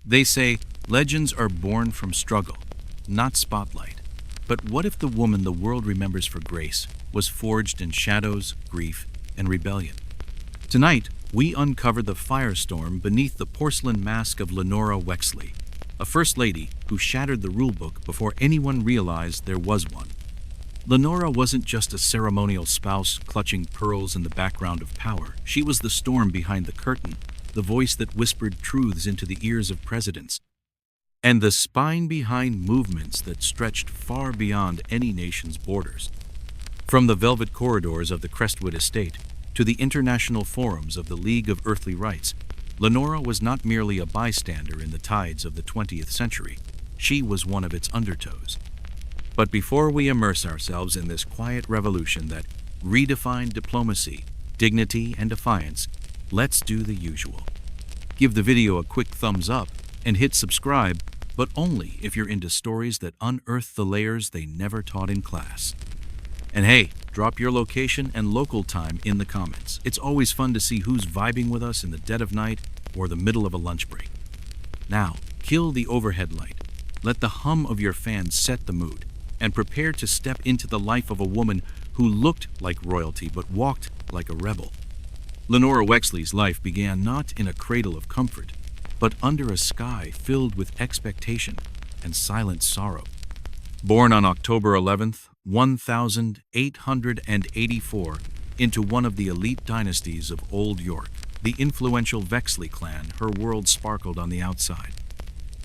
They say legends are born from struggle, not spotlight. But what if the woman the world remembers for grace was forged in shadows, grief, and rebellion? Tonight, we uncover the firestorm beneath the porcelain mask of Lenora Wexley, a first lady who shattered the rulebook before anyone realized there was one. Lenora wasn't just a ceremonial spouse clutching pearls in the background of power. She was the storm behind the curtain, the voice that whispered truths into the ears of presidents, and the spine behind movements that stretched far beyond any nation's borders. From the velvet corridors of the Crestwood estate to the international forums of the League of Earthly Rights, Lenora was not merely a bystander in the tides of the 20th century. She was one of its undertows. But before we immerse ourselves in this quiet revolution that redefined diplomacy, dignity, and defiance, let's do the usual. Give the video a quick thumbs up and hit subscribe, but only if you're into stories that unearth the layers they never taught in class. And hey, drop your location and local time in the comments. It's always fun to see who's vibing with us in the dead of night or the middle of a lunch break. Now, kill the overhead light. Let the hum of your fans set the mood, and prepare to step into the life of a woman who looked like royalty but walked like a rebel. Lenora Wexley's life began not in a cradle of comfort, but under a sky filled with expectation and silent sorrow. Born on October 11th, 1884, into one of the elite dynasties of Old York, the influential Wexley clan, her world sparkled on the outside.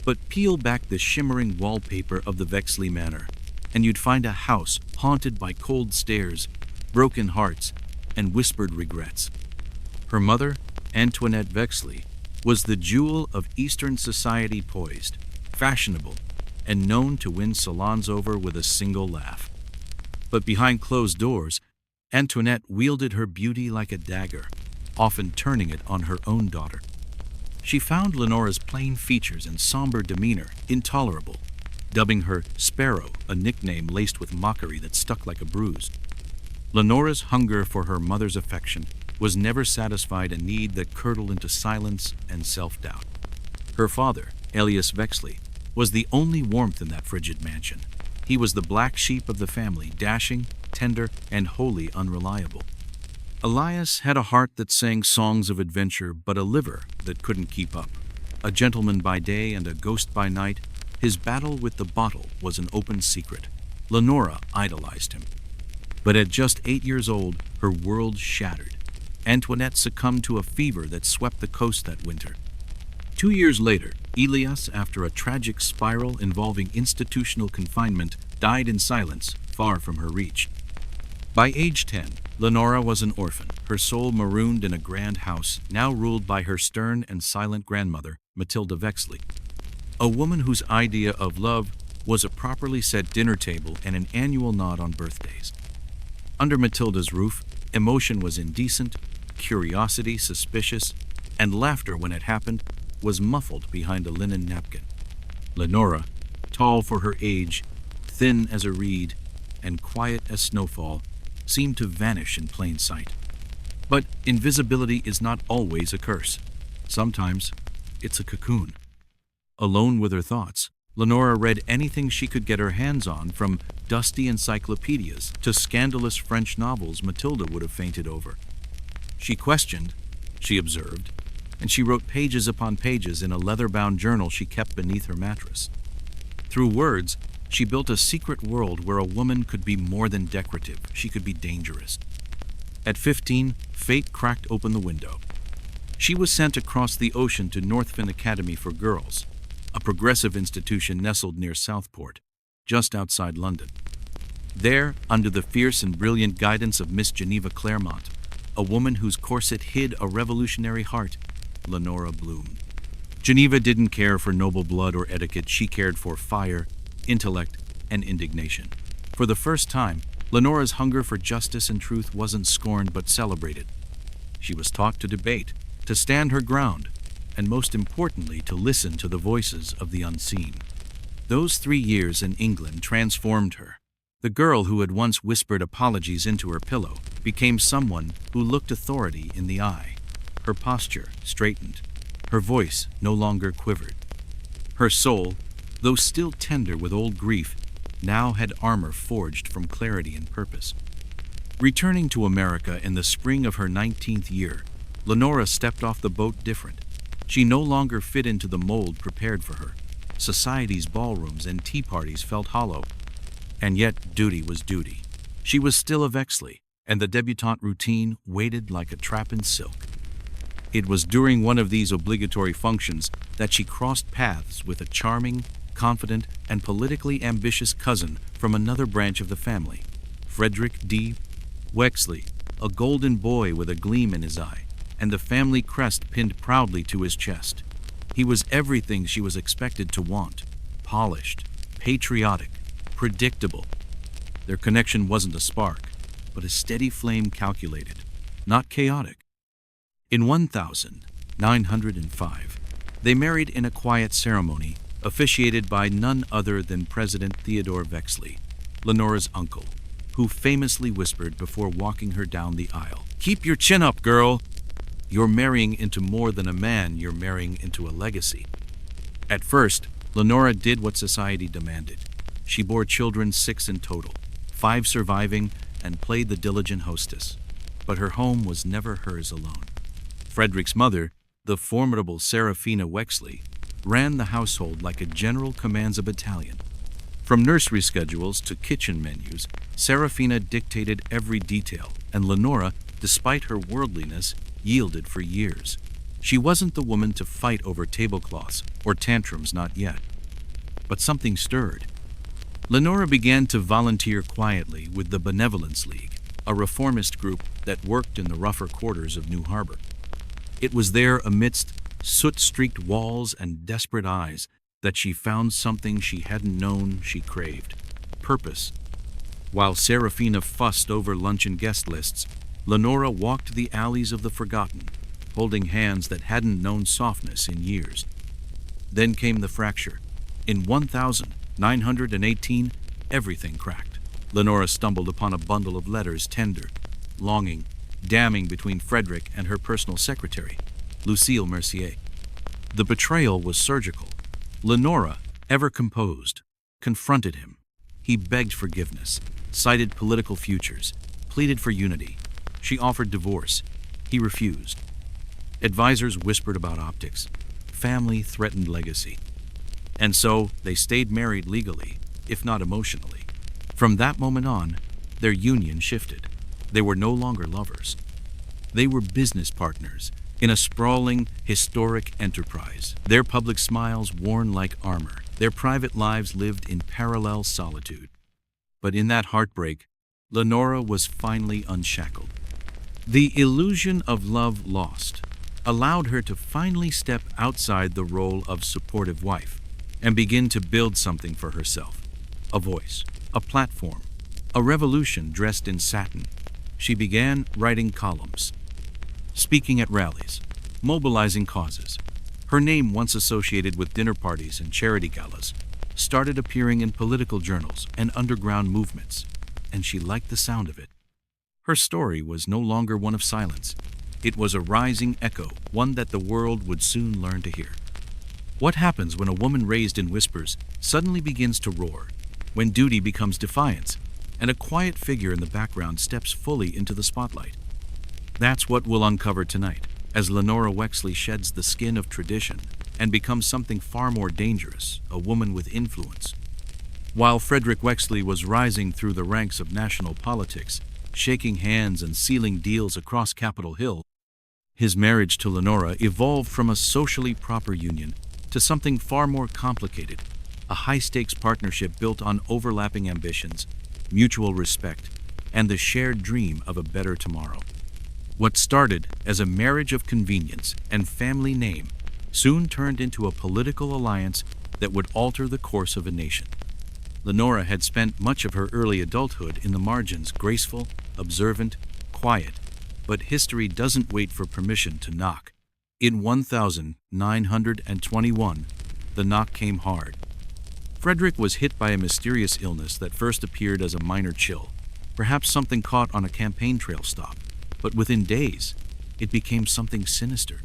But peel back the shimmering wallpaper of the Wexley manor, and you'd find a house haunted by cold stares, broken hearts, and whispered regrets. Her mother, Antoinette Wexley, was the jewel of Eastern society, poised, fashionable, and known to win salons over with a single laugh. But behind closed doors, Antoinette wielded her beauty like a dagger, often turning it on her own daughter. She found Lenora's plain features and somber demeanor intolerable, dubbing her Sparrow, a nickname laced with mockery that stuck like a bruise. Lenora's hunger for her mother's affection was never satisfied, a need that curdled into silence and self-doubt. Her father, Elias Wexley, was the only warmth in that frigid mansion. He was the black sheep of the family, dashing, tender, and wholly unreliable. Elias had a heart that sang songs of adventure, but a liver that couldn't keep up. A gentleman by day and a ghost by night, his battle with the bottle was an open secret. Lenora idolized him. But at just 8 years old, her world shattered. Antoinette succumbed to a fever that swept the coast that winter. 2 years later, Elias, after a tragic spiral involving institutional confinement, died in silence, far from her reach. By age 10, Lenora was an orphan, her soul marooned in a grand house, now ruled by her stern and silent grandmother, Matilda Wexley. A woman whose idea of love was a properly set dinner table and an annual nod on birthdays. Under Matilda's roof, emotion was indecent, curiosity suspicious, and laughter, when it happened, was muffled behind a linen napkin. Lenora, tall for her age, thin as a reed, and quiet as snowfall, seemed to vanish in plain sight. But invisibility is not always a curse. Sometimes it's a cocoon. Alone with her thoughts, Lenora read anything she could get her hands on, from dusty encyclopedias to scandalous French novels Matilda would have fainted over. She questioned, she observed, and she wrote pages upon pages in a leather-bound journal she kept beneath her mattress. Through words, she built a secret world where a woman could be more than decorative. She could be dangerous. At 15, fate cracked open the window. She was sent across the ocean to Northfin Academy for Girls, a progressive institution nestled near Southport, just outside London. There, under the fierce and brilliant guidance of Miss Geneva Claremont, a woman whose corset hid a revolutionary heart, Lenora bloomed. Geneva didn't care for noble blood or etiquette. She cared for fire, intellect, and indignation. For the first time, Lenora's hunger for justice and truth wasn't scorned but celebrated. She was taught to debate, to stand her ground, and most importantly, to listen to the voices of the unseen. Those 3 years in England transformed her. The girl who had once whispered apologies into her pillow became someone who looked authority in the eye. Her posture straightened. Her voice no longer quivered. Her soul, though still tender with old grief, now had armor forged from clarity and purpose. Returning to America in the spring of her 19th year, Lenora stepped off the boat different. She no longer fit into the mold prepared for her. Society's ballrooms and tea parties felt hollow. And yet duty was duty. She was still a Vexley, and the debutante routine waited like a trap in silk. It was during one of these obligatory functions that she crossed paths with a charming, confident, and politically ambitious cousin from another branch of the family, Frederick D. Wexley, a golden boy with a gleam in his eye, and the family crest pinned proudly to his chest. He was everything she was expected to want: polished, patriotic, predictable. Their connection wasn't a spark, but a steady flame calculated, not chaotic. In 1905, they married in a quiet ceremony officiated by none other than President Theodore Vexley, Lenora's uncle, who famously whispered before walking her down the aisle, "Keep your chin up, girl. You're marrying into more than a man, you're marrying into a legacy." At first, Lenora did what society demanded. She bore children 6 in total, 5 surviving, and played the diligent hostess. But her home was never hers alone. Frederick's mother, the formidable Serafina Wexley, ran the household like a general commands a battalion. From nursery schedules to kitchen menus, Serafina dictated every detail, and Lenora, despite her worldliness, yielded for years. She wasn't the woman to fight over tablecloths or tantrums, not yet. But something stirred. Lenora began to volunteer quietly with the Benevolence League, a reformist group that worked in the rougher quarters of New Harbor. It was there, amidst soot-streaked walls and desperate eyes, that she found something she hadn't known she craved: purpose. While Serafina fussed over luncheon guest lists, Lenora walked the alleys of the forgotten, holding hands that hadn't known softness in years. Then came the fracture. In 1918, everything cracked. Lenora stumbled upon a bundle of letters, tender, longing, damning, between Frederick and her personal secretary, Lucille Mercier. The betrayal was surgical. Lenora, ever composed, confronted him. He begged forgiveness, cited political futures, pleaded for unity. She offered divorce. He refused. Advisors whispered about optics. Family threatened legacy. And so they stayed married legally, if not emotionally. From that moment on, their union shifted. They were no longer lovers. They were business partners in a sprawling, historic enterprise. Their public smiles worn like armor. Their private lives lived in parallel solitude. But in that heartbreak, Lenora was finally unshackled. The illusion of love lost allowed her to finally step outside the role of supportive wife and begin to build something for herself: a voice, a platform, a revolution dressed in satin. She began writing columns, speaking at rallies, mobilizing causes. Her name, once associated with dinner parties and charity galas, started appearing in political journals and underground movements, and she liked the sound of it. Her story was no longer one of silence. It was a rising echo, one that the world would soon learn to hear. What happens when a woman raised in whispers suddenly begins to roar, when duty becomes defiance, and a quiet figure in the background steps fully into the spotlight? That's what we'll uncover tonight, as Lenora Wexley sheds the skin of tradition and becomes something far more dangerous: a woman with influence. While Frederick Wexley was rising through the ranks of national politics, shaking hands and sealing deals across Capitol Hill, his marriage to Lenora evolved from a socially proper union to something far more complicated: a high-stakes partnership built on overlapping ambitions, mutual respect, and the shared dream of a better tomorrow. What started as a marriage of convenience and family name soon turned into a political alliance that would alter the course of a nation. Lenora had spent much of her early adulthood in the margins, graceful, observant, quiet, but history doesn't wait for permission to knock. In 1921, the knock came hard. Frederick was hit by a mysterious illness that first appeared as a minor chill, perhaps something caught on a campaign trail stop, but within days, it became something sinister.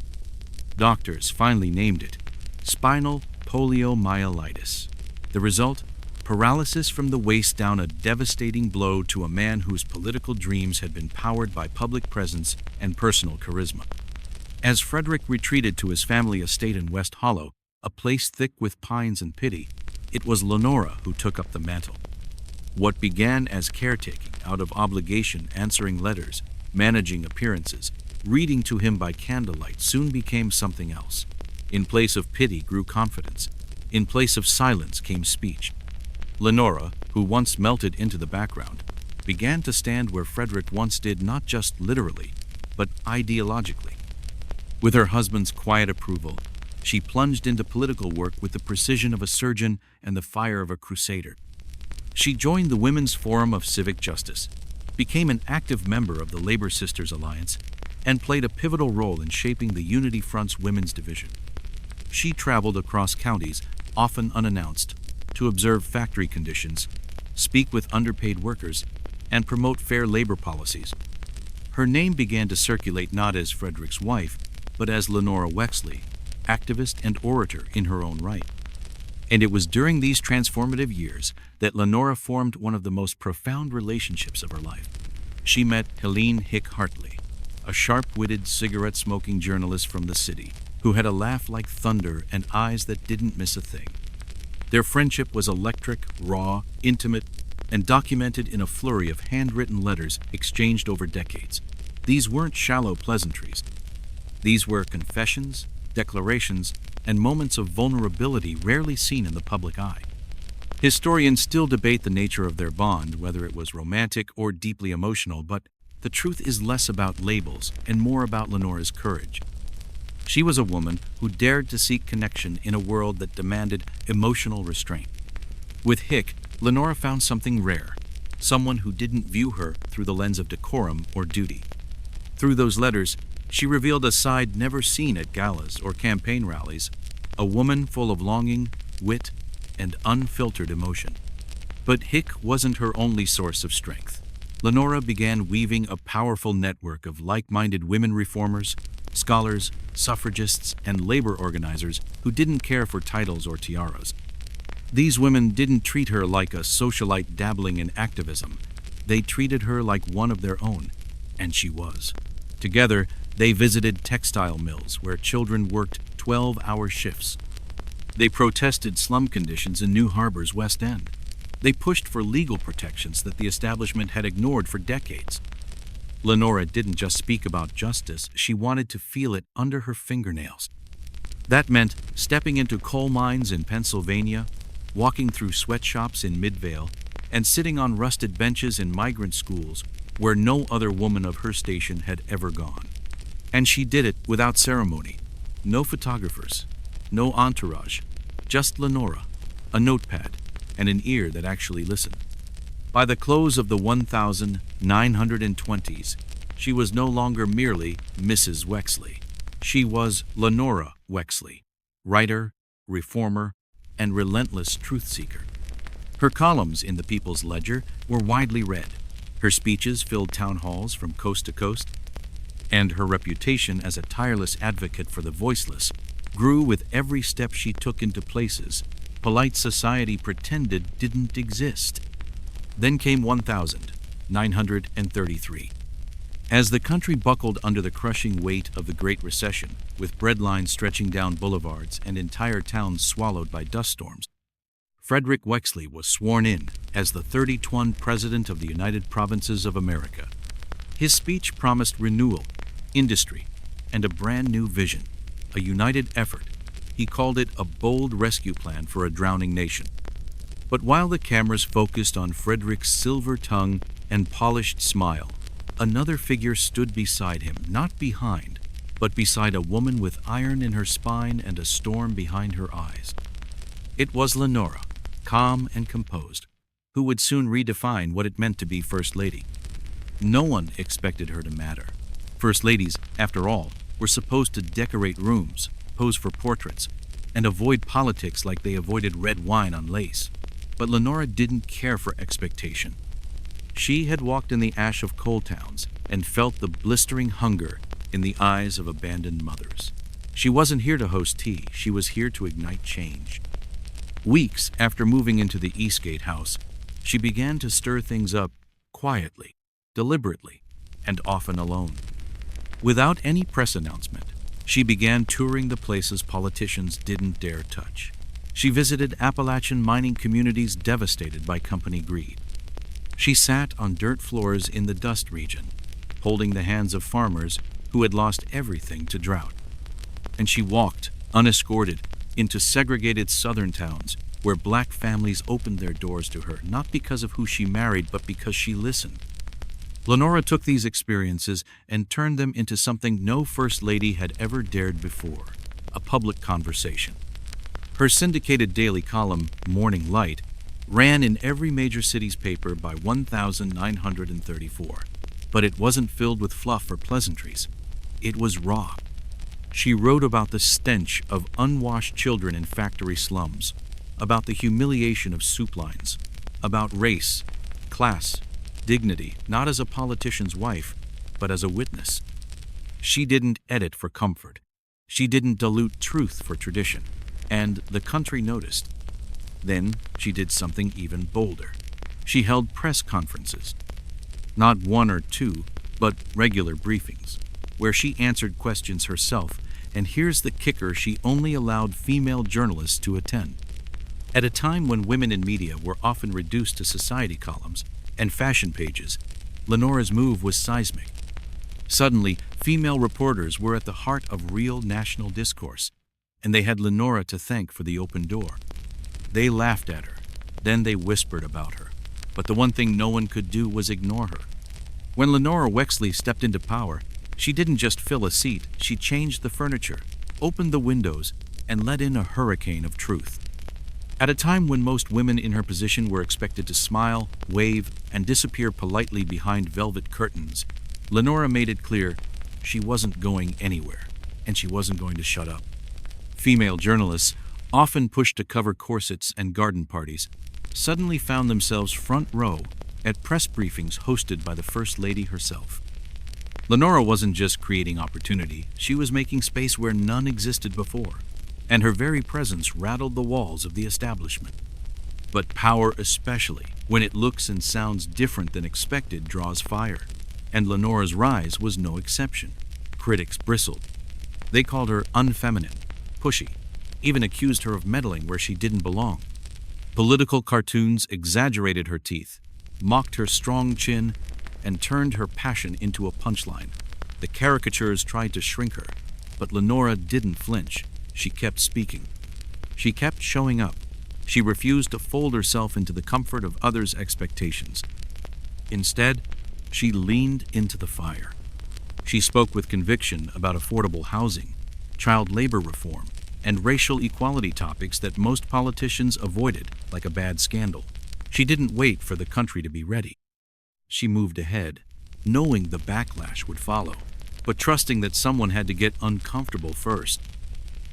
Doctors finally named it: spinal poliomyelitis. The result? Paralysis from the waist down, a devastating blow to a man whose political dreams had been powered by public presence and personal charisma. As Frederick retreated to his family estate in West Hollow, a place thick with pines and pity, it was Lenora who took up the mantle. What began as caretaking out of obligation, answering letters, managing appearances, reading to him by candlelight, soon became something else. In place of pity grew confidence. In place of silence came speech. Lenora, who once melted into the background, began to stand where Frederick once did, not just literally, but ideologically. With her husband's quiet approval, she plunged into political work with the precision of a surgeon and the fire of a crusader. She joined the Women's Forum of Civic Justice, became an active member of the Labor Sisters Alliance, and played a pivotal role in shaping the Unity Front's women's division. She traveled across counties, often unannounced, to observe factory conditions, speak with underpaid workers, and promote fair labor policies. Her name began to circulate not as Frederick's wife, but as Lenora Wexley, activist and orator in her own right. And it was during these transformative years that Lenora formed one of the most profound relationships of her life. She met Helene Hick Hartley, a sharp-witted, cigarette-smoking journalist from the city, who had a laugh like thunder and eyes that didn't miss a thing. Their friendship was electric, raw, intimate, and documented in a flurry of handwritten letters exchanged over decades. These weren't shallow pleasantries. These were confessions, declarations, and moments of vulnerability rarely seen in the public eye. Historians still debate the nature of their bond, whether it was romantic or deeply emotional, but the truth is less about labels and more about Lenora's courage. She was a woman who dared to seek connection in a world that demanded emotional restraint. With Hick, Lenora found something rare, someone who didn't view her through the lens of decorum or duty. Through those letters, she revealed a side never seen at galas or campaign rallies, a woman full of longing, wit, and unfiltered emotion. But Hick wasn't her only source of strength. Lenora began weaving a powerful network of like-minded women reformers, scholars, suffragists, and labor organizers who didn't care for titles or tiaras. These women didn't treat her like a socialite dabbling in activism. They treated her like one of their own, and she was. Together, they visited textile mills where children worked 12-hour shifts. They protested slum conditions in New Harbor's West End. They pushed for legal protections that the establishment had ignored for decades. Lenora didn't just speak about justice, she wanted to feel it under her fingernails. That meant stepping into coal mines in Pennsylvania, walking through sweatshops in Midvale, and sitting on rusted benches in migrant schools where no other woman of her station had ever gone. And she did it without ceremony. No photographers, no entourage, just Lenora, a notepad, and an ear that actually listened. By the close of the 1920s, she was no longer merely Mrs. Wexley. She was Lenora Wexley, writer, reformer, and relentless truth-seeker. Her columns in the People's Ledger were widely read. Her speeches filled town halls from coast to coast, and her reputation as a tireless advocate for the voiceless grew with every step she took into places polite society pretended didn't exist. Then came 1933. As the country buckled under the crushing weight of the Great Recession, with bread lines stretching down boulevards and entire towns swallowed by dust storms, Frederick Wexley was sworn in as the 31st President of the United Provinces of America. His speech promised renewal, industry, and a brand new vision, a united effort. He called it a bold rescue plan for a drowning nation. But while the cameras focused on Frederick's silver tongue and polished smile, another figure stood beside him, not behind, but beside a woman with iron in her spine and a storm behind her eyes. It was Lenora, calm and composed, who would soon redefine what it meant to be First Lady. No one expected her to matter. First Ladies, after all, were supposed to decorate rooms, pose for portraits, and avoid politics like they avoided red wine on lace. But Lenora didn't care for expectation. She had walked in the ash of coal towns and felt the blistering hunger in the eyes of abandoned mothers. She wasn't here to host tea, she was here to ignite change. Weeks after moving into the Eastgate house, she began to stir things up quietly, deliberately, and often alone. Without any press announcement, she began touring the places politicians didn't dare touch. She visited Appalachian mining communities devastated by company greed. She sat on dirt floors in the dust region, holding the hands of farmers who had lost everything to drought. And she walked, unescorted, into segregated southern towns where black families opened their doors to her, not because of who she married, but because she listened. Lenora took these experiences and turned them into something no First Lady had ever dared before: a public conversation. Her syndicated daily column, Morning Light, ran in every major city's paper by 1934. But it wasn't filled with fluff or pleasantries. It was raw. She wrote about the stench of unwashed children in factory slums, about the humiliation of soup lines, about race, class, dignity, not as a politician's wife, but as a witness. She didn't edit for comfort. She didn't dilute truth for tradition. And the country noticed. Then she did something even bolder. She held press conferences. Not one or two, but regular briefings, where she answered questions herself, and here's the kicker: she only allowed female journalists to attend. At a time when women in media were often reduced to society columns and fashion pages, Lenora's move was seismic. Suddenly, female reporters were at the heart of real national discourse, and they had Lenora to thank for the open door. They laughed at her, then they whispered about her, but the one thing no one could do was ignore her. When Lenora Wexley stepped into power, she didn't just fill a seat, she changed the furniture, opened the windows, and let in a hurricane of truth. At a time when most women in her position were expected to smile, wave, and disappear politely behind velvet curtains, Lenora made it clear she wasn't going anywhere, and she wasn't going to shut up. Female journalists, often pushed to cover corsets and garden parties, suddenly found themselves front row at press briefings hosted by the First Lady herself. Lenora wasn't just creating opportunity, she was making space where none existed before, and her very presence rattled the walls of the establishment. But power, especially when it looks and sounds different than expected, draws fire, and Lenora's rise was no exception. Critics bristled. They called her unfeminine, pushy, even accused her of meddling where she didn't belong. Political cartoons exaggerated her teeth, mocked her strong chin, and turned her passion into a punchline. The caricatures tried to shrink her, but Lenora didn't flinch. She kept speaking. She kept showing up. She refused to fold herself into the comfort of others' expectations. Instead, she leaned into the fire. She spoke with conviction about affordable housing, child labor reform, and racial equality topics that most politicians avoided like a bad scandal. She didn't wait for the country to be ready. She moved ahead, knowing the backlash would follow, but trusting that someone had to get uncomfortable first.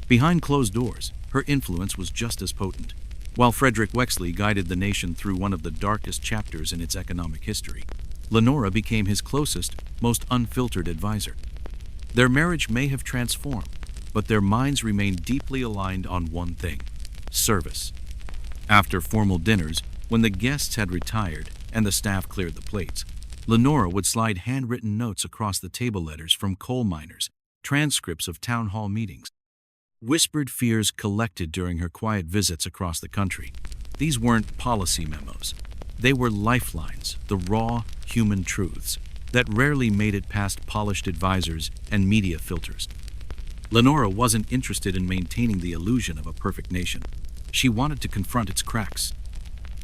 Behind closed doors, her influence was just as potent. While Frederick Wexley guided the nation through one of the darkest chapters in its economic history, Lenora became his closest, most unfiltered advisor. Their marriage may have transformed, but their minds remained deeply aligned on one thing: service. After formal dinners, when the guests had retired and the staff cleared the plates, Lenora would slide handwritten notes across the table, letters from coal miners, transcripts of town hall meetings, whispered fears collected during her quiet visits across the country. These weren't policy memos. They were lifelines, the raw, human truths that rarely made it past polished advisors and media filters. Lenora wasn't interested in maintaining the illusion of a perfect nation. She wanted to confront its cracks.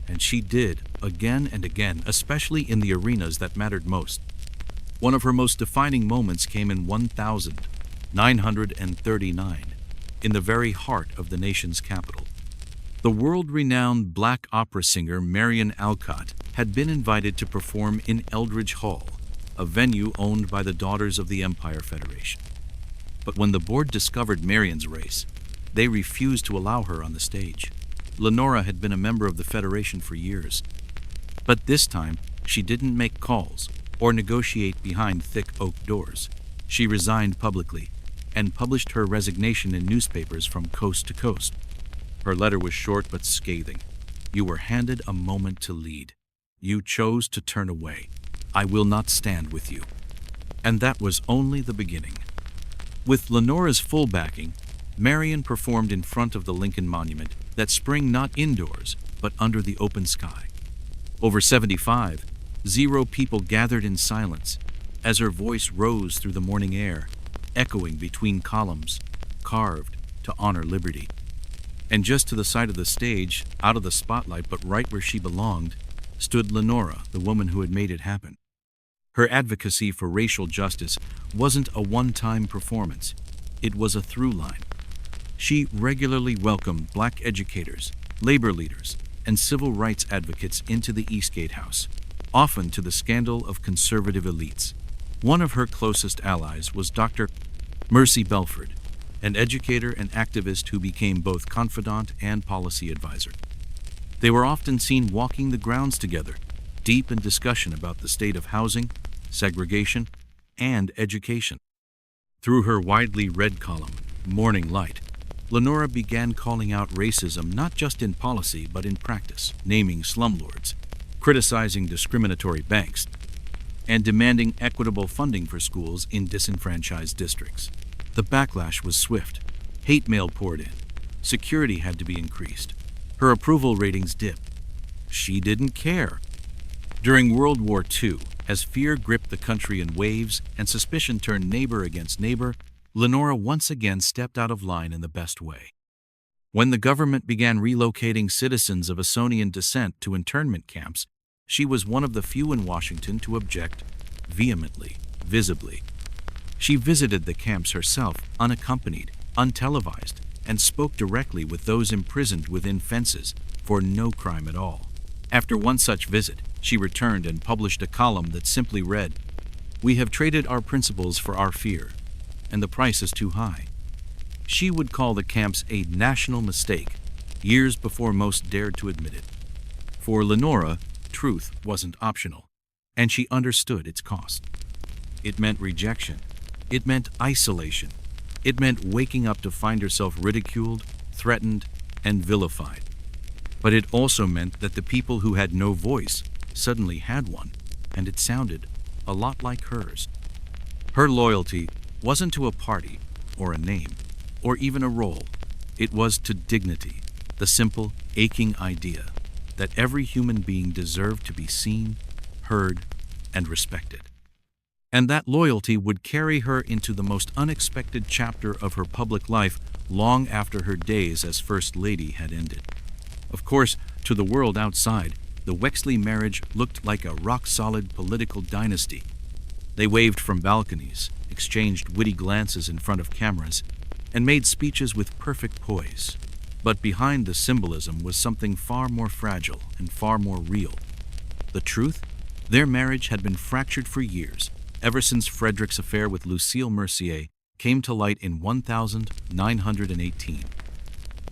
And she did, again and again, especially in the arenas that mattered most. One of her most defining moments came in 1939, in the very heart of the nation's capital. The world-renowned black opera singer Marian Alcott had been invited to perform in Eldridge Hall, a venue owned by the Daughters of the Empire Federation. But when the board discovered Marian's race, they refused to allow her on the stage. Lenora had been a member of the Federation for years. But this time, she didn't make calls or negotiate behind thick oak doors. She resigned publicly, and published her resignation in newspapers from coast to coast. Her letter was short but scathing. "You were handed a moment to lead. You chose to turn away. I will not stand with you." And that was only the beginning. With Lenora's full backing, Marion performed in front of the Lincoln Monument that spring, not indoors, but under the open sky. Over 75, zero people gathered in silence as her voice rose through the morning air, echoing between columns, carved to honor liberty. And just to the side of the stage, out of the spotlight but right where she belonged, stood Lenora, the woman who had made it happen. Her advocacy for racial justice wasn't a one-time performance. It was a through line. She regularly welcomed black educators, labor leaders, and civil rights advocates into the Eastgate House, often to the scandal of conservative elites. One of her closest allies was Dr. Mercy Belford, an educator and activist who became both confidant and policy advisor. They were often seen walking the grounds together, deep in discussion about the state of housing, segregation, and education. Through her widely read column, Morning Light, Lenora began calling out racism not just in policy but in practice, naming slumlords, criticizing discriminatory banks, and demanding equitable funding for schools in disenfranchised districts. The backlash was swift. Hate mail poured in. Security had to be increased. Her approval ratings dipped. She didn't care. During World War II, as fear gripped the country in waves and suspicion turned neighbor against neighbor, Lenora once again stepped out of line in the best way. When the government began relocating citizens of Estonian descent to internment camps, she was one of the few in Washington to object vehemently, visibly. She visited the camps herself, unaccompanied, untelevised, and spoke directly with those imprisoned within fences for no crime at all. After one such visit, she returned and published a column that simply read, "We have traded our principles for our fear, and the price is too high." She would call the camps a national mistake, years before most dared to admit it. For Lenora, truth wasn't optional, and she understood its cost. It meant rejection. It meant isolation. It meant waking up to find herself ridiculed, threatened, and vilified. But it also meant that the people who had no voice suddenly had one, and it sounded a lot like hers. Her loyalty wasn't to a party, or a name, or even a role. It was to dignity, the simple, aching idea that every human being deserved to be seen, heard, and respected. And that loyalty would carry her into the most unexpected chapter of her public life long after her days as First Lady had ended. Of course, to the world outside, the Wexley marriage looked like a rock-solid political dynasty. They waved from balconies, exchanged witty glances in front of cameras, and made speeches with perfect poise. But behind the symbolism was something far more fragile and far more real. The truth? Their marriage had been fractured for years, ever since Frederick's affair with Lucille Mercier came to light in 1918.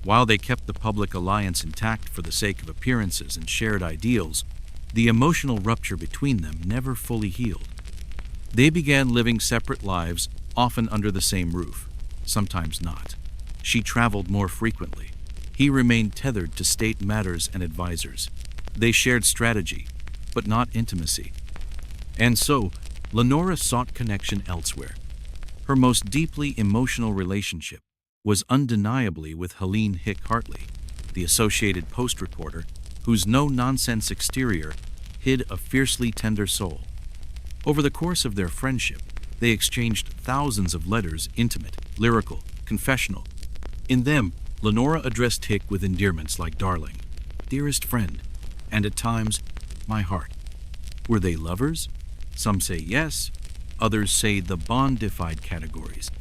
While they kept the public alliance intact for the sake of appearances and shared ideals, the emotional rupture between them never fully healed. They began living separate lives, often under the same roof, sometimes not. She traveled more frequently. He remained tethered to state matters and advisors. They shared strategy, but not intimacy. And so, Lenora sought connection elsewhere. Her most deeply emotional relationship was undeniably with Helene Hick Hartley, the Associated Post reporter whose no-nonsense exterior hid a fiercely tender soul. Over the course of their friendship, they exchanged thousands of letters, intimate, lyrical, confessional. In them, Lenora addressed Hick with endearments like darling, dearest friend, and at times, my heart. Were they lovers? Some say yes, others say the bondified categories.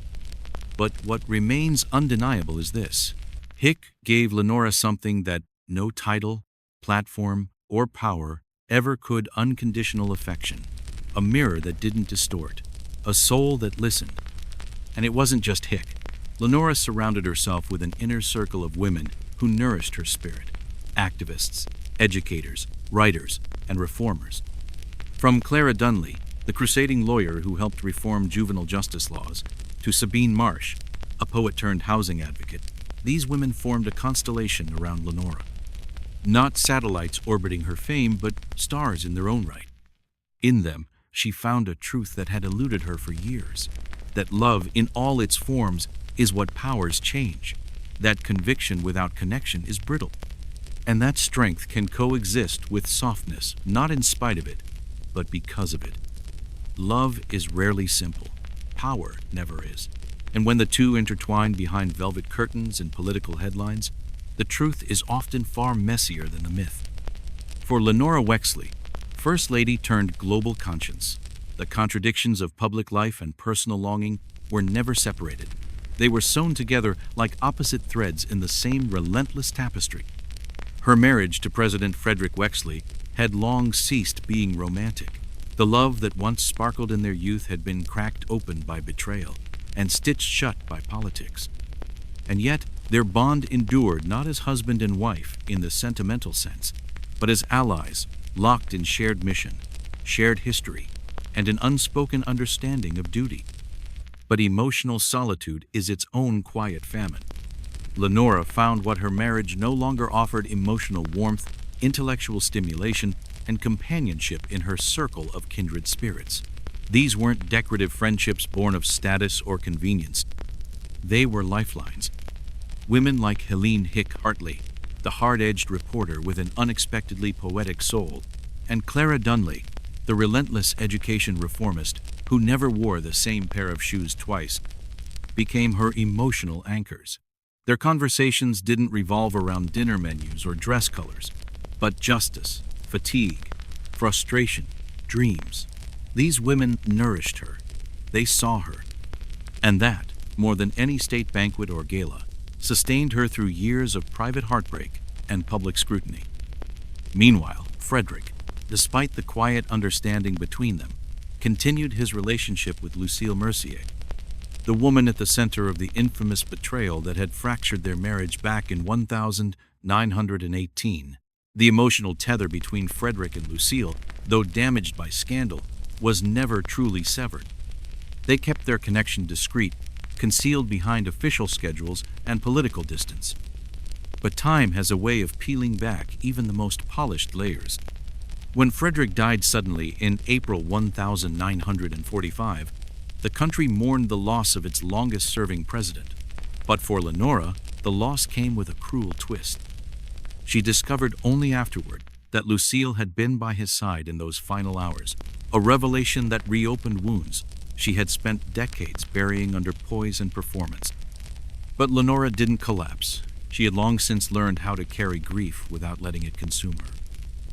But what remains undeniable is this. Hick gave Lenora something that no title, platform, or power ever could: unconditional affection, a mirror that didn't distort, a soul that listened. And it wasn't just Hick. Lenora surrounded herself with an inner circle of women who nourished her spirit: activists, educators, writers, and reformers. From Clara Dunley, the crusading lawyer who helped reform juvenile justice laws, to Sabine Marsh, a poet-turned-housing advocate, these women formed a constellation around Lenora. Not satellites orbiting her fame, but stars in their own right. In them, she found a truth that had eluded her for years, that love in all its forms is what powers change, that conviction without connection is brittle, and that strength can coexist with softness, not in spite of it, but because of it. Love is rarely simple. Power never is. And when the two intertwine behind velvet curtains and political headlines, the truth is often far messier than the myth. For Lenora Wexley, First Lady turned global conscience, the contradictions of public life and personal longing were never separated. They were sewn together like opposite threads in the same relentless tapestry. Her marriage to President Frederick Wexley had long ceased being romantic. The love that once sparkled in their youth had been cracked open by betrayal and stitched shut by politics. And yet, their bond endured not as husband and wife in the sentimental sense, but as allies, locked in shared mission, shared history, and an unspoken understanding of duty. But emotional solitude is its own quiet famine. Lenora found what her marriage no longer offered: emotional warmth, intellectual stimulation, and companionship in her circle of kindred spirits. These weren't decorative friendships born of status or convenience. They were lifelines. Women like Helene Hick Hartley, the hard-edged reporter with an unexpectedly poetic soul, and Clara Dunley, the relentless education reformist who never wore the same pair of shoes twice, became her emotional anchors. Their conversations didn't revolve around dinner menus or dress colors, but justice, fatigue, frustration, dreams. These women nourished her. They saw her. And that, more than any state banquet or gala, sustained her through years of private heartbreak and public scrutiny. Meanwhile, Frederick, despite the quiet understanding between them, continued his relationship with Lucille Mercier, the woman at the center of the infamous betrayal that had fractured their marriage back in 1918. The emotional tether between Frederick and Lucille, though damaged by scandal, was never truly severed. They kept their connection discreet, concealed behind official schedules and political distance. But time has a way of peeling back even the most polished layers. When Frederick died suddenly in April 1945, the country mourned the loss of its longest-serving president. But for Lenora, the loss came with a cruel twist. She discovered only afterward that Lucille had been by his side in those final hours, a revelation that reopened wounds she had spent decades burying under poise and performance. But Lenora didn't collapse. She had long since learned how to carry grief without letting it consume her.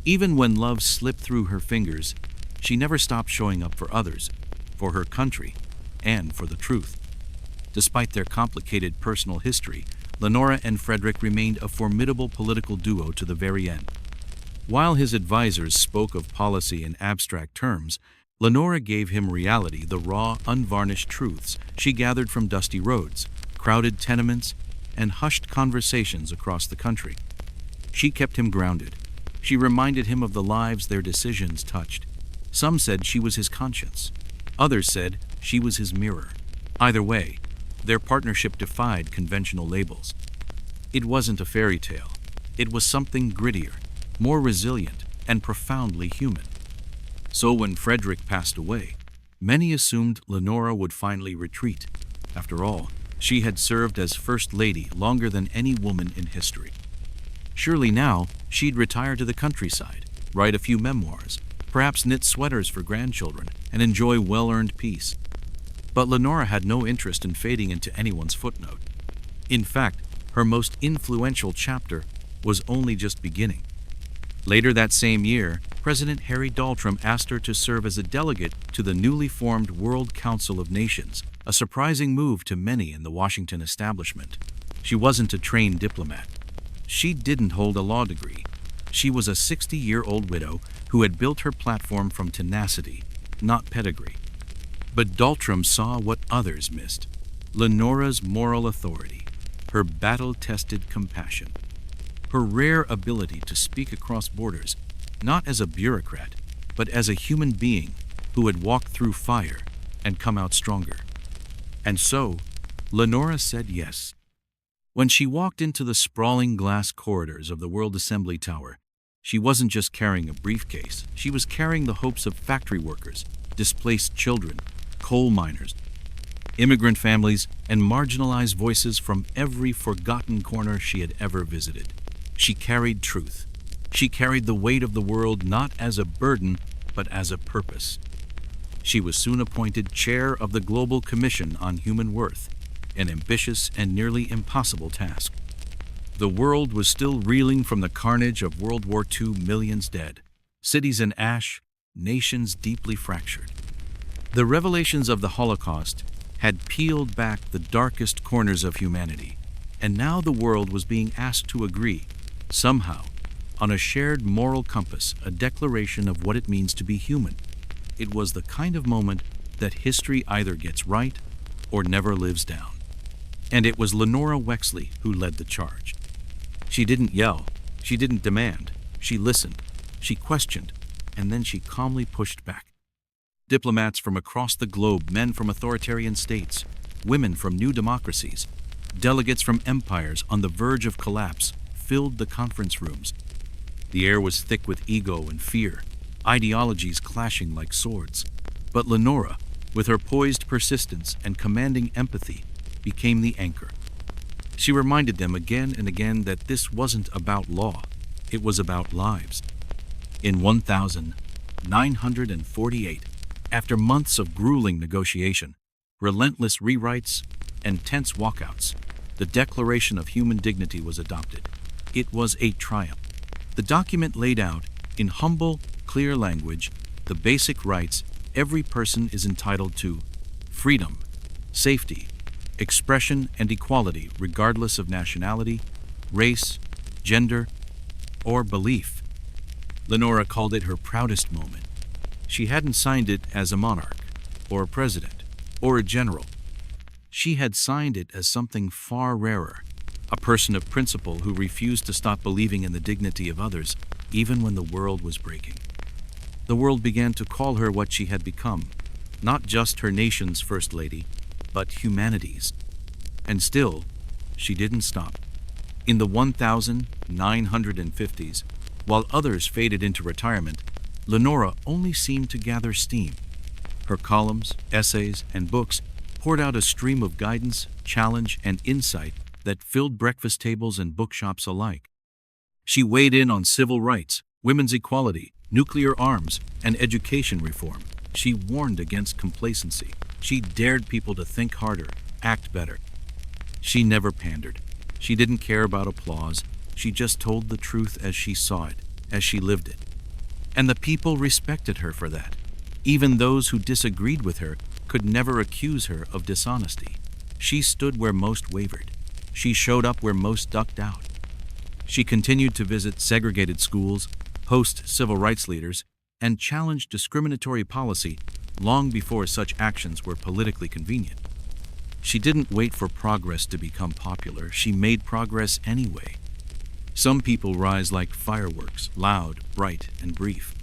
Even when love slipped through her fingers, she never stopped showing up for others, for her country, and for the truth. Despite their complicated personal history, Lenora and Frederick remained a formidable political duo to the very end. While his advisors spoke of policy in abstract terms, Lenora gave him reality, the raw, unvarnished truths she gathered from dusty roads, crowded tenements, and hushed conversations across the country. She kept him grounded. She reminded him of the lives their decisions touched. Some said she was his conscience. Others said she was his mirror. Either way, their partnership defied conventional labels. It wasn't a fairy tale. It was something grittier, more resilient, and profoundly human. So when Frederick passed away, many assumed Lenora would finally retreat. After all, she had served as First Lady longer than any woman in history. Surely now, she'd retire to the countryside, write a few memoirs, perhaps knit sweaters for grandchildren, and enjoy well-earned peace. But Lenora had no interest in fading into anyone's footnote. In fact, her most influential chapter was only just beginning. Later that same year, President Harry Daltram asked her to serve as a delegate to the newly formed World Council of Nations, a surprising move to many in the Washington establishment. She wasn't a trained diplomat. She didn't hold a law degree. She was a 60-year-old widow who had built her platform from tenacity, not pedigree. But Daltram saw what others missed: Lenora's moral authority, her battle-tested compassion, her rare ability to speak across borders, not as a bureaucrat, but as a human being who had walked through fire and come out stronger. And so, Lenora said yes. When she walked into the sprawling glass corridors of the World Assembly Tower, she wasn't just carrying a briefcase, she was carrying the hopes of factory workers, displaced children, coal miners, immigrant families, and marginalized voices from every forgotten corner she had ever visited. She carried truth. She carried the weight of the world not as a burden, but as a purpose. She was soon appointed chair of the Global Commission on Human Worth, an ambitious and nearly impossible task. The world was still reeling from the carnage of World War II, millions dead, cities in ash, nations deeply fractured. The revelations of the Holocaust had peeled back the darkest corners of humanity, and now the world was being asked to agree, somehow, on a shared moral compass, a declaration of what it means to be human. It was the kind of moment that history either gets right or never lives down. And it was Lenora Wexley who led the charge. She didn't yell, she didn't demand, she listened, she questioned, and then she calmly pushed back. Diplomats from across the globe, men from authoritarian states, women from new democracies, delegates from empires on the verge of collapse filled the conference rooms. The air was thick with ego and fear, ideologies clashing like swords. But Lenora, with her poised persistence and commanding empathy, became the anchor. She reminded them again and again that this wasn't about law, it was about lives. In 1948, after months of grueling negotiation, relentless rewrites, and tense walkouts, the Declaration of Human Dignity was adopted. It was a triumph. The document laid out, in humble, clear language, the basic rights every person is entitled to: freedom, safety, expression, and equality regardless of nationality, race, gender, or belief. Lenora called it her proudest moment. She hadn't signed it as a monarch, or a president, or a general. She had signed it as something far rarer, a person of principle who refused to stop believing in the dignity of others, even when the world was breaking. The world began to call her what she had become, not just her nation's first lady, but humanity's. And still, she didn't stop. In the 1950s, while others faded into retirement, Lenora only seemed to gather steam. Her columns, essays, and books poured out a stream of guidance, challenge, and insight that filled breakfast tables and bookshops alike. She weighed in on civil rights, women's equality, nuclear arms, and education reform. She warned against complacency. She dared people to think harder, act better. She never pandered. She didn't care about applause. She just told the truth as she saw it, as she lived it. And the people respected her for that. Even those who disagreed with her could never accuse her of dishonesty. She stood where most wavered. She showed up where most ducked out. She continued to visit segregated schools, host civil rights leaders, and challenge discriminatory policy long before such actions were politically convenient. She didn't wait for progress to become popular. She made progress anyway. Some people rise like fireworks, loud, bright, and brief.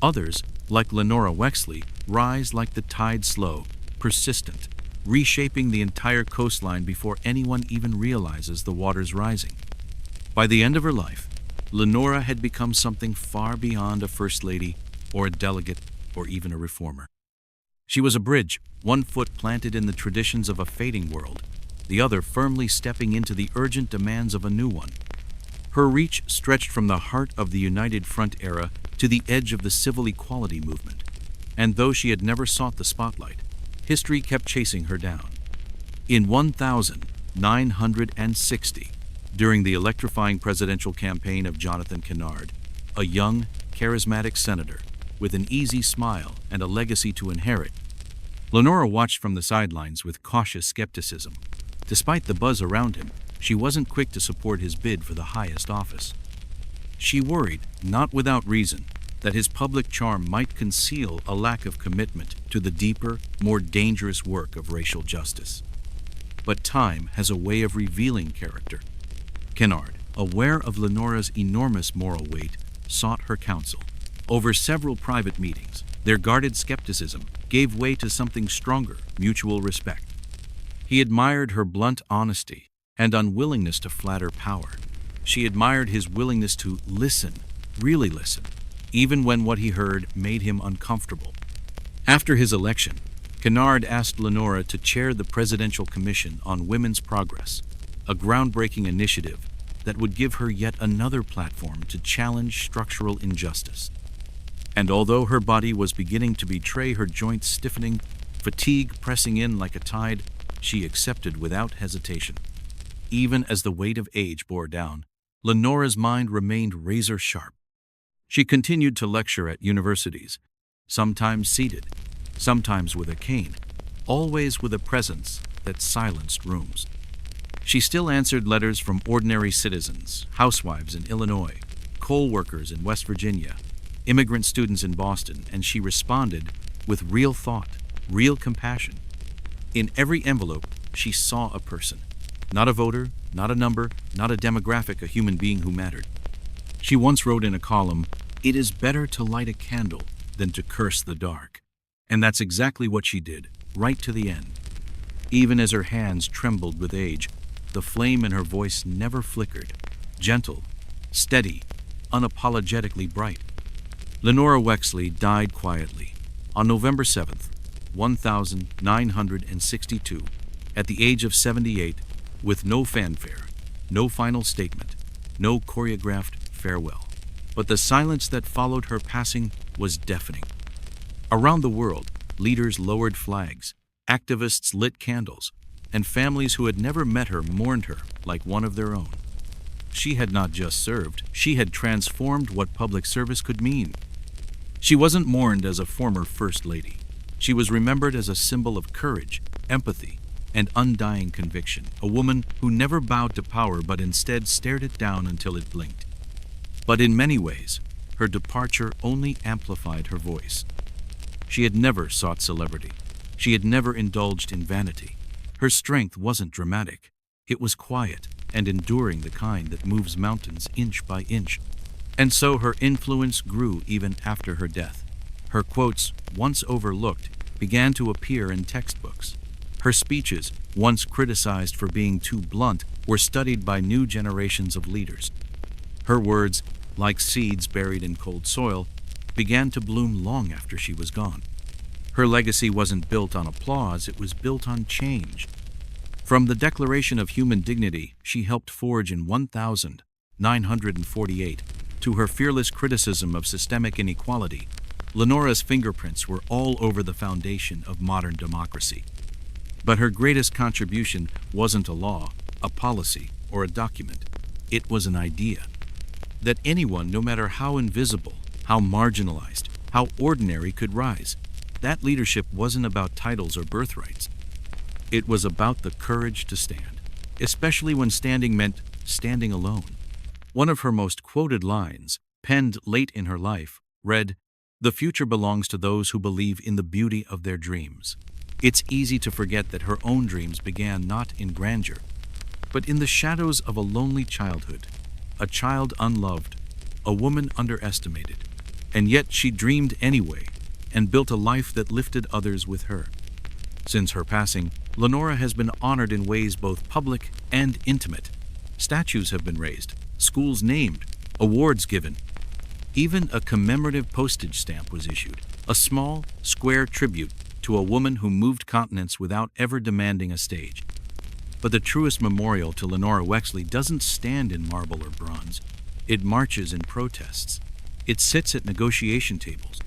Others, like Lenora Wexley, rise like the tide, slow, persistent, reshaping the entire coastline before anyone even realizes the water's rising. By the end of her life, Lenora had become something far beyond a first lady or a delegate or even a reformer. She was a bridge, one foot planted in the traditions of a fading world, the other firmly stepping into the urgent demands of a new one. Her reach stretched from the heart of the United Front era to the edge of the civil equality movement. And though she had never sought the spotlight, history kept chasing her down. In 1960, during the electrifying presidential campaign of Jonathan Kennard, a young, charismatic senator with an easy smile and a legacy to inherit, Lenora watched from the sidelines with cautious skepticism. Despite the buzz around him, she wasn't quick to support his bid for the highest office. She worried, not without reason, that his public charm might conceal a lack of commitment to the deeper, more dangerous work of racial justice. But time has a way of revealing character. Kennard, aware of Lenora's enormous moral weight, sought her counsel. Over several private meetings, their guarded skepticism gave way to something stronger: mutual respect. He admired her blunt honesty and unwillingness to flatter power. She admired his willingness to listen, really listen, even when what he heard made him uncomfortable. After his election, Kennard asked Lenora to chair the Presidential Commission on Women's Progress, a groundbreaking initiative that would give her yet another platform to challenge structural injustice. And although her body was beginning to betray her joints stiffening, fatigue pressing in like a tide, she accepted without hesitation. Even as the weight of age bore down, Lenora's mind remained razor-sharp. She continued to lecture at universities, sometimes seated, sometimes with a cane, always with a presence that silenced rooms. She still answered letters from ordinary citizens, housewives in Illinois, coal workers in West Virginia, immigrant students in Boston, and she responded with real thought, real compassion. In every envelope, she saw a person. Not a voter, not a number, not a demographic, a human being who mattered. She once wrote in a column, "It is better to light a candle than to curse the dark." And that's exactly what she did, right to the end. Even as her hands trembled with age, the flame in her voice never flickered, gentle, steady, unapologetically bright. Lenora Wexley died quietly on November 7th, 1962, at the age of 78, with no fanfare, no final statement, no choreographed farewell. But the silence that followed her passing was deafening. Around the world, leaders lowered flags, activists lit candles, and families who had never met her mourned her like one of their own. She had not just served, she had transformed what public service could mean. She wasn't mourned as a former First Lady. She was remembered as a symbol of courage, empathy, and undying conviction, a woman who never bowed to power but instead stared it down until it blinked. But in many ways, her departure only amplified her voice. She had never sought celebrity. She had never indulged in vanity. Her strength wasn't dramatic. It was quiet and enduring, the kind that moves mountains inch by inch. And so her influence grew even after her death. Her quotes, once overlooked, began to appear in textbooks. Her speeches, once criticized for being too blunt, were studied by new generations of leaders. Her words, like seeds buried in cold soil, began to bloom long after she was gone. Her legacy wasn't built on applause, it was built on change. From the Declaration of Human Dignity she helped forge in 1948 to her fearless criticism of systemic inequality, Lenora's fingerprints were all over the foundation of modern democracy. But her greatest contribution wasn't a law, a policy, or a document. It was an idea. That anyone, no matter how invisible, how marginalized, how ordinary, could rise. That leadership wasn't about titles or birthrights. It was about the courage to stand, especially when standing meant standing alone. One of her most quoted lines, penned late in her life, read, "The future belongs to those who believe in the beauty of their dreams." It's easy to forget that her own dreams began not in grandeur, but in the shadows of a lonely childhood, a child unloved, a woman underestimated. And yet she dreamed anyway, and built a life that lifted others with her. Since her passing, Lenora has been honored in ways both public and intimate. Statues have been raised, schools named, awards given. Even a commemorative postage stamp was issued, a small, square tribute to a woman who moved continents without ever demanding a stage. But the truest memorial to Lenora Wexley doesn't stand in marble or bronze. It marches in protests. It sits at negotiation tables.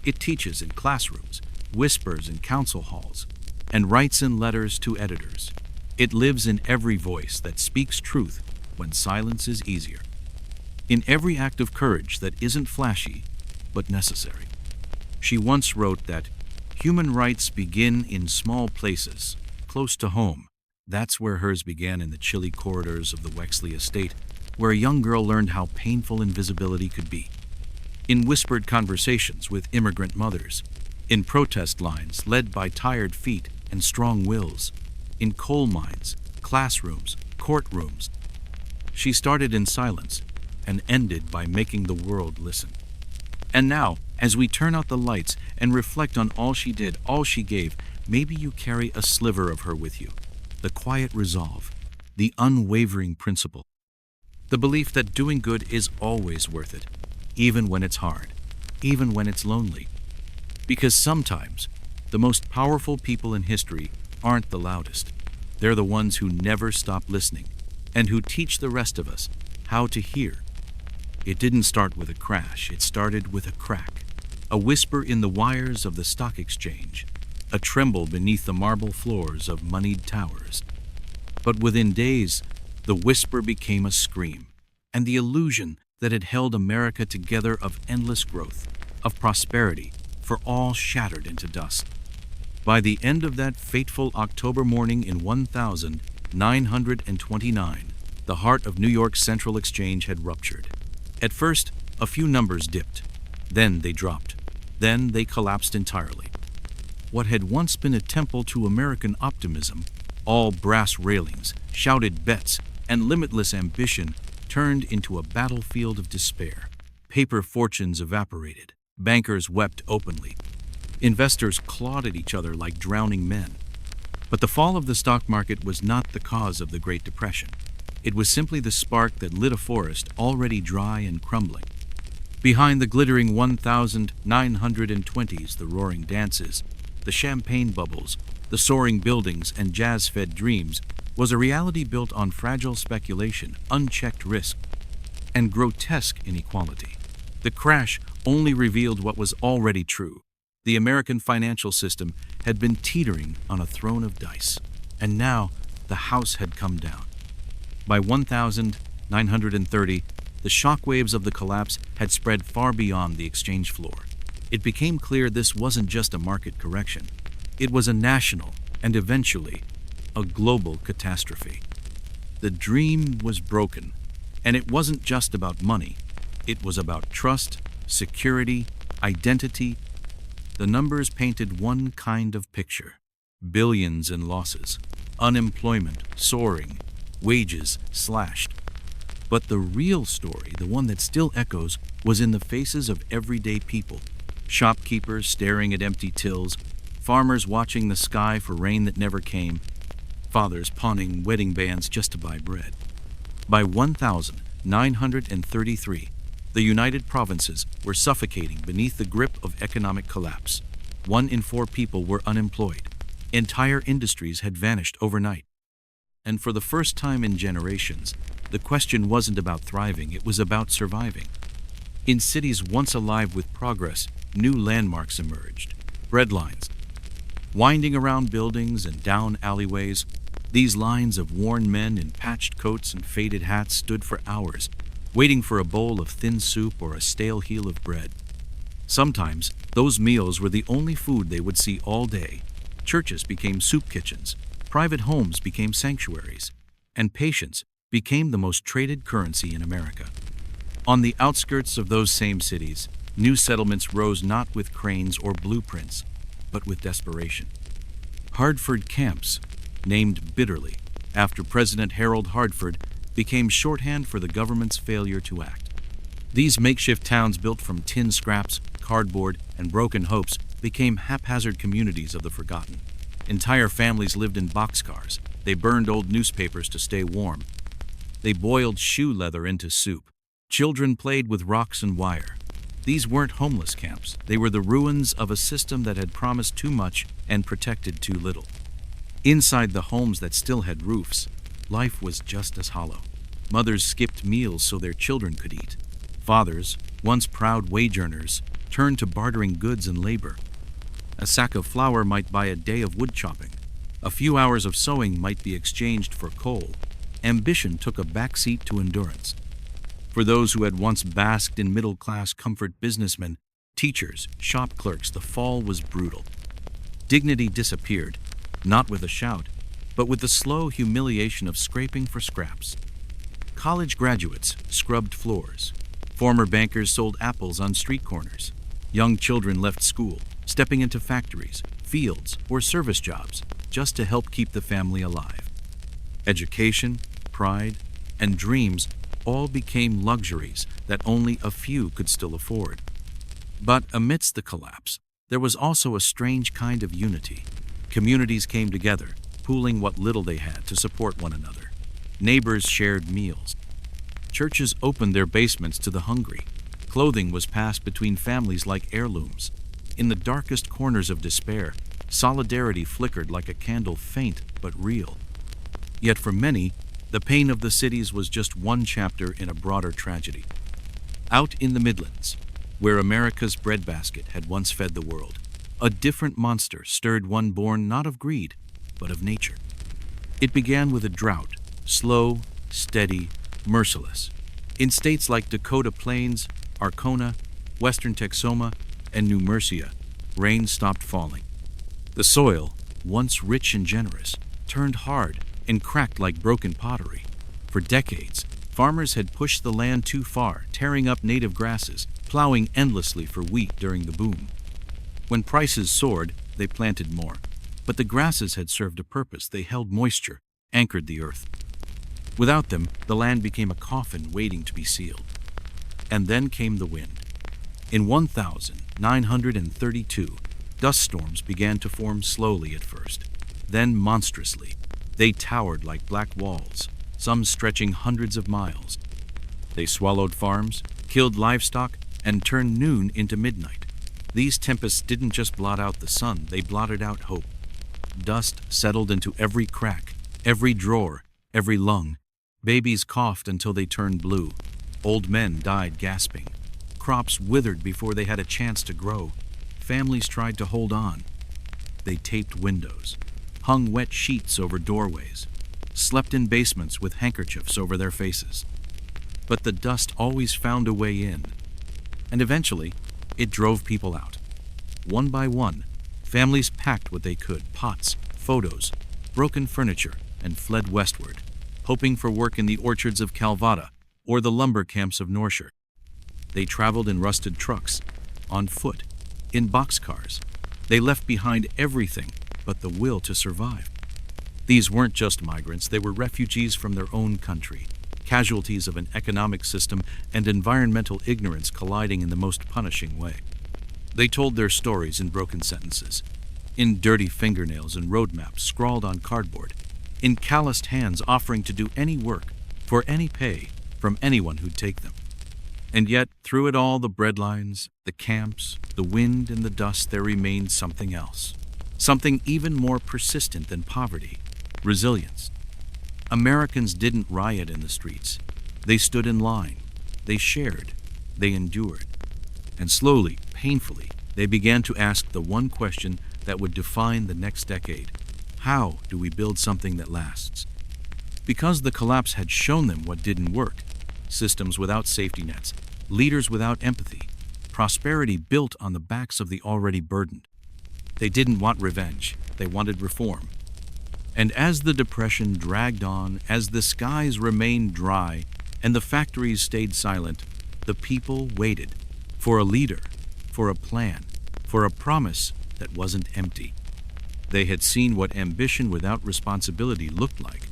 It teaches in classrooms, whispers in council halls, and writes in letters to editors. It lives in every voice that speaks truth when silence is easier. In every act of courage that isn't flashy, but necessary. She once wrote that human rights begin in small places, close to home. That's where hers began, in the chilly corridors of the Wexley estate, where a young girl learned how painful invisibility could be. In whispered conversations with immigrant mothers, in protest lines led by tired feet and strong wills, in coal mines, classrooms, courtrooms. She started in silence and ended by making the world listen. And now, as we turn out the lights and reflect on all she did, all she gave, maybe you carry a sliver of her with you. the quiet resolve, the unwavering principle. The belief that doing good is always worth it, even when it's hard, even when it's lonely. Because sometimes, the most powerful people in history aren't the loudest. They're the ones who never stop listening, and who teach the rest of us how to hear. It didn't start with a crash, it started with a crack. A whisper in the wires of the stock exchange, a tremble beneath the marble floors of moneyed towers. But within days, the whisper became a scream, and the illusion that had held America together of endless growth, of prosperity, for all shattered into dust. By the end of that fateful October morning in 1929, the heart of New York's Central Exchange had ruptured. At first, a few numbers dipped. Then they dropped. Then they collapsed entirely. What had once been a temple to American optimism, all brass railings, shouted bets, and limitless ambition, turned into a battlefield of despair. Paper fortunes evaporated. Bankers wept openly. Investors clawed at each other like drowning men. But the fall of the stock market was not the cause of the Great Depression. It was simply the spark that lit a forest already dry and crumbling. Behind the glittering 1920s, the roaring dances, the champagne bubbles, the soaring buildings and jazz-fed dreams, was a reality built on fragile speculation, unchecked risk, and grotesque inequality. The crash only revealed what was already true. The American financial system had been teetering on a throne of dice, and now the house had come down. By 1930, the shockwaves of the collapse had spread far beyond the exchange floor. It became clear this wasn't just a market correction. It was a national, and eventually, a global catastrophe. The dream was broken, and it wasn't just about money. It was about trust, security, identity. The numbers painted one kind of picture: billions in losses, unemployment soaring, wages slashed. But the real story, the one that still echoes, was in the faces of everyday people. Shopkeepers staring at empty tills, farmers watching the sky for rain that never came, fathers pawning wedding bands just to buy bread. By 1933, the United Provinces were suffocating beneath the grip of economic collapse. 1 in 4 people were unemployed. Entire industries had vanished overnight. And for the first time in generations, the question wasn't about thriving, it was about surviving. In cities once alive with progress, new landmarks emerged. Bread lines, winding around buildings and down alleyways. These lines of worn men in patched coats and faded hats stood for hours, waiting for a bowl of thin soup or a stale heel of bread. Sometimes, those meals were the only food they would see all day. Churches became soup kitchens, private homes became sanctuaries, and patience became the most traded currency in America. On the outskirts of those same cities, new settlements rose not with cranes or blueprints, but with desperation. Hartford camps, named bitterly after President Harold Hartford, became shorthand for the government's failure to act. These makeshift towns built from tin scraps, cardboard, and broken hopes became haphazard communities of the forgotten. Entire families lived in boxcars. They burned old newspapers to stay warm. They boiled shoe leather into soup. Children played with rocks and wire. These weren't homeless camps. They were the ruins of a system that had promised too much and protected too little. Inside the homes that still had roofs, life was just as hollow. Mothers skipped meals so their children could eat. Fathers, once proud wage earners, turned to bartering goods and labor. A sack of flour might buy a day of wood chopping. A few hours of sewing might be exchanged for coal. Ambition took a backseat to endurance. For those who had once basked in middle-class comfort, businessmen, teachers, shop clerks, the fall was brutal. Dignity disappeared, not with a shout, but with the slow humiliation of scraping for scraps. College graduates scrubbed floors. Former bankers sold apples on street corners. Young children left school, stepping into factories, fields, or service jobs just to help keep the family alive. Education, pride, and dreams all became luxuries that only a few could still afford. But amidst the collapse, there was also a strange kind of unity. Communities came together. pooling what little they had to support one another. Neighbors shared meals. Churches opened their basements to the hungry. Clothing was passed between families like heirlooms. In the darkest corners of despair, solidarity flickered like a candle, faint but real. Yet for many, the pain of the cities was just one chapter in a broader tragedy. Out in the Midlands, where America's breadbasket had once fed the world, a different monster stirred, one born not of greed, but of nature. It began with a drought, slow, steady, merciless. In states like Dakota Plains, Arkona, Western Texoma, and New Mercia, rain stopped falling. The soil, once rich and generous, turned hard and cracked like broken pottery. For decades, farmers had pushed the land too far, tearing up native grasses, plowing endlessly for wheat during the boom. When prices soared, they planted more. But the grasses had served a purpose. They held moisture, anchored the earth. Without them, the land became a coffin waiting to be sealed. And then came the wind. In 1932, dust storms began to form slowly at first, then monstrously. They towered like black walls, some stretching hundreds of miles. They swallowed farms, killed livestock, and turned noon into midnight. These tempests didn't just blot out the sun, they blotted out hope. Dust settled into every crack, every drawer, every lung. Babies coughed until they turned blue. Old men died gasping. Crops withered before they had a chance to grow. Families tried to hold on. They taped windows, hung wet sheets over doorways, slept in basements with handkerchiefs over their faces. But the dust always found a way in. And eventually, it drove people out. One by one, families packed what they could, pots, photos, broken furniture, and fled westward, hoping for work in the orchards of Calvada or the lumber camps of Norshire. They traveled in rusted trucks, on foot, in boxcars. They left behind everything but the will to survive. These weren't just migrants, they were refugees from their own country, casualties of an economic system and environmental ignorance colliding in the most punishing way. They told their stories in broken sentences, in dirty fingernails and road maps scrawled on cardboard, in calloused hands offering to do any work, for any pay, from anyone who'd take them. And yet, through it all, the breadlines, the camps, the wind and the dust, there remained something else. Something even more persistent than poverty, resilience. Americans didn't riot in the streets. They stood in line. They shared. They endured. And slowly, painfully, they began to ask the one question that would define the next decade. How do we build something that lasts? Because the collapse had shown them what didn't work. Systems without safety nets, leaders without empathy, prosperity built on the backs of the already burdened. They didn't want revenge. They wanted reform. And as the Depression dragged on, as the skies remained dry, and the factories stayed silent, the people waited for a leader, for a plan, for a promise that wasn't empty. They had seen what ambition without responsibility looked like.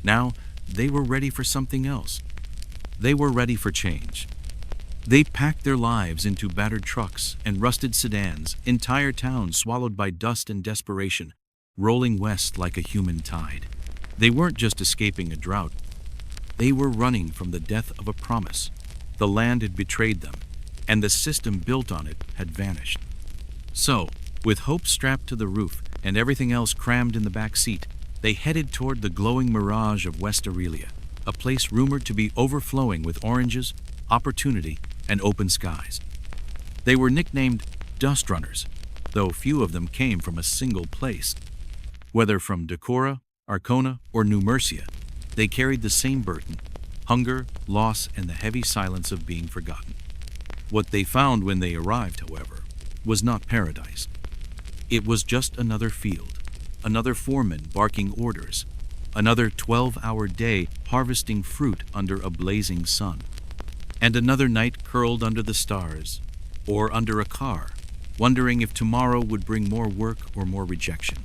Now, they were ready for something else. They were ready for change. They packed their lives into battered trucks and rusted sedans, entire towns swallowed by dust and desperation, rolling west like a human tide. They weren't just escaping a drought. They were running from the death of a promise. The land had betrayed them, and the system built on it had vanished. So, with hope strapped to the roof and everything else crammed in the back seat, they headed toward the glowing mirage of West Aurelia, a place rumored to be overflowing with oranges, opportunity, and open skies. They were nicknamed Dust Runners, though few of them came from a single place. Whether from Decorah, Arkona, or New Mercia, they carried the same burden: hunger, loss, and the heavy silence of being forgotten. What they found when they arrived, however, was not paradise. It was just another field, another foreman barking orders, another 12-hour day harvesting fruit under a blazing sun, and another night curled under the stars, or under a car, wondering if tomorrow would bring more work or more rejection.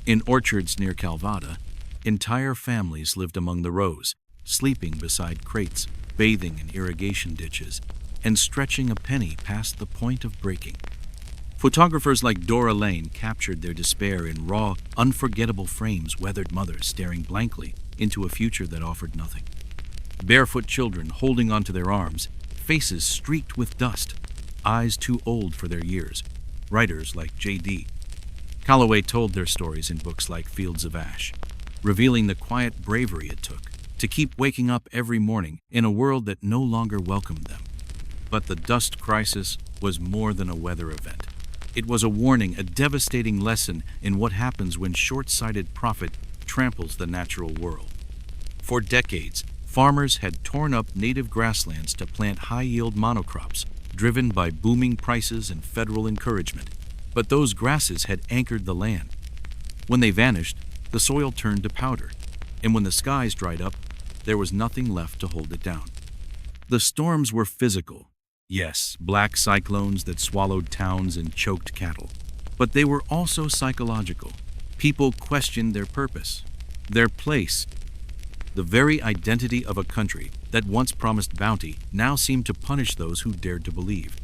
In orchards near Calvada, entire families lived among the rows, sleeping beside crates, bathing in irrigation ditches, and stretching a penny past the point of breaking. Photographers like Dora Lane captured their despair in raw, unforgettable frames, weathered mothers staring blankly into a future that offered nothing. Barefoot children holding onto their arms, faces streaked with dust, eyes too old for their years. Writers like J.D. Calloway told their stories in books like Fields of Ash, revealing the quiet bravery it took to keep waking up every morning in a world that no longer welcomed them. But the dust crisis was more than a weather event. It was a warning, a devastating lesson in what happens when short-sighted profit tramples the natural world. For decades, farmers had torn up native grasslands to plant high-yield monocrops, driven by booming prices and federal encouragement. But those grasses had anchored the land. When they vanished, the soil turned to powder, and when the skies dried up, there was nothing left to hold it down. The storms were physical. Yes, black cyclones that swallowed towns and choked cattle. But they were also psychological. People questioned their purpose, their place. The very identity of a country that once promised bounty now seemed to punish those who dared to believe.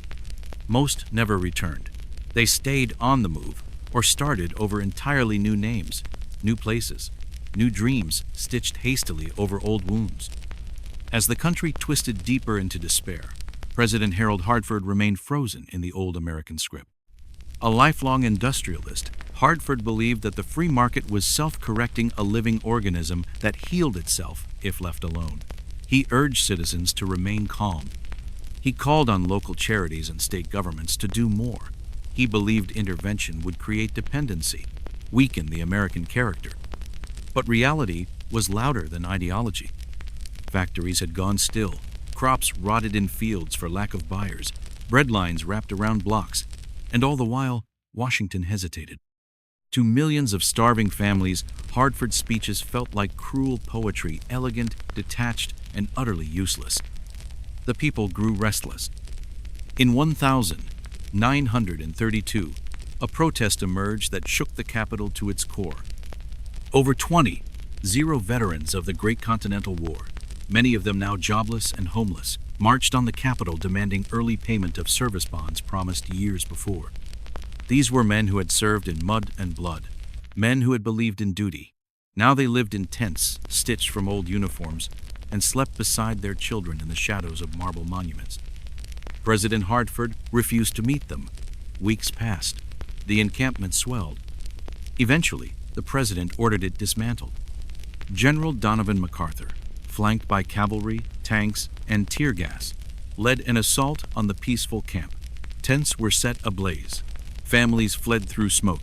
Most never returned. They stayed on the move or started over entirely new names, new places, new dreams stitched hastily over old wounds. As the country twisted deeper into despair, President Harold Hartford remained frozen in the old American script. A lifelong industrialist, Hartford believed that the free market was self-correcting, a living organism that healed itself if left alone. He urged citizens to remain calm. He called on local charities and state governments to do more. He believed intervention would create dependency, weaken the American character. But reality was louder than ideology. Factories had gone still. Crops rotted in fields for lack of buyers, bread lines wrapped around blocks, and all the while, Washington hesitated. To millions of starving families, Hartford's speeches felt like cruel poetry, elegant, detached, and utterly useless. The people grew restless. In 1932, a protest emerged that shook the capital to its core. Over 20 veterans of the Great Continental War, many of them now jobless and homeless, marched on the Capitol demanding early payment of service bonds promised years before. These were men who had served in mud and blood, men who had believed in duty. Now they lived in tents stitched from old uniforms and slept beside their children in the shadows of marble monuments. President Hartford refused to meet them. Weeks passed. The encampment swelled. Eventually, the president ordered it dismantled. General Donovan MacArthur, flanked by cavalry, tanks, and tear gas, led an assault on the peaceful camp. Tents were set ablaze. Families fled through smoke.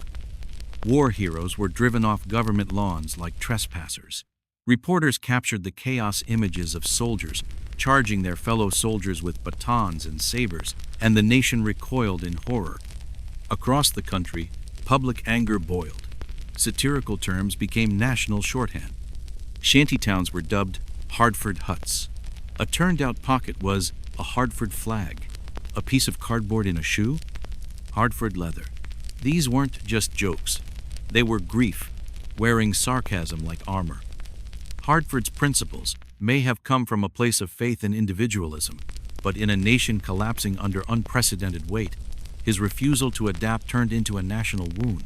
War heroes were driven off government lawns like trespassers. Reporters captured the chaos images of soldiers charging their fellow soldiers with batons and sabers, and the nation recoiled in horror. Across the country, public anger boiled. Satirical terms became national shorthand. Shantytowns were dubbed Hartford huts. A turned-out pocket was a Hartford flag. A piece of cardboard in a shoe? Hartford leather. These weren't just jokes. They were grief, wearing sarcasm like armor. Hartford's principles may have come from a place of faith and individualism, but in a nation collapsing under unprecedented weight, his refusal to adapt turned into a national wound.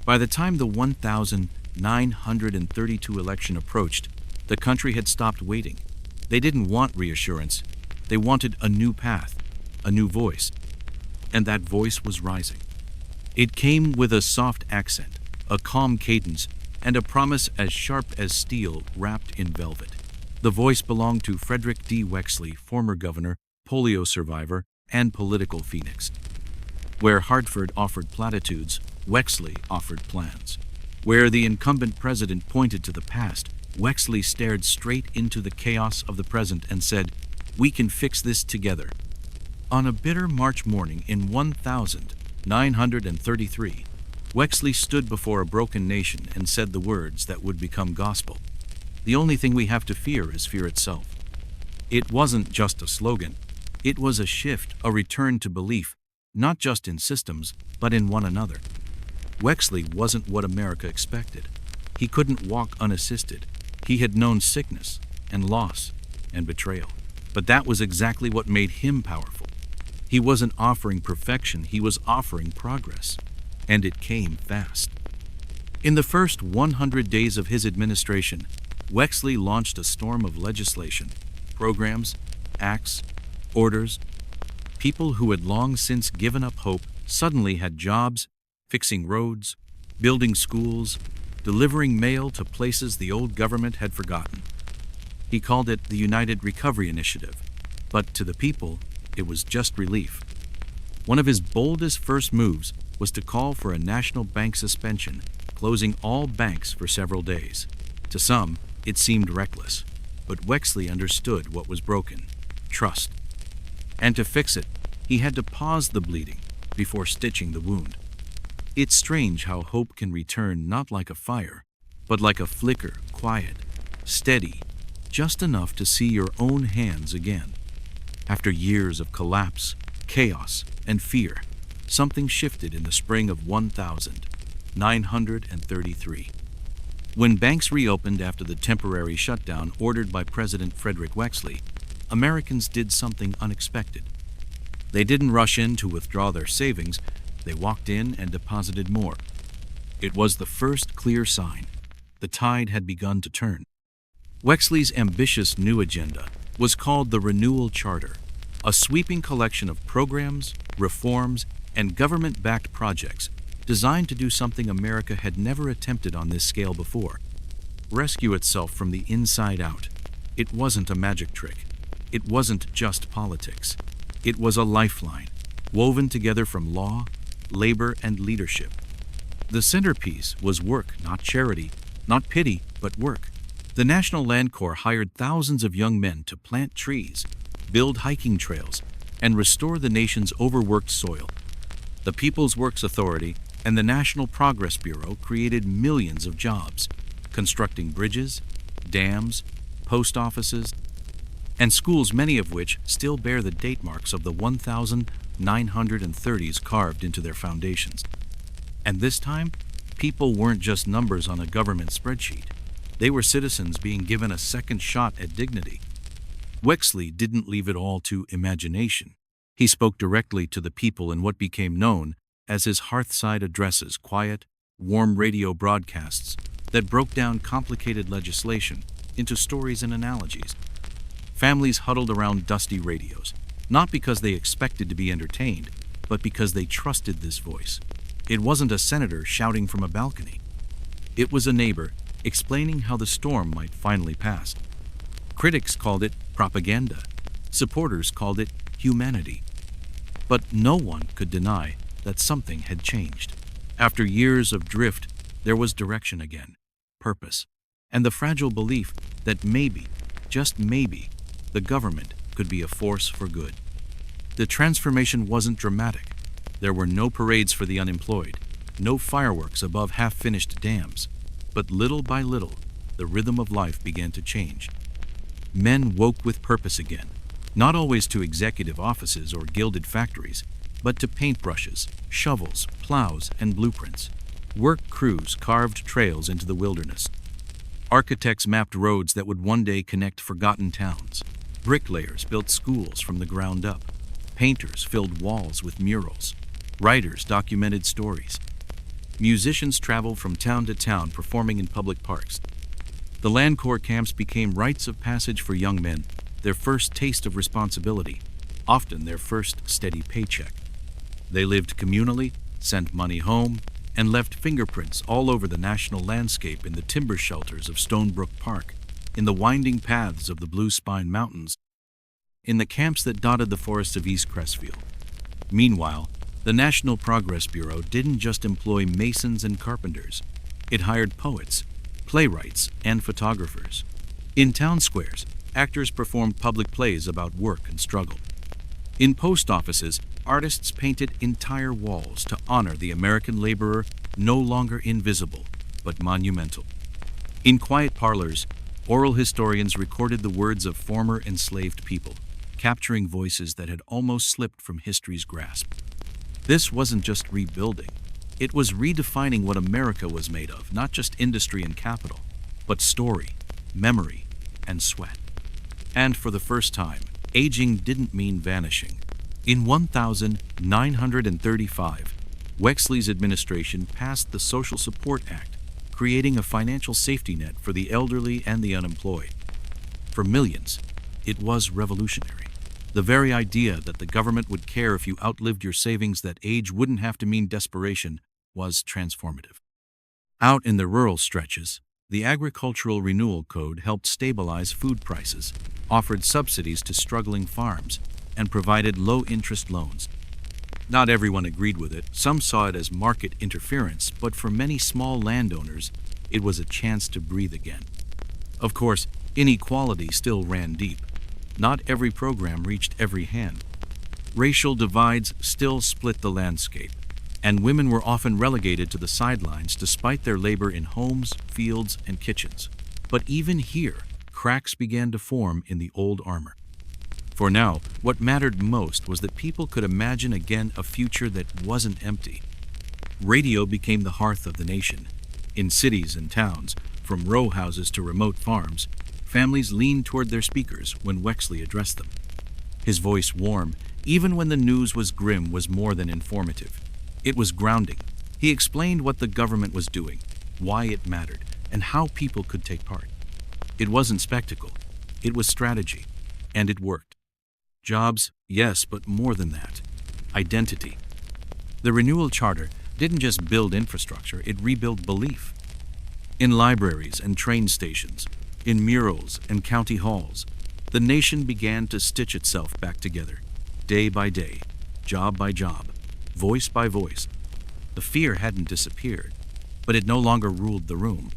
By the time the 1932 election approached, the country had stopped waiting. They didn't want reassurance. They wanted a new path, a new voice. And that voice was rising. It came with a soft accent, a calm cadence, and a promise as sharp as steel wrapped in velvet. The voice belonged to Frederick D. Wexley, former governor, polio survivor, and political phoenix. Where Hartford offered platitudes, Wexley offered plans. Where the incumbent president pointed to the past, Wexley stared straight into the chaos of the present and said, "We can fix this together." On a bitter March morning in 1933, Wexley stood before a broken nation and said the words that would become gospel. "The only thing we have to fear is fear itself." It wasn't just a slogan. It was a shift, a return to belief, not just in systems, but in one another. Wexley wasn't what America expected. He couldn't walk unassisted. He had known sickness and loss and betrayal. But that was exactly what made him powerful. He wasn't offering perfection, he was offering progress. And it came fast. In the first 100 days of his administration, Wexley launched a storm of legislation, programs, acts, orders. People who had long since given up hope suddenly had jobs, fixing roads, building schools, delivering mail to places the old government had forgotten. He called it the United Recovery Initiative, but to the people, it was just relief. One of his boldest first moves was to call for a national bank suspension, closing all banks for several days. To some, it seemed reckless, but Wexley understood what was broken: trust. And to fix it, he had to pause the bleeding before stitching the wound. It's strange how hope can return not like a fire, but like a flicker, quiet, steady, just enough to see your own hands again. After years of collapse, chaos, and fear, something shifted in the spring of 1933. When banks reopened after the temporary shutdown ordered by President Frederick Wexley, Americans did something unexpected. They didn't rush in to withdraw their savings, they walked in and deposited more. It was the first clear sign. The tide had begun to turn. Wexley's ambitious new agenda was called the Renewal Charter, a sweeping collection of programs, reforms, and government-backed projects designed to do something America had never attempted on this scale before: rescue itself from the inside out. It wasn't a magic trick. It wasn't just politics. It was a lifeline, woven together from law, labor, and leadership. The centerpiece was work, not charity, not pity, but work. The National Land Corps hired thousands of young men to plant trees, build hiking trails, and restore the nation's overworked soil. The People's Works Authority and the National Progress Bureau created millions of jobs, constructing bridges, dams, post offices, and schools, many of which still bear the date marks of the 1930s carved into their foundations. And this time, people weren't just numbers on a government spreadsheet. They were citizens being given a second shot at dignity. Wexley didn't leave it all to imagination. He spoke directly to the people in what became known as his Hearthside addresses, quiet, warm radio broadcasts that broke down complicated legislation into stories and analogies. Families huddled around dusty radios, not because they expected to be entertained, but because they trusted this voice. It wasn't a senator shouting from a balcony. It was a neighbor explaining how the storm might finally pass. Critics called it propaganda. Supporters called it humanity. But no one could deny that something had changed. After years of drift, there was direction again, purpose, and the fragile belief that maybe, just maybe, the government could be a force for good. The transformation wasn't dramatic. There were no parades for the unemployed, no fireworks above half-finished dams. But little by little, the rhythm of life began to change. Men woke with purpose again, not always to executive offices or gilded factories, but to paintbrushes, shovels, plows, and blueprints. Work crews carved trails into the wilderness. Architects mapped roads that would one day connect forgotten towns. Bricklayers built schools from the ground up. Painters filled walls with murals. Writers documented stories. Musicians traveled from town to town performing in public parks. The Land Corps camps became rites of passage for young men, their first taste of responsibility, often their first steady paycheck. They lived communally, sent money home, and left fingerprints all over the national landscape in the timber shelters of Stonebrook Park, in the winding paths of the Blue Spine Mountains, in the camps that dotted the forests of East Crestfield. Meanwhile, the National Progress Bureau didn't just employ masons and carpenters. It hired poets, playwrights, and photographers. In town squares, actors performed public plays about work and struggle. In post offices, artists painted entire walls to honor the American laborer, no longer invisible, but monumental. In quiet parlors, oral historians recorded the words of former enslaved people, capturing voices that had almost slipped from history's grasp. This wasn't just rebuilding. It was redefining what America was made of, not just industry and capital, but story, memory, and sweat. And for the first time, aging didn't mean vanishing. In 1935, Wexley's administration passed the Social Support Act, creating a financial safety net for the elderly and the unemployed. For millions, it was revolutionary. The very idea that the government would care if you outlived your savings, that age wouldn't have to mean desperation, was transformative. Out in the rural stretches, the Agricultural Renewal Code helped stabilize food prices, offered subsidies to struggling farms, and provided low-interest loans. Not everyone agreed with it. Some saw it as market interference, but for many small landowners, it was a chance to breathe again. Of course, inequality still ran deep. Not every program reached every hand. Racial divides still split the landscape, and women were often relegated to the sidelines despite their labor in homes, fields, and kitchens. But even here, cracks began to form in the old armor. For now, what mattered most was that people could imagine again a future that wasn't empty. Radio became the hearth of the nation. In cities and towns, from row houses to remote farms, families leaned toward their speakers when Wexley addressed them. His voice, warm, even when the news was grim, was more than informative. It was grounding. He explained what the government was doing, why it mattered, and how people could take part. It wasn't spectacle. It was strategy. And it worked. Jobs, yes, but more than that. Identity. The Renewal Charter didn't just build infrastructure, it rebuilt belief. In libraries and train stations, in murals and county halls, the nation began to stitch itself back together, day by day, job by job, voice by voice. The fear hadn't disappeared, but it no longer ruled the room.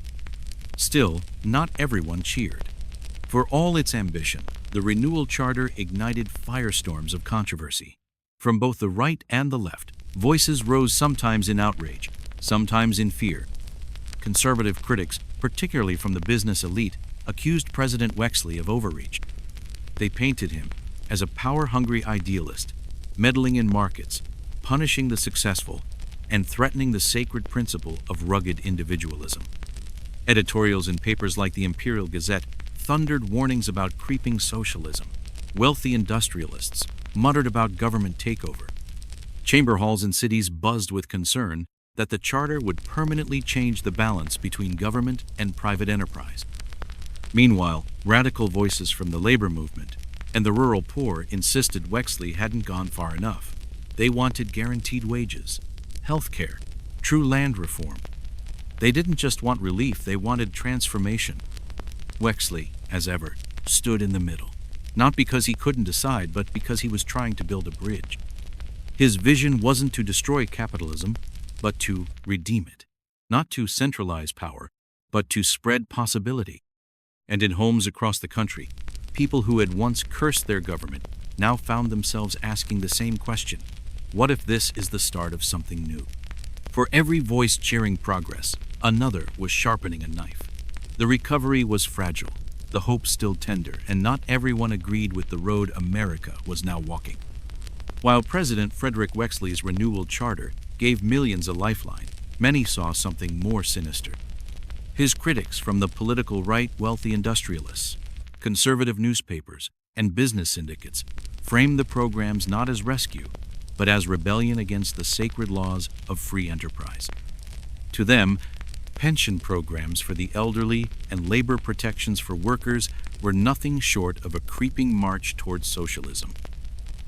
Still, not everyone cheered. For all its ambition, the Renewal Charter ignited firestorms of controversy. From both the right and the left, voices rose, sometimes in outrage, sometimes in fear. Conservative critics, particularly from the business elite, accused President Wexley of overreach. They painted him as a power-hungry idealist, meddling in markets, punishing the successful, and threatening the sacred principle of rugged individualism. Editorials in papers like the Imperial Gazette thundered warnings about creeping socialism. Wealthy industrialists muttered about government takeover. Chamber halls in cities buzzed with concern that the charter would permanently change the balance between government and private enterprise. Meanwhile, radical voices from the labor movement and the rural poor insisted Wexley hadn't gone far enough. They wanted guaranteed wages, health care, true land reform. They didn't just want relief, they wanted transformation. Wexley, as ever, stood in the middle, not because he couldn't decide, but because he was trying to build a bridge. His vision wasn't to destroy capitalism, but to redeem it, not to centralize power, but to spread possibility. And in homes across the country, people who had once cursed their government now found themselves asking the same question: what if this is the start of something new? For every voice cheering progress, another was sharpening a knife. The recovery was fragile, the hope still tender, and not everyone agreed with the road America was now walking. While President Frederick Wexley's Renewal Charter gave millions a lifeline, many saw something more sinister. His critics, from the political right, wealthy industrialists, conservative newspapers, and business syndicates, framed the programs not as rescue, but as rebellion against the sacred laws of free enterprise. To them, pension programs for the elderly and labor protections for workers were nothing short of a creeping march towards socialism.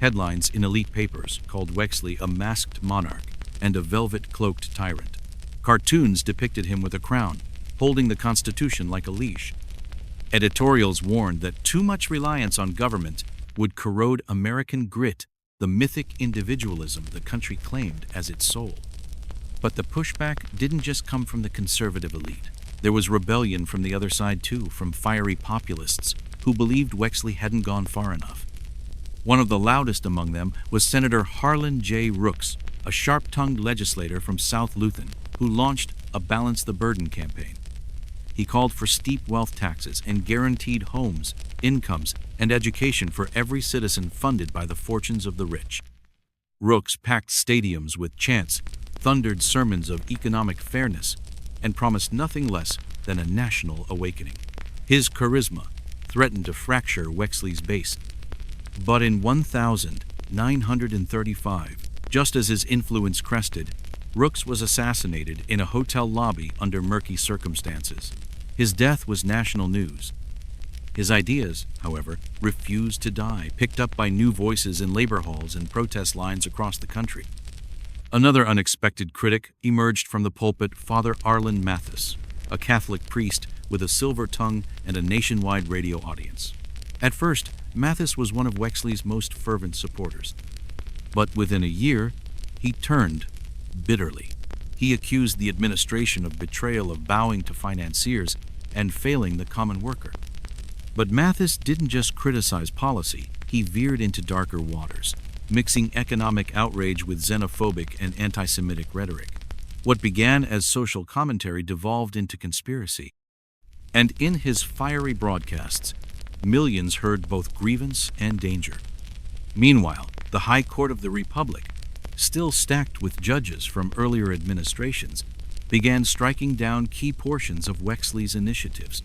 Headlines in elite papers called Wexley a masked monarch and a velvet-cloaked tyrant. Cartoons depicted him with a crown, holding the Constitution like a leash. Editorials warned that too much reliance on government would corrode American grit, the mythic individualism the country claimed as its soul. But the pushback didn't just come from the conservative elite. There was rebellion from the other side too, from fiery populists who believed Wexley hadn't gone far enough. One of the loudest among them was Senator Harlan J. Rooks, a sharp-tongued legislator from South Luthen, who launched a Balance the Burden campaign. He called for steep wealth taxes and guaranteed homes, incomes, and education for every citizen, funded by the fortunes of the rich. Rooks packed stadiums with chants, thundered sermons of economic fairness, and promised nothing less than a national awakening. His charisma threatened to fracture Wexley's base. But in 1000, 935. Just as his influence crested, Rooks was assassinated in a hotel lobby under murky circumstances. His death was national news. His ideas, however, refused to die, picked up by new voices in labor halls and protest lines across the country. Another unexpected critic emerged from the pulpit, Father Arlen Mathis, a Catholic priest with a silver tongue and a nationwide radio audience. At first, Mathis was one of Wexley's most fervent supporters. But within a year, he turned bitterly. He accused the administration of betrayal, of bowing to financiers, and failing the common worker. But Mathis didn't just criticize policy, he veered into darker waters, mixing economic outrage with xenophobic and anti-Semitic rhetoric. What began as social commentary devolved into conspiracy. And in his fiery broadcasts, millions heard both grievance and danger. Meanwhile, the High Court of the Republic, still stacked with judges from earlier administrations, began striking down key portions of Wexley's initiatives.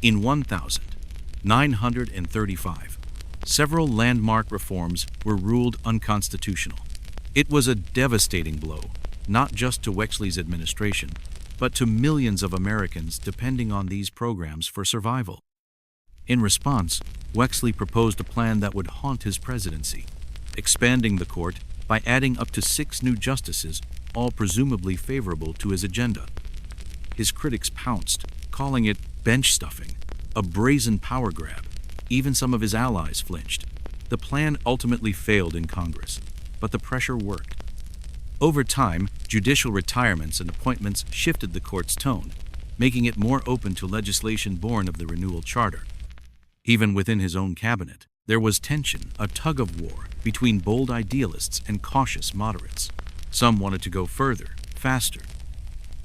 In 1935, several landmark reforms were ruled unconstitutional. It was a devastating blow, not just to Wexley's administration, but to millions of Americans depending on these programs for survival. In response, Wexley proposed a plan that would haunt his presidency, expanding the court by adding up to 6 new justices, all presumably favorable to his agenda. His critics pounced, calling it bench stuffing, a brazen power grab. Even some of his allies flinched. The plan ultimately failed in Congress, but the pressure worked. Over time, judicial retirements and appointments shifted the court's tone, making it more open to legislation born of the renewal charter. Even within his own cabinet, there was tension, a tug-of-war between bold idealists and cautious moderates. Some wanted to go further, faster.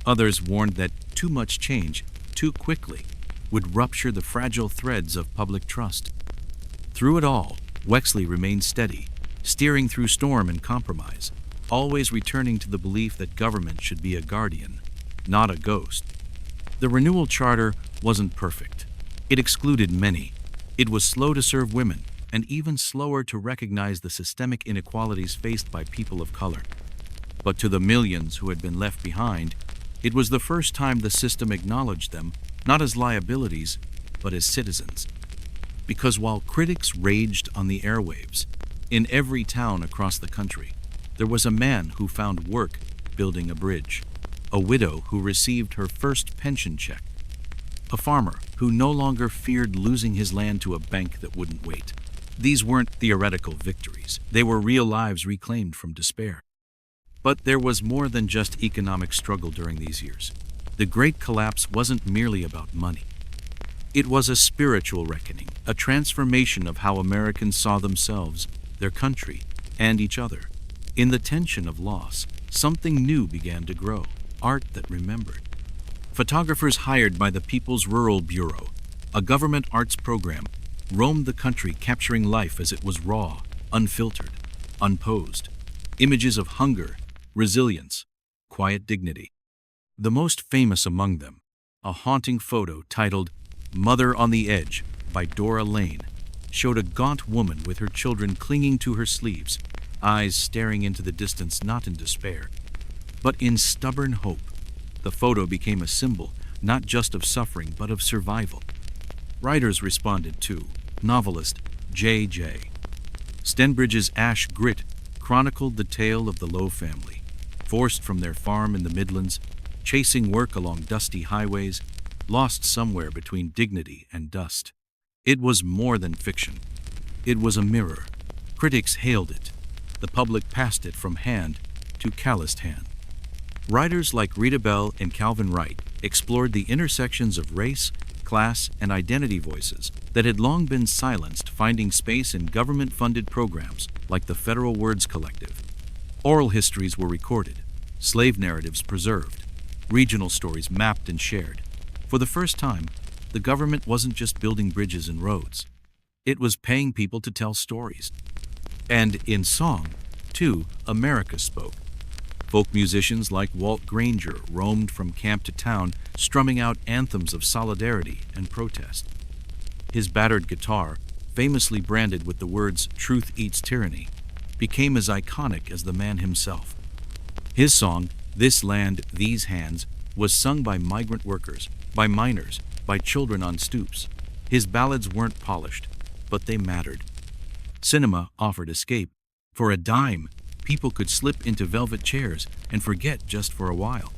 Others warned that too much change, too quickly, would rupture the fragile threads of public trust. Through it all, Wexley remained steady, steering through storm and compromise, always returning to the belief that government should be a guardian, not a ghost. The renewal charter wasn't perfect. It excluded many. It was slow to serve women, and even slower to recognize the systemic inequalities faced by people of color. But to the millions who had been left behind, it was the first time the system acknowledged them, not as liabilities, but as citizens. Because while critics raged on the airwaves, in every town across the country, there was a man who found work building a bridge, a widow who received her first pension check, a farmer who no longer feared losing his land to a bank that wouldn't wait. These weren't theoretical victories. They were real lives reclaimed from despair. But there was more than just economic struggle during these years. The Great Collapse wasn't merely about money. It was a spiritual reckoning, a transformation of how Americans saw themselves, their country, and each other. In the tension of loss, something new began to grow, art that remembered. Photographers hired by the People's Rural Bureau, a government arts program, roamed the country capturing life as it was raw, unfiltered, unposed. Images of hunger, resilience, quiet dignity. The most famous among them, a haunting photo titled "Mother on the Edge" by Dora Lane, showed a gaunt woman with her children clinging to her sleeves, eyes staring into the distance, not in despair, but in stubborn hope. The photo became a symbol, not just of suffering, but of survival. Writers responded too. Novelist J.J. Stenbridge's Ash Grit chronicled the tale of the Lowe family, forced from their farm in the Midlands, chasing work along dusty highways, lost somewhere between dignity and dust. It was more than fiction. It was a mirror. Critics hailed it. The public passed it from hand to calloused hand. Writers like Rita Bell and Calvin Wright explored the intersections of race, class, and identity voices that had long been silenced, finding space in government-funded programs like the Federal Words Collective. Oral histories were recorded, slave narratives preserved, regional stories mapped and shared. For the first time, the government wasn't just building bridges and roads. It was paying people to tell stories. And in song, too, America spoke. Folk musicians like Walt Granger roamed from camp to town, strumming out anthems of solidarity and protest. His battered guitar, famously branded with the words "Truth Eats Tyranny," became as iconic as the man himself. His song, "This Land, These Hands," was sung by migrant workers, by miners, by children on stoops. His ballads weren't polished, but they mattered. Cinema offered escape. For a dime, people could slip into velvet chairs and forget just for a while.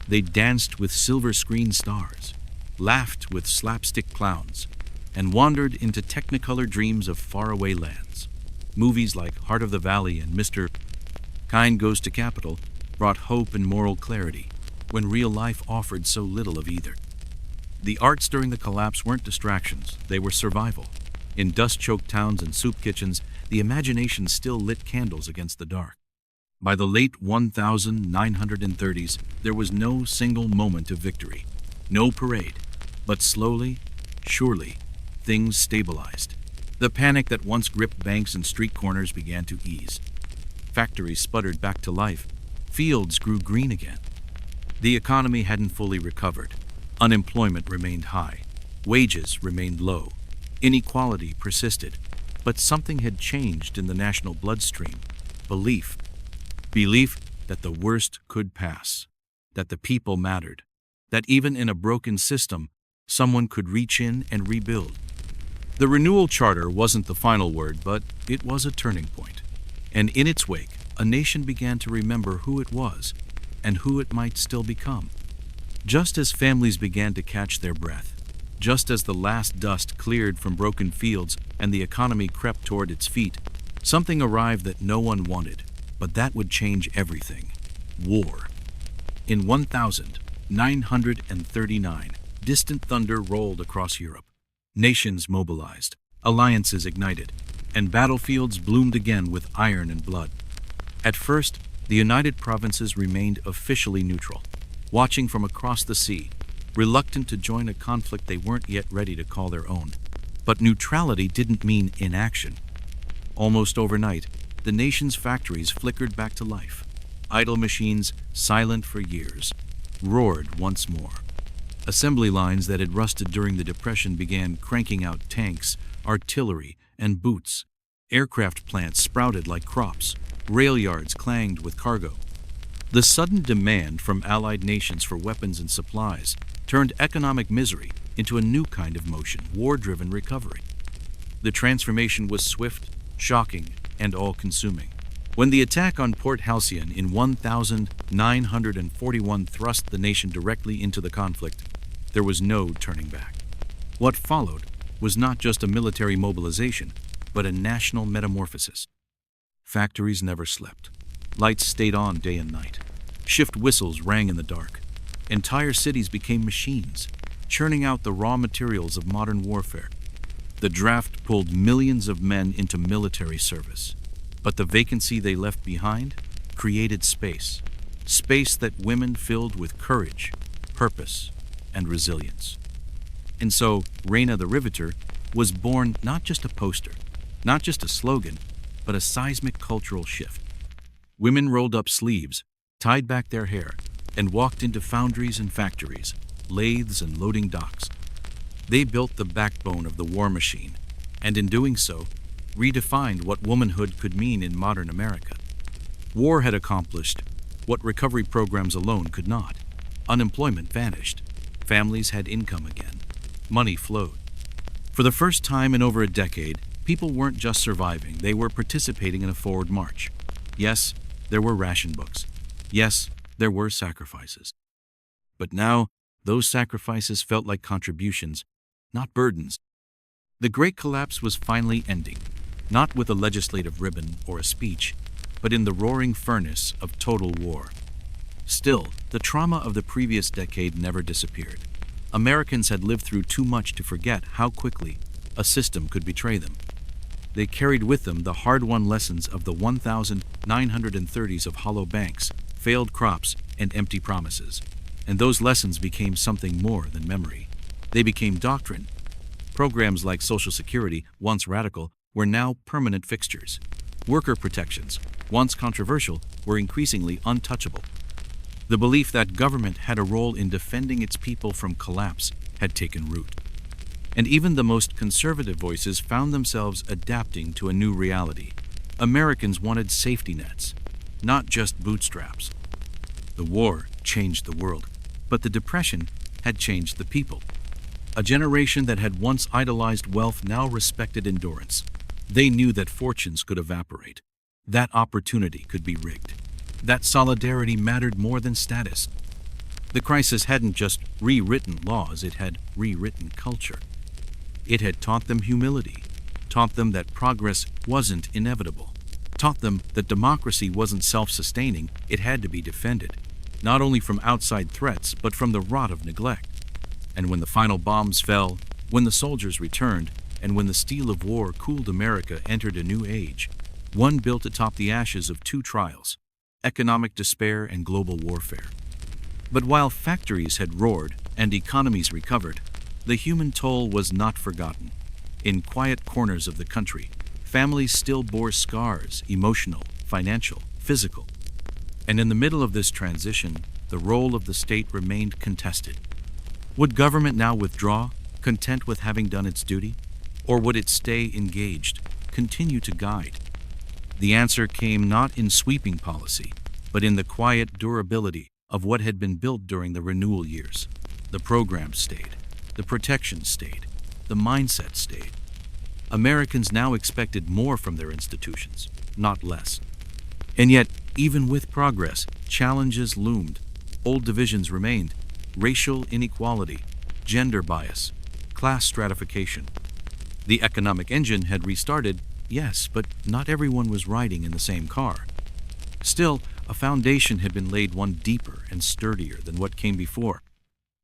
They danced with silver screen stars, laughed with slapstick clowns, and wandered into technicolor dreams of faraway lands. Movies like Heart of the Valley and Mr. Kind Goes to Capital brought hope and moral clarity when real life offered so little of either. The arts during the collapse weren't distractions, they were survival. In dust-choked towns and soup kitchens, the imagination still lit candles against the dark. By the late 1930s, there was no single moment of victory, no parade, but slowly, surely, things stabilized. The panic that once gripped banks and street corners began to ease. Factories sputtered back to life. Fields grew green again. The economy hadn't fully recovered. Unemployment remained high. Wages remained low. Inequality persisted. But something had changed in the national bloodstream. Belief. Belief that the worst could pass. That the people mattered. That even in a broken system, someone could reach in and rebuild. The renewal charter wasn't the final word, but it was a turning point. And in its wake, a nation began to remember who it was and who it might still become. Just as families began to catch their breath, just as the last dust cleared from broken fields and the economy crept toward its feet, something arrived that no one wanted, but that would change everything. War. In 1939, distant thunder rolled across Europe. Nations mobilized, alliances ignited, and battlefields bloomed again with iron and blood. At first, the United Provinces remained officially neutral, watching from across the sea, reluctant to join a conflict they weren't yet ready to call their own. But neutrality didn't mean inaction. Almost overnight, the nation's factories flickered back to life. Idle machines, silent for years, roared once more. Assembly lines that had rusted during the Depression began cranking out tanks, artillery, and boots. Aircraft plants sprouted like crops. Rail yards clanged with cargo. The sudden demand from allied nations for weapons and supplies turned economic misery into a new kind of motion, war-driven recovery. The transformation was swift, shocking, and all-consuming. When the attack on Port Halcyon in 1941 thrust the nation directly into the conflict, there was no turning back. What followed was not just a military mobilization, but a national metamorphosis. Factories never slept. Lights stayed on day and night. Shift whistles rang in the dark. Entire cities became machines, churning out the raw materials of modern warfare. The draft pulled millions of men into military service. But the vacancy they left behind created space. Space that women filled with courage, purpose, and resilience. And so, Reina the Riveter was born not just a poster, not just a slogan, but a seismic cultural shift. Women rolled up sleeves, tied back their hair, and walked into foundries and factories, lathes and loading docks. They built the backbone of the war machine, and in doing so, redefined what womanhood could mean in modern America. War had accomplished what recovery programs alone could not. Unemployment vanished. Families had income again. Money flowed. For the first time in over a decade, people weren't just surviving, they were participating in a forward march. Yes, there were ration books. Yes, there were sacrifices. But now, those sacrifices felt like contributions, not burdens. The Great Collapse was finally ending, not with a legislative ribbon or a speech, but in the roaring furnace of total war. Still, the trauma of the previous decade never disappeared. Americans had lived through too much to forget how quickly a system could betray them. They carried with them the hard-won lessons of the 1930s of hollow banks, failed crops, and empty promises. And those lessons became something more than memory. They became doctrine. Programs like Social Security, once radical, were now permanent fixtures. Worker protections, once controversial, were increasingly untouchable. The belief that government had a role in defending its people from collapse had taken root. And even the most conservative voices found themselves adapting to a new reality, Americans wanted safety nets, not just bootstraps. The war changed the world, but the Depression had changed the people. A generation that had once idolized wealth now respected endurance. They knew that fortunes could evaporate, that opportunity could be rigged, that solidarity mattered more than status. The crisis hadn't just rewritten laws, it had rewritten culture. It had taught them humility, taught them that progress wasn't inevitable, taught them that democracy wasn't self-sustaining, it had to be defended, not only from outside threats, but from the rot of neglect. And when the final bombs fell, when the soldiers returned, and when the steel of war cooled America entered a new age, one built atop the ashes of two trials, economic despair and global warfare. But while factories had roared and economies recovered, the human toll was not forgotten. In quiet corners of the country, families still bore scars, emotional, financial, physical. And in the middle of this transition, the role of the state remained contested. Would government now withdraw, content with having done its duty? Or would it stay engaged, continue to guide? The answer came not in sweeping policy, but in the quiet durability of what had been built during the renewal years. The programs stayed, the protection stayed, the mindset stayed. Americans now expected more from their institutions, not less. And yet, even with progress, challenges loomed. Old divisions remained: racial inequality, gender bias, class stratification. The economic engine had restarted, yes, but not everyone was riding in the same car. Still, a foundation had been laid, one deeper and sturdier than what came before.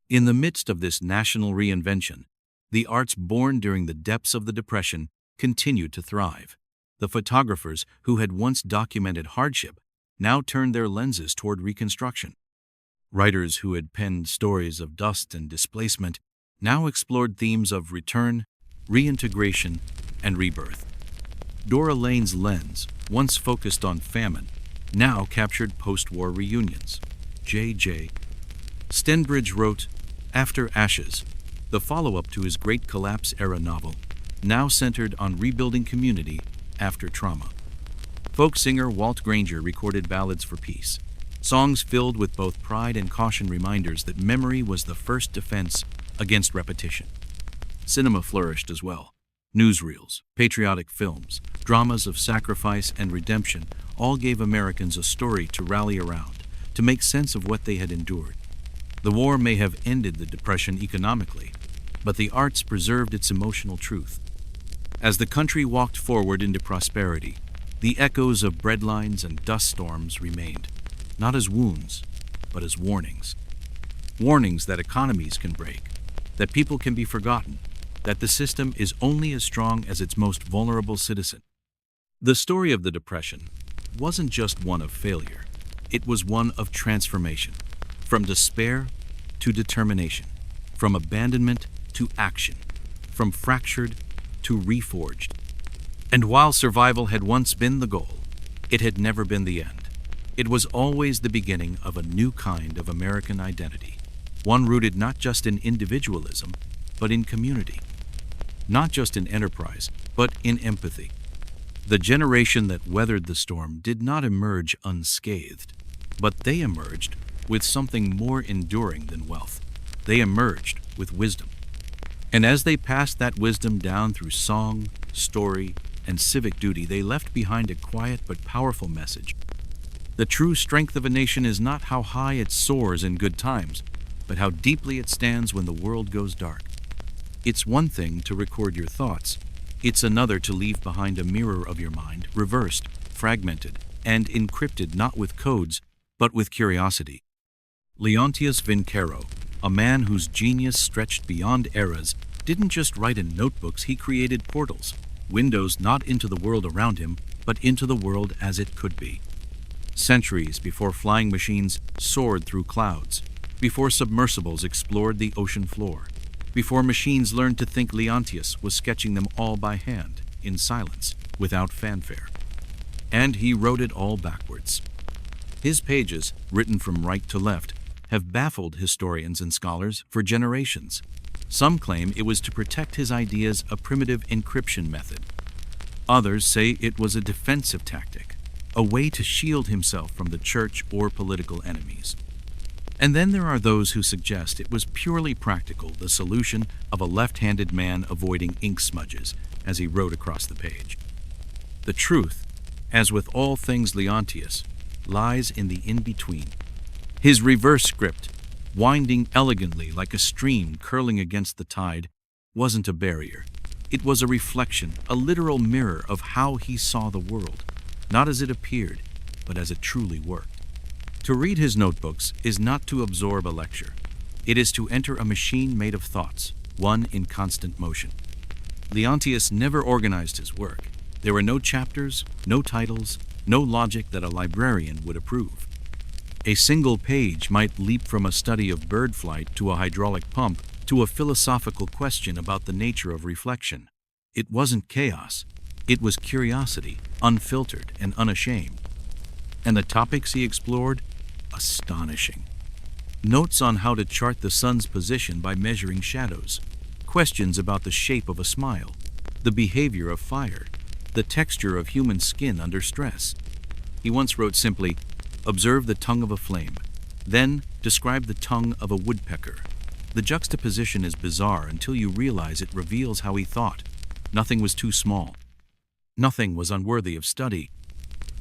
In the midst of this national reinvention, the arts born during the depths of the Depression continued to thrive. The photographers who had once documented hardship now turned their lenses toward reconstruction. Writers who had penned stories of dust and displacement now explored themes of return, reintegration, and rebirth. Dora Lane's lens, once focused on famine, now captured post-war reunions. J.J. Stenbridge wrote After Ashes, the follow-up to his great collapse-era novel, now centered on rebuilding community after trauma. Folk singer Walt Granger recorded ballads for peace, songs filled with both pride and caution, reminders that memory was the first defense against repetition. Cinema flourished as well. Newsreels, patriotic films, dramas of sacrifice and redemption all gave Americans a story to rally around, to make sense of what they had endured. The war may have ended the Depression economically, but the arts preserved its emotional truth. As the country walked forward into prosperity, the echoes of breadlines and dust storms remained, not as wounds, but as warnings. Warnings that economies can break, that people can be forgotten, that the system is only as strong as its most vulnerable citizen. The story of the Depression wasn't just one of failure, it was one of transformation. From despair to determination, from abandonment to action, from fractured to reforged. And while survival had once been the goal, it had never been the end. It was always the beginning of a new kind of American identity, one rooted not just in individualism, but in community. Not just in enterprise, but in empathy. The generation that weathered the storm did not emerge unscathed, but they emerged with something more enduring than wealth. They emerged with wisdom. And as they passed that wisdom down through song, story, and civic duty, they left behind a quiet but powerful message. The true strength of a nation is not how high it soars in good times, but how deeply it stands when the world goes dark. It's one thing to record your thoughts. It's another to leave behind a mirror of your mind, reversed, fragmented, and encrypted not with codes, but with curiosity. Leontius Vincaro, a man whose genius stretched beyond eras, didn't just write in notebooks, he created portals, windows not into the world around him, but into the world as it could be. Centuries before flying machines soared through clouds, before submersibles explored the ocean floor, before machines learned to think, Leontius was sketching them all by hand, in silence, without fanfare. And he wrote it all backwards. His pages, written from right to left, have baffled historians and scholars for generations. Some claim it was to protect his ideas a primitive encryption method. Others say it was a defensive tactic, a way to shield himself from the church or political enemies. And then there are those who suggest it was purely practical, the solution of a left-handed man avoiding ink smudges as he wrote across the page. The truth, as with all things Leontius, lies in the in-between. His reverse script, winding elegantly like a stream curling against the tide, wasn't a barrier. It was a reflection, a literal mirror of how he saw the world, not as it appeared, but as it truly worked. To read his notebooks is not to absorb a lecture. It is to enter a machine made of thoughts, one in constant motion. Leontius never organized his work. There were no chapters, no titles, no logic that a librarian would approve. A single page might leap from a study of bird flight to a hydraulic pump to a philosophical question about the nature of reflection. It wasn't chaos. It was curiosity, unfiltered and unashamed. And the topics he explored? Astonishing. Notes on how to chart the sun's position by measuring shadows. Questions about the shape of a smile, the behavior of fire, the texture of human skin under stress. He once wrote simply, "Observe the tongue of a flame, then describe the tongue of a woodpecker." The juxtaposition is bizarre until you realize it reveals how he thought. Nothing was too small. Nothing was unworthy of study.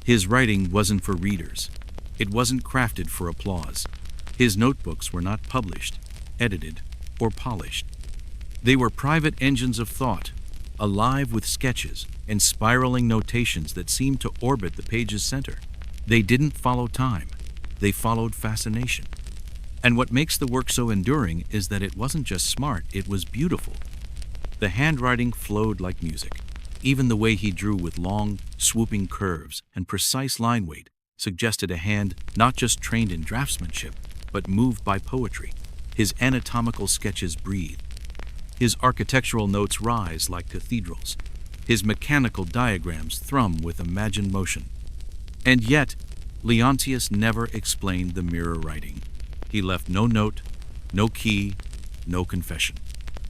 His writing wasn't for readers. It wasn't crafted for applause. His notebooks were not published, edited, or polished. They were private engines of thought, alive with sketches and spiraling notations that seemed to orbit the page's center. They didn't follow time. They followed fascination. And what makes the work so enduring is that it wasn't just smart, it was beautiful. The handwriting flowed like music. Even the way he drew with long, swooping curves and precise line weight suggested a hand not just trained in draftsmanship, but moved by poetry. His anatomical sketches breathe. His architectural notes rise like cathedrals. His mechanical diagrams thrum with imagined motion. And yet, Leontius never explained the mirror writing. He left no note, no key, no confession.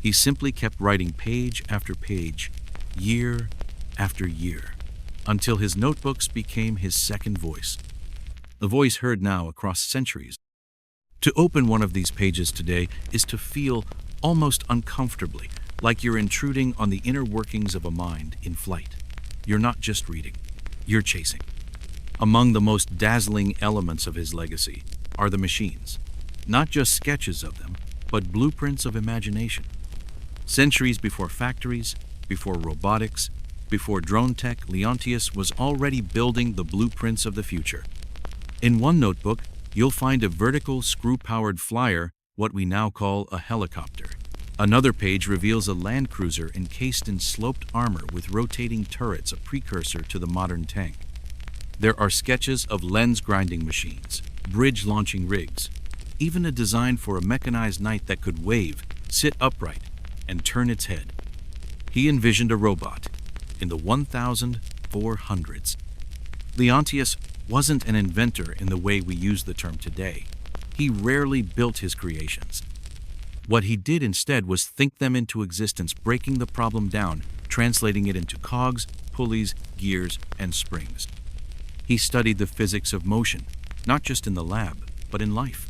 He simply kept writing page after page, year after year, until his notebooks became his second voice, a voice heard now across centuries. To open one of these pages today is to feel almost uncomfortably, like you're intruding on the inner workings of a mind in flight. You're not just reading, you're chasing. Among the most dazzling elements of his legacy are the machines, not just sketches of them, but blueprints of imagination. Centuries before factories, before robotics, before drone tech, Leontius was already building the blueprints of the future. In one notebook, you'll find a vertical screw-powered flyer, what we now call a helicopter. Another page reveals a land cruiser encased in sloped armor with rotating turrets, a precursor to the modern tank. There are sketches of lens-grinding machines, bridge-launching rigs, even a design for a mechanized knight that could wave, sit upright, and turn its head. He envisioned a robot in the 1400s. Leontius wasn't an inventor in the way we use the term today. He rarely built his creations. What he did instead was think them into existence, breaking the problem down, translating it into cogs, pulleys, gears, and springs. He studied the physics of motion, not just in the lab, but in life.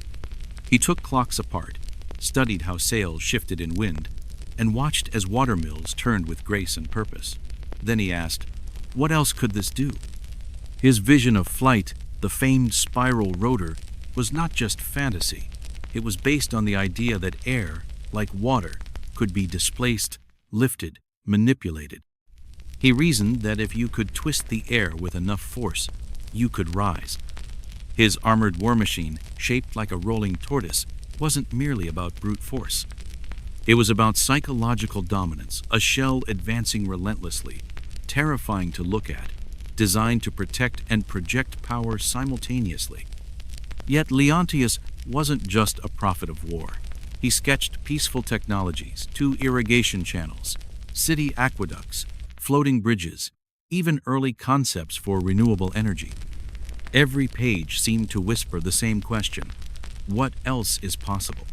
He took clocks apart, studied how sails shifted in wind, and watched as water mills turned with grace and purpose. Then he asked, what else could this do? His vision of flight, the famed spiral rotor, was not just fantasy. It was based on the idea that air, like water, could be displaced, lifted, manipulated. He reasoned that if you could twist the air with enough force, you could rise. His armored war machine, shaped like a rolling tortoise, wasn't merely about brute force. It was about psychological dominance, a shell advancing relentlessly, terrifying to look at, designed to protect and project power simultaneously. Yet Leontius wasn't just a prophet of war. He sketched peaceful technologies, 2 irrigation channels, city aqueducts, floating bridges, even early concepts for renewable energy. Every page seemed to whisper the same question: what else is possible?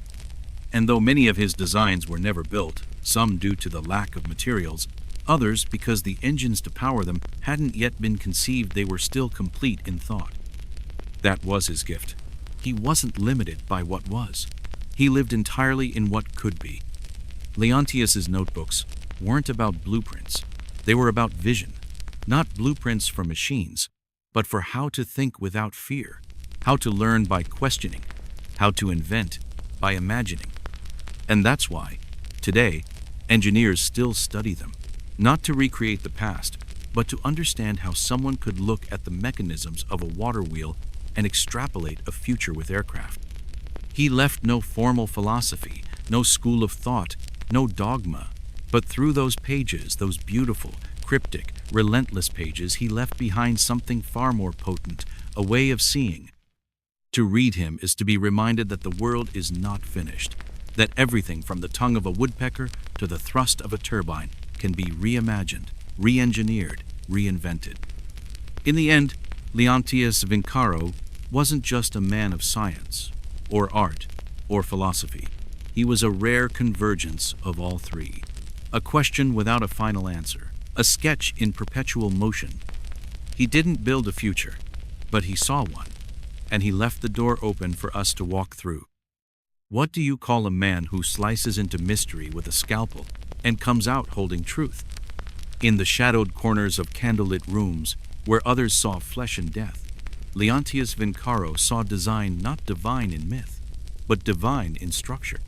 And though many of his designs were never built, some due to the lack of materials, Others, because the engines to power them hadn't yet been conceived, they were still complete in thought. That was his gift. He wasn't limited by what was. He lived entirely in what could be. Leontius's notebooks weren't about blueprints. They were about vision. Not blueprints for machines, but for how to think without fear, how to learn by questioning, how to invent by imagining. And that's why, today, engineers still study them, not to recreate the past, but to understand how someone could look at the mechanisms of a water wheel and extrapolate a future with aircraft. He left no formal philosophy, no school of thought, no dogma, but through those pages, those beautiful, cryptic, relentless pages, he left behind something far more potent, a way of seeing. To read him is to be reminded that the world is not finished, that everything from the tongue of a woodpecker to the thrust of a turbine can be reimagined, re-engineered, reinvented. In the end, Leontius Vincaro wasn't just a man of science, or art, or philosophy. He was a rare convergence of all three. A question without a final answer, a sketch in perpetual motion. He didn't build a future, but he saw one, and he left the door open for us to walk through. What do you call a man who slices into mystery with a scalpel and comes out holding truth? In the shadowed corners of candlelit rooms, where others saw flesh and death, Leontius Vincaro saw design not divine in myth, but divine in structure.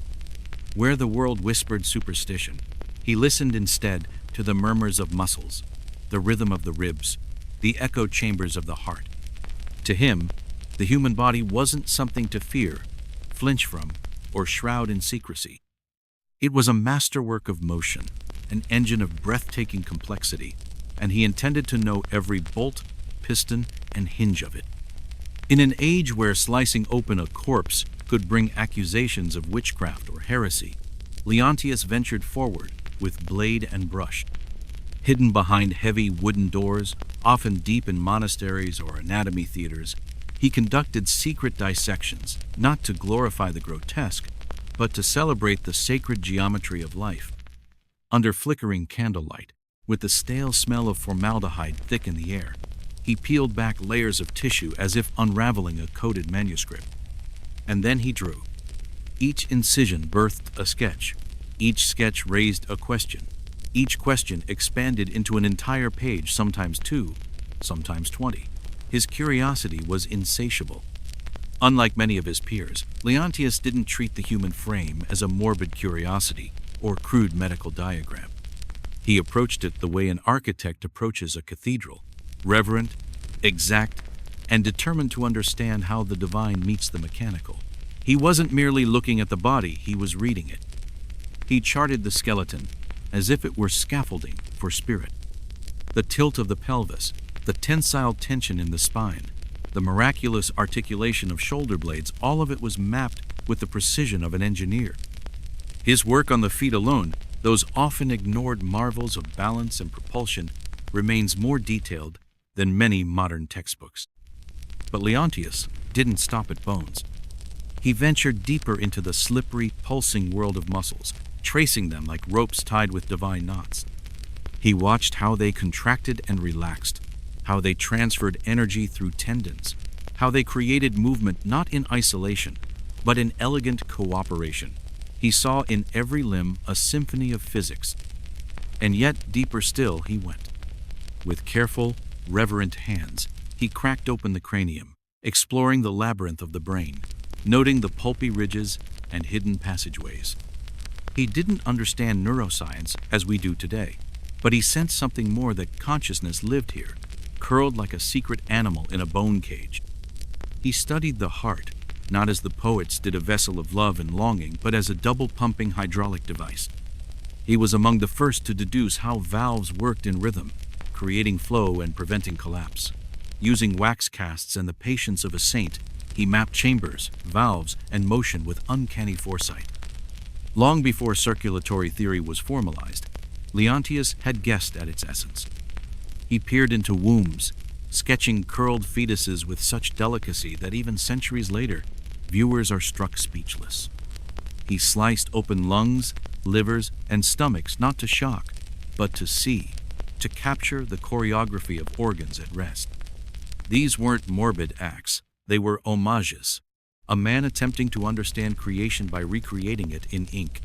Where the world whispered superstition, he listened instead to the murmurs of muscles, the rhythm of the ribs, the echo chambers of the heart. To him, the human body wasn't something to fear, flinch from, or shroud in secrecy. It was a masterwork of motion, an engine of breathtaking complexity, and he intended to know every bolt, piston, and hinge of it. In an age where slicing open a corpse could bring accusations of witchcraft or heresy, Leontius ventured forward with blade and brush. Hidden behind heavy wooden doors, often deep in monasteries or anatomy theaters, he conducted secret dissections, not to glorify the grotesque, but to celebrate the sacred geometry of life. Under flickering candlelight, with the stale smell of formaldehyde thick in the air, he peeled back layers of tissue as if unraveling a coded manuscript. And then he drew. Each incision birthed a sketch. Each sketch raised a question. Each question expanded into an entire page, sometimes 2, sometimes 20. His curiosity was insatiable. Unlike many of his peers, Leontius didn't treat the human frame as a morbid curiosity or crude medical diagram. He approached it the way an architect approaches a cathedral, reverent, exact, and determined to understand how the divine meets the mechanical. He wasn't merely looking at the body, he was reading it. He charted the skeleton as if it were scaffolding for spirit. The tilt of the pelvis, the tensile tension in the spine, the miraculous articulation of shoulder blades, all of it was mapped with the precision of an engineer. His work on the feet alone, those often ignored marvels of balance and propulsion, remains more detailed than many modern textbooks. But Leontius didn't stop at bones. He ventured deeper into the slippery, pulsing world of muscles, tracing them like ropes tied with divine knots. He watched how they contracted and relaxed, how they transferred energy through tendons, how they created movement not in isolation, but in elegant cooperation. He saw in every limb a symphony of physics. And yet, deeper still, he went. With careful, reverent hands, he cracked open the cranium, exploring the labyrinth of the brain, noting the pulpy ridges and hidden passageways. He didn't understand neuroscience as we do today, but he sensed something more, that consciousness lived here, curled like a secret animal in a bone cage. He studied the heart, not as the poets did a vessel of love and longing, but as a double-pumping hydraulic device. He was among the first to deduce how valves worked in rhythm, creating flow and preventing collapse. Using wax casts and the patience of a saint, he mapped chambers, valves, and motion with uncanny foresight. Long before circulatory theory was formalized, Leontius had guessed at its essence. He peered into wombs, sketching curled fetuses with such delicacy that even centuries later, viewers are struck speechless. He sliced open lungs, livers, and stomachs not to shock, but to see, to capture the choreography of organs at rest. These weren't morbid acts, they were homages, a man attempting to understand creation by recreating it in ink.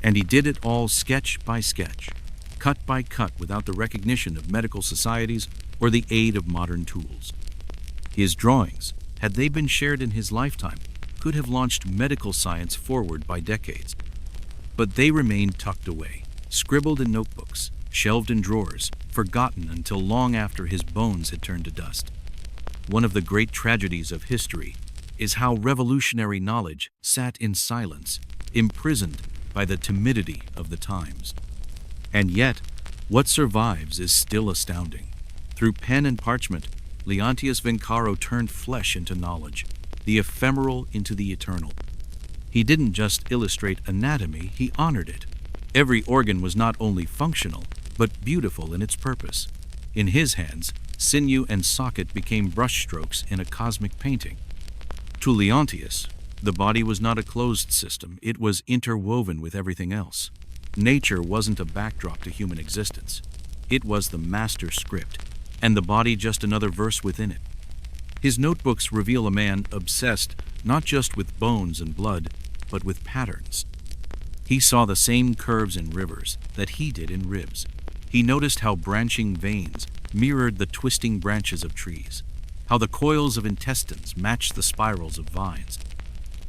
And he did it all sketch by sketch, cut by cut, without the recognition of medical societies or the aid of modern tools. His drawings, had they been shared in his lifetime, could have launched medical science forward by decades. But they remained tucked away, scribbled in notebooks, shelved in drawers, forgotten until long after his bones had turned to dust. One of the great tragedies of history is how revolutionary knowledge sat in silence, imprisoned by the timidity of the times. And yet, what survives is still astounding. Through pen and parchment, Leontius Vincaro turned flesh into knowledge, the ephemeral into the eternal. He didn't just illustrate anatomy, he honored it. Every organ was not only functional, but beautiful in its purpose. In his hands, sinew and socket became brushstrokes in a cosmic painting. To Leontius, the body was not a closed system, it was interwoven with everything else. Nature wasn't a backdrop to human existence. It was the master script, and the body just another verse within it. His notebooks reveal a man obsessed not just with bones and blood, but with patterns. He saw the same curves in rivers that he did in ribs. He noticed how branching veins mirrored the twisting branches of trees, how the coils of intestines matched the spirals of vines.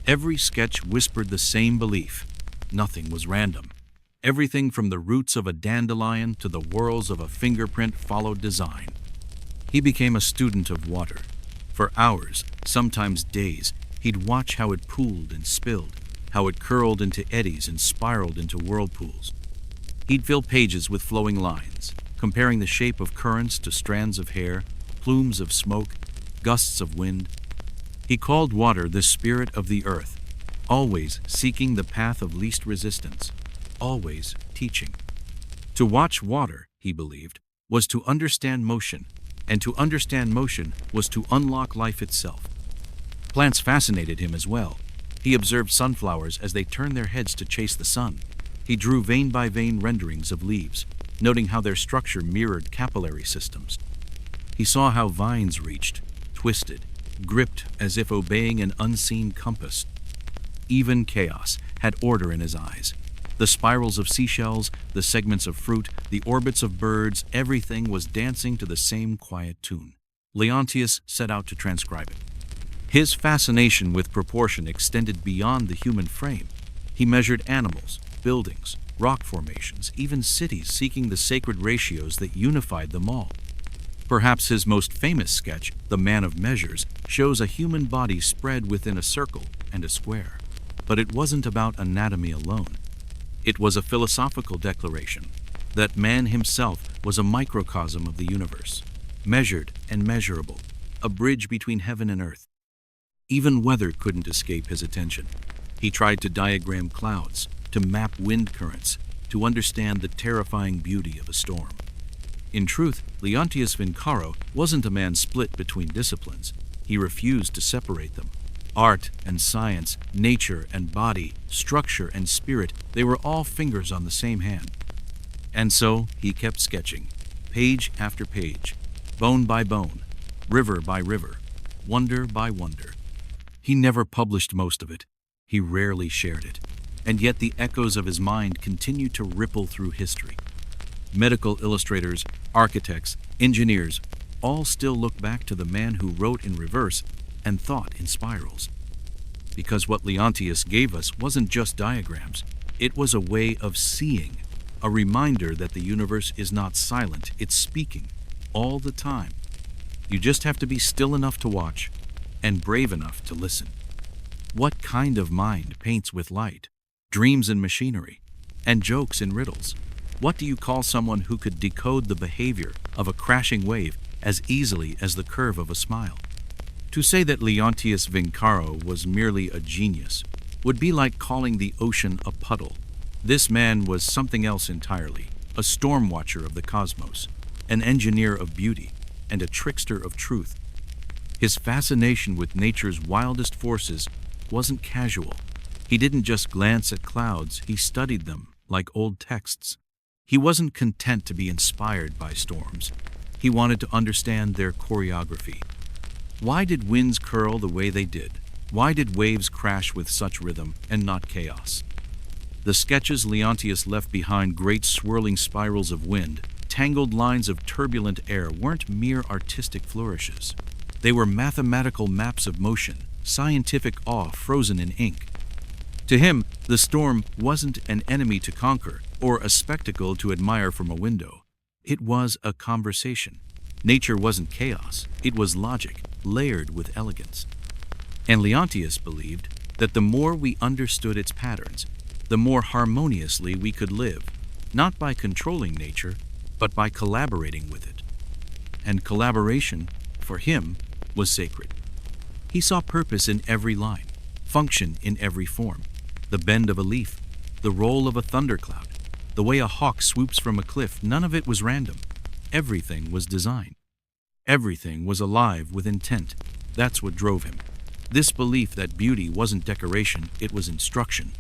Every sketch whispered the same belief: nothing was random. Everything from the roots of a dandelion to the whorls of a fingerprint followed design. He became a student of water. For hours, sometimes days, he'd watch how it pooled and spilled, how it curled into eddies and spiraled into whirlpools. He'd fill pages with flowing lines, comparing the shape of currents to strands of hair, plumes of smoke, gusts of wind. He called water the spirit of the earth, always seeking the path of least resistance, always teaching. To watch water, he believed, was to understand motion, and to understand motion was to unlock life itself. Plants fascinated him as well. He observed sunflowers as they turned their heads to chase the sun. He drew vein-by-vein renderings of leaves, noting how their structure mirrored capillary systems. He saw how vines reached, twisted, gripped as if obeying an unseen compass. Even chaos had order in his eyes. The spirals of seashells, the segments of fruit, the orbits of birds, everything was dancing to the same quiet tune. Leontius set out to transcribe it. His fascination with proportion extended beyond the human frame. He measured animals, buildings, rock formations, even cities, seeking the sacred ratios that unified them all. Perhaps his most famous sketch, The Man of Measures, shows a human body spread within a circle and a square. But it wasn't about anatomy alone. It was a philosophical declaration that man himself was a microcosm of the universe, measured and measurable, a bridge between heaven and earth. Even weather couldn't escape his attention. He tried to diagram clouds, to map wind currents, to understand the terrifying beauty of a storm. In truth, Leontius Vincaro wasn't a man split between disciplines. He refused to separate them. Art and science, nature and body, structure and spirit, they were all fingers on the same hand. And so he kept sketching, page after page, bone by bone, river by river, wonder by wonder. He never published most of it. He rarely shared it. And yet the echoes of his mind continue to ripple through history. Medical illustrators, architects, engineers, all still look back to the man who wrote in reverse and thought in spirals. Because what Leontius gave us wasn't just diagrams, it was a way of seeing, a reminder that the universe is not silent, it's speaking, all the time. You just have to be still enough to watch, and brave enough to listen. What kind of mind paints with light, dreams in machinery, and jokes in riddles? What do you call someone who could decode the behavior of a crashing wave as easily as the curve of a smile? To say that Leontius Vincaro was merely a genius would be like calling the ocean a puddle. This man was something else entirely, a storm watcher of the cosmos, an engineer of beauty, and a trickster of truth. His fascination with nature's wildest forces wasn't casual. He didn't just glance at clouds, he studied them like old texts. He wasn't content to be inspired by storms. He wanted to understand their choreography. Why did winds curl the way they did? Why did waves crash with such rhythm and not chaos? The sketches Leontius left behind, great swirling spirals of wind, tangled lines of turbulent air, weren't mere artistic flourishes. They were mathematical maps of motion, scientific awe frozen in ink. To him, the storm wasn't an enemy to conquer or a spectacle to admire from a window. It was a conversation. Nature wasn't chaos, it was logic, layered with elegance. And Leontius believed that the more we understood its patterns, the more harmoniously we could live, not by controlling nature, but by collaborating with it. And collaboration, for him, was sacred. He saw purpose in every line, function in every form, the bend of a leaf, the roll of a thundercloud, the way a hawk swoops from a cliff. None of it was random. Everything was design. Everything was alive with intent. That's what drove him. This belief that beauty wasn't decoration, it was instruction.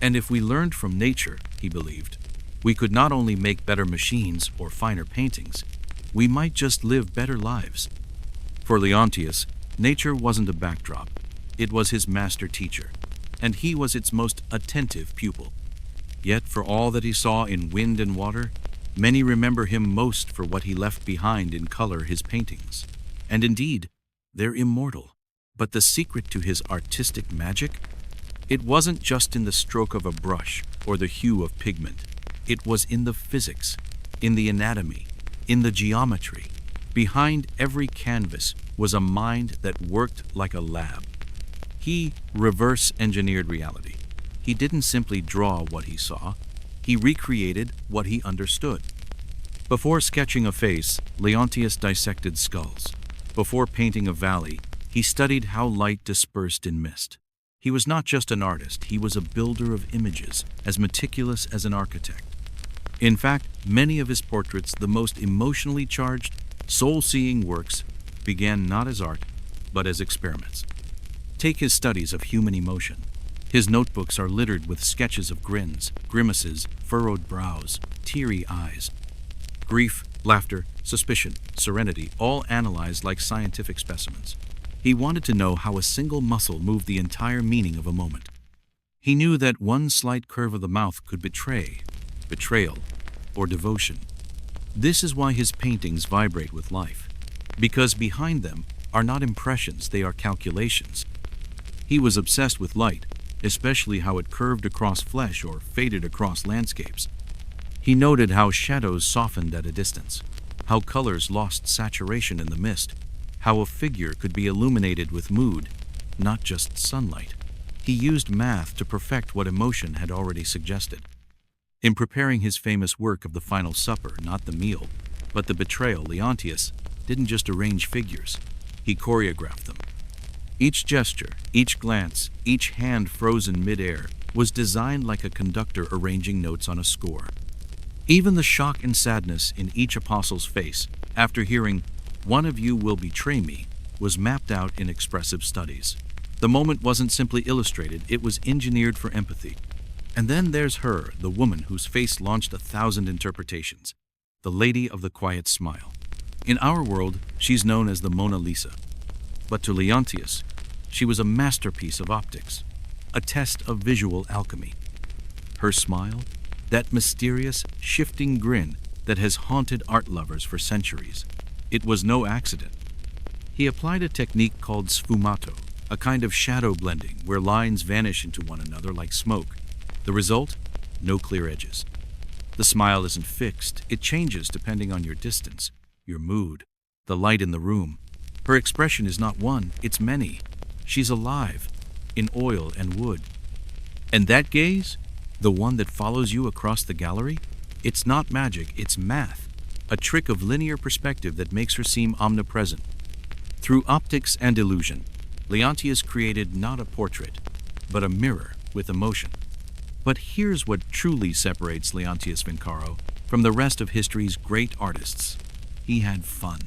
And if we learned from nature, he believed, we could not only make better machines or finer paintings, we might just live better lives. For Leontius, nature wasn't a backdrop. It was his master teacher, and he was its most attentive pupil. Yet for all that he saw in wind and water, many remember him most for what he left behind in color, his paintings. And indeed, they're immortal. But the secret to his artistic magic? It wasn't just in the stroke of a brush or the hue of pigment. It was in the physics, in the anatomy, in the geometry. Behind every canvas was a mind that worked like a lab. He reverse-engineered reality. He didn't simply draw what he saw, he recreated what he understood. Before sketching a face, Leontius dissected skulls. Before painting a valley, he studied how light dispersed in mist. He was not just an artist, he was a builder of images, as meticulous as an architect. In fact, many of his portraits, the most emotionally charged, soul-seeing works, began not as art, but as experiments. Take his studies of human emotion. His notebooks are littered with sketches of grins, grimaces, furrowed brows, teary eyes. Grief, laughter, suspicion, serenity, all analyzed like scientific specimens. He wanted to know how a single muscle moved the entire meaning of a moment. He knew that one slight curve of the mouth could betray, betrayal, or devotion. This is why his paintings vibrate with life, because behind them are not impressions, they are calculations. He was obsessed with light, especially how it curved across flesh or faded across landscapes. He noted how shadows softened at a distance, how colors lost saturation in the mist, how a figure could be illuminated with mood, not just sunlight. He used math to perfect what emotion had already suggested. In preparing his famous work of the Final Supper, not the meal, but the betrayal, Leontius didn't just arrange figures, he choreographed them. Each gesture, each glance, each hand frozen mid-air was designed like a conductor arranging notes on a score. Even the shock and sadness in each apostle's face after hearing, "One of you will betray me," was mapped out in expressive studies. The moment wasn't simply illustrated, it was engineered for empathy. And then there's her, the woman whose face launched 1,000 interpretations, the Lady of the Quiet Smile. In our world, she's known as the Mona Lisa. But to Leontius, she was a masterpiece of optics, a test of visual alchemy. Her smile, that mysterious, shifting grin that has haunted art lovers for centuries, it was no accident. He applied a technique called sfumato, a kind of shadow blending where lines vanish into one another like smoke. The result? No clear edges. The smile isn't fixed, it changes depending on your distance, your mood, the light in the room. Her expression is not one, it's many. She's alive, in oil and wood. And that gaze, the one that follows you across the gallery, it's not magic, it's math, a trick of linear perspective that makes her seem omnipresent. Through optics and illusion, Leontius created not a portrait, but a mirror with emotion. But here's what truly separates Leontius Vincaro from the rest of history's great artists. He had fun.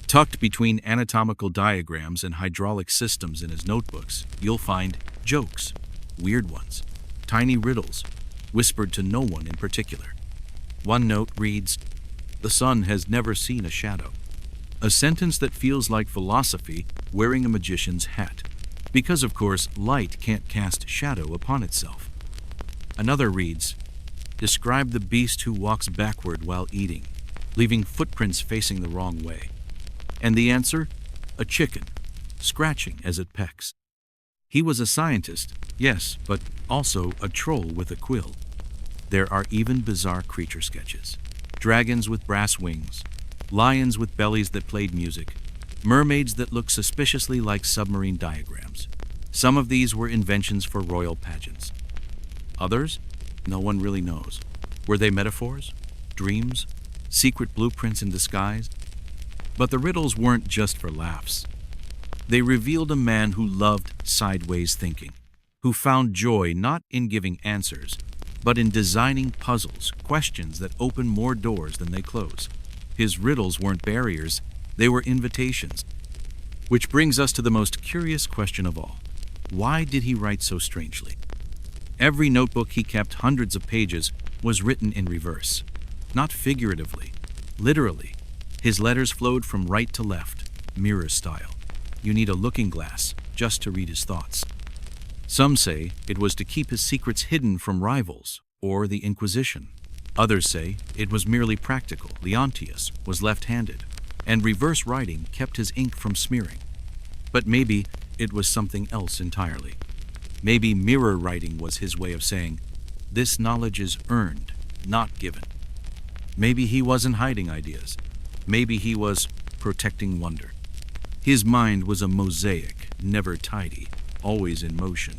Tucked between anatomical diagrams and hydraulic systems in his notebooks, you'll find jokes, weird ones, tiny riddles, whispered to no one in particular. One note reads, "The sun has never seen a shadow." A sentence that feels like philosophy wearing a magician's hat. Because, of course, light can't cast shadow upon itself. Another reads, "Describe the beast who walks backward while eating, leaving footprints facing the wrong way." And the answer? A chicken, scratching as it pecks. He was a scientist, yes, but also a troll with a quill. There are even bizarre creature sketches. Dragons with brass wings, lions with bellies that played music, mermaids that look suspiciously like submarine diagrams. Some of these were inventions for royal pageants. Others? No one really knows. Were they metaphors? Dreams? Secret blueprints in disguise? But the riddles weren't just for laughs. They revealed a man who loved sideways thinking, who found joy not in giving answers, but in designing puzzles, questions that open more doors than they close. His riddles weren't barriers, they were invitations. Which brings us to the most curious question of all. Why did he write so strangely? Every notebook he kept, hundreds of pages, was written in reverse. Not figuratively, literally. His letters flowed from right to left, mirror style. You need a looking glass just to read his thoughts. Some say it was to keep his secrets hidden from rivals or the Inquisition. Others say it was merely practical. Leontius was left-handed, and reverse writing kept his ink from smearing. But maybe it was something else entirely. Maybe mirror writing was his way of saying, "This knowledge is earned, not given." Maybe he wasn't hiding ideas. Maybe he was protecting wonder. His mind was a mosaic, never tidy, always in motion.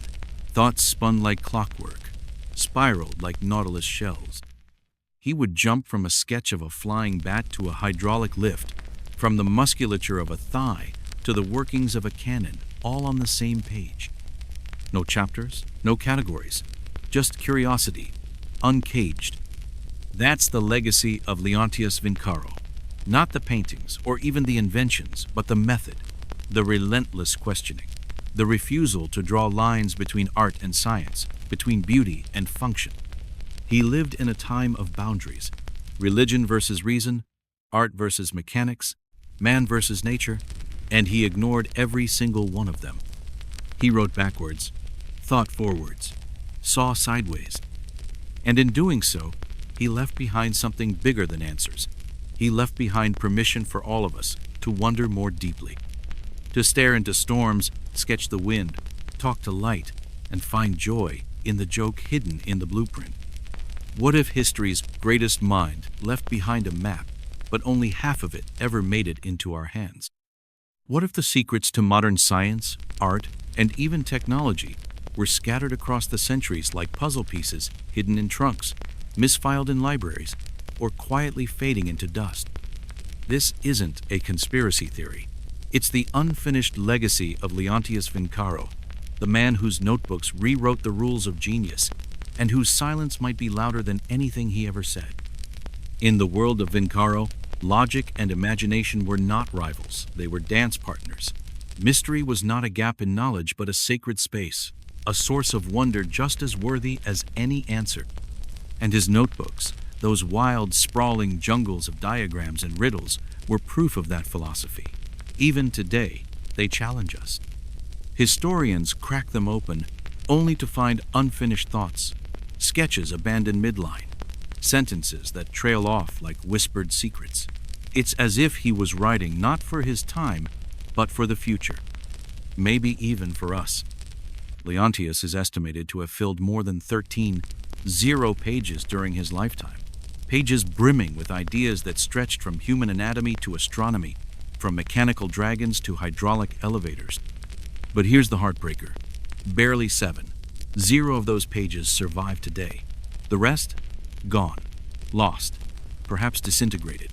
Thoughts spun like clockwork, spiraled like nautilus shells. He would jump from a sketch of a flying bat to a hydraulic lift, from the musculature of a thigh to the workings of a cannon, all on the same page. No chapters, no categories, just curiosity, uncaged. That's the legacy of Leontius Vincaro. Not the paintings or even the inventions, but the method, the relentless questioning, the refusal to draw lines between art and science, between beauty and function. He lived in a time of boundaries, religion versus reason, art versus mechanics, man versus nature, and he ignored every single one of them. He wrote backwards, thought forwards, saw sideways, and in doing so, he left behind something bigger than answers. He left behind permission for all of us to wonder more deeply, to stare into storms, sketch the wind, talk to light, and find joy in the joke hidden in the blueprint. What if history's greatest mind left behind a map, but only half of it ever made it into our hands? What if the secrets to modern science, art, and even technology were scattered across the centuries like puzzle pieces hidden in trunks, misfiled in libraries, or quietly fading into dust? This isn't a conspiracy theory. It's the unfinished legacy of Leontius Vincaro, the man whose notebooks rewrote the rules of genius, and whose silence might be louder than anything he ever said. In the world of Vincaro, logic and imagination were not rivals, they were dance partners. Mystery was not a gap in knowledge, but a sacred space, a source of wonder just as worthy as any answer. And his notebooks, those wild, sprawling jungles of diagrams and riddles, were proof of that philosophy. Even today, they challenge us. Historians crack them open only to find unfinished thoughts, sketches abandoned midline, sentences that trail off like whispered secrets. It's as if he was writing not for his time, but for the future. Maybe even for us. Leontius is estimated to have filled more than 13 pages during his lifetime. Pages brimming with ideas that stretched from human anatomy to astronomy, from mechanical dragons to hydraulic elevators. But here's the heartbreaker. Barely 7. 0 of those pages survive today. The rest? Gone. Lost. Perhaps disintegrated.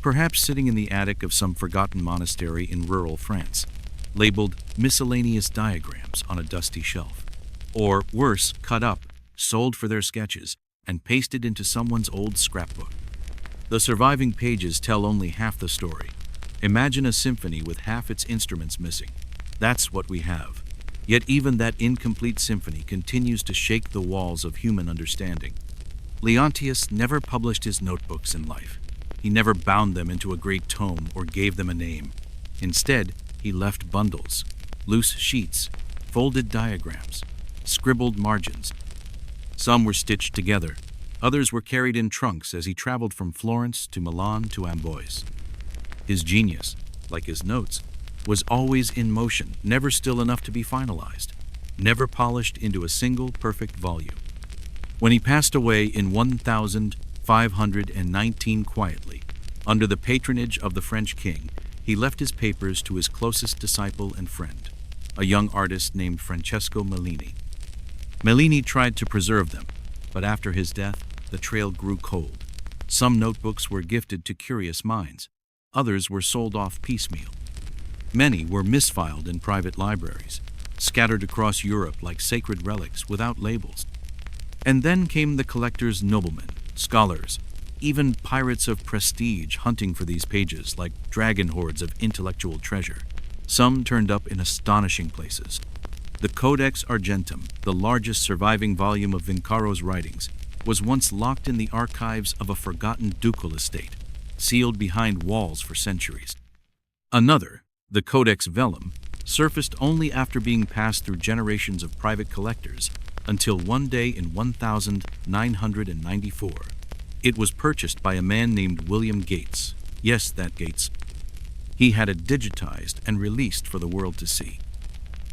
Perhaps sitting in the attic of some forgotten monastery in rural France, labeled miscellaneous diagrams on a dusty shelf. Or worse, cut up, sold for their sketches, and pasted into someone's old scrapbook. The surviving pages tell only half the story. Imagine a symphony with half its instruments missing. That's what we have. Yet even that incomplete symphony continues to shake the walls of human understanding. Leontius never published his notebooks in life. He never bound them into a great tome or gave them a name. Instead, he left bundles, loose sheets, folded diagrams, scribbled margins. Some were stitched together. Others were carried in trunks as he traveled from Florence to Milan to Amboise. His genius, like his notes, was always in motion, never still enough to be finalized, never polished into a single perfect volume. When he passed away in 1519 quietly, under the patronage of the French king, he left his papers to his closest disciple and friend, a young artist named Francesco Mellini. Mellini tried to preserve them, but after his death, the trail grew cold. Some notebooks were gifted to curious minds. Others were sold off piecemeal. Many were misfiled in private libraries, scattered across Europe like sacred relics without labels. And then came the collectors, noblemen, scholars, even pirates of prestige hunting for these pages like dragon hordes of intellectual treasure. Some turned up in astonishing places. The Codex Argentum, the largest surviving volume of Vincaro's writings, was once locked in the archives of a forgotten ducal estate, sealed behind walls for centuries. Another, the Codex Vellum, surfaced only after being passed through generations of private collectors until one day in 1994. It was purchased by a man named William Gates. Yes, that Gates. He had it digitized and released for the world to see.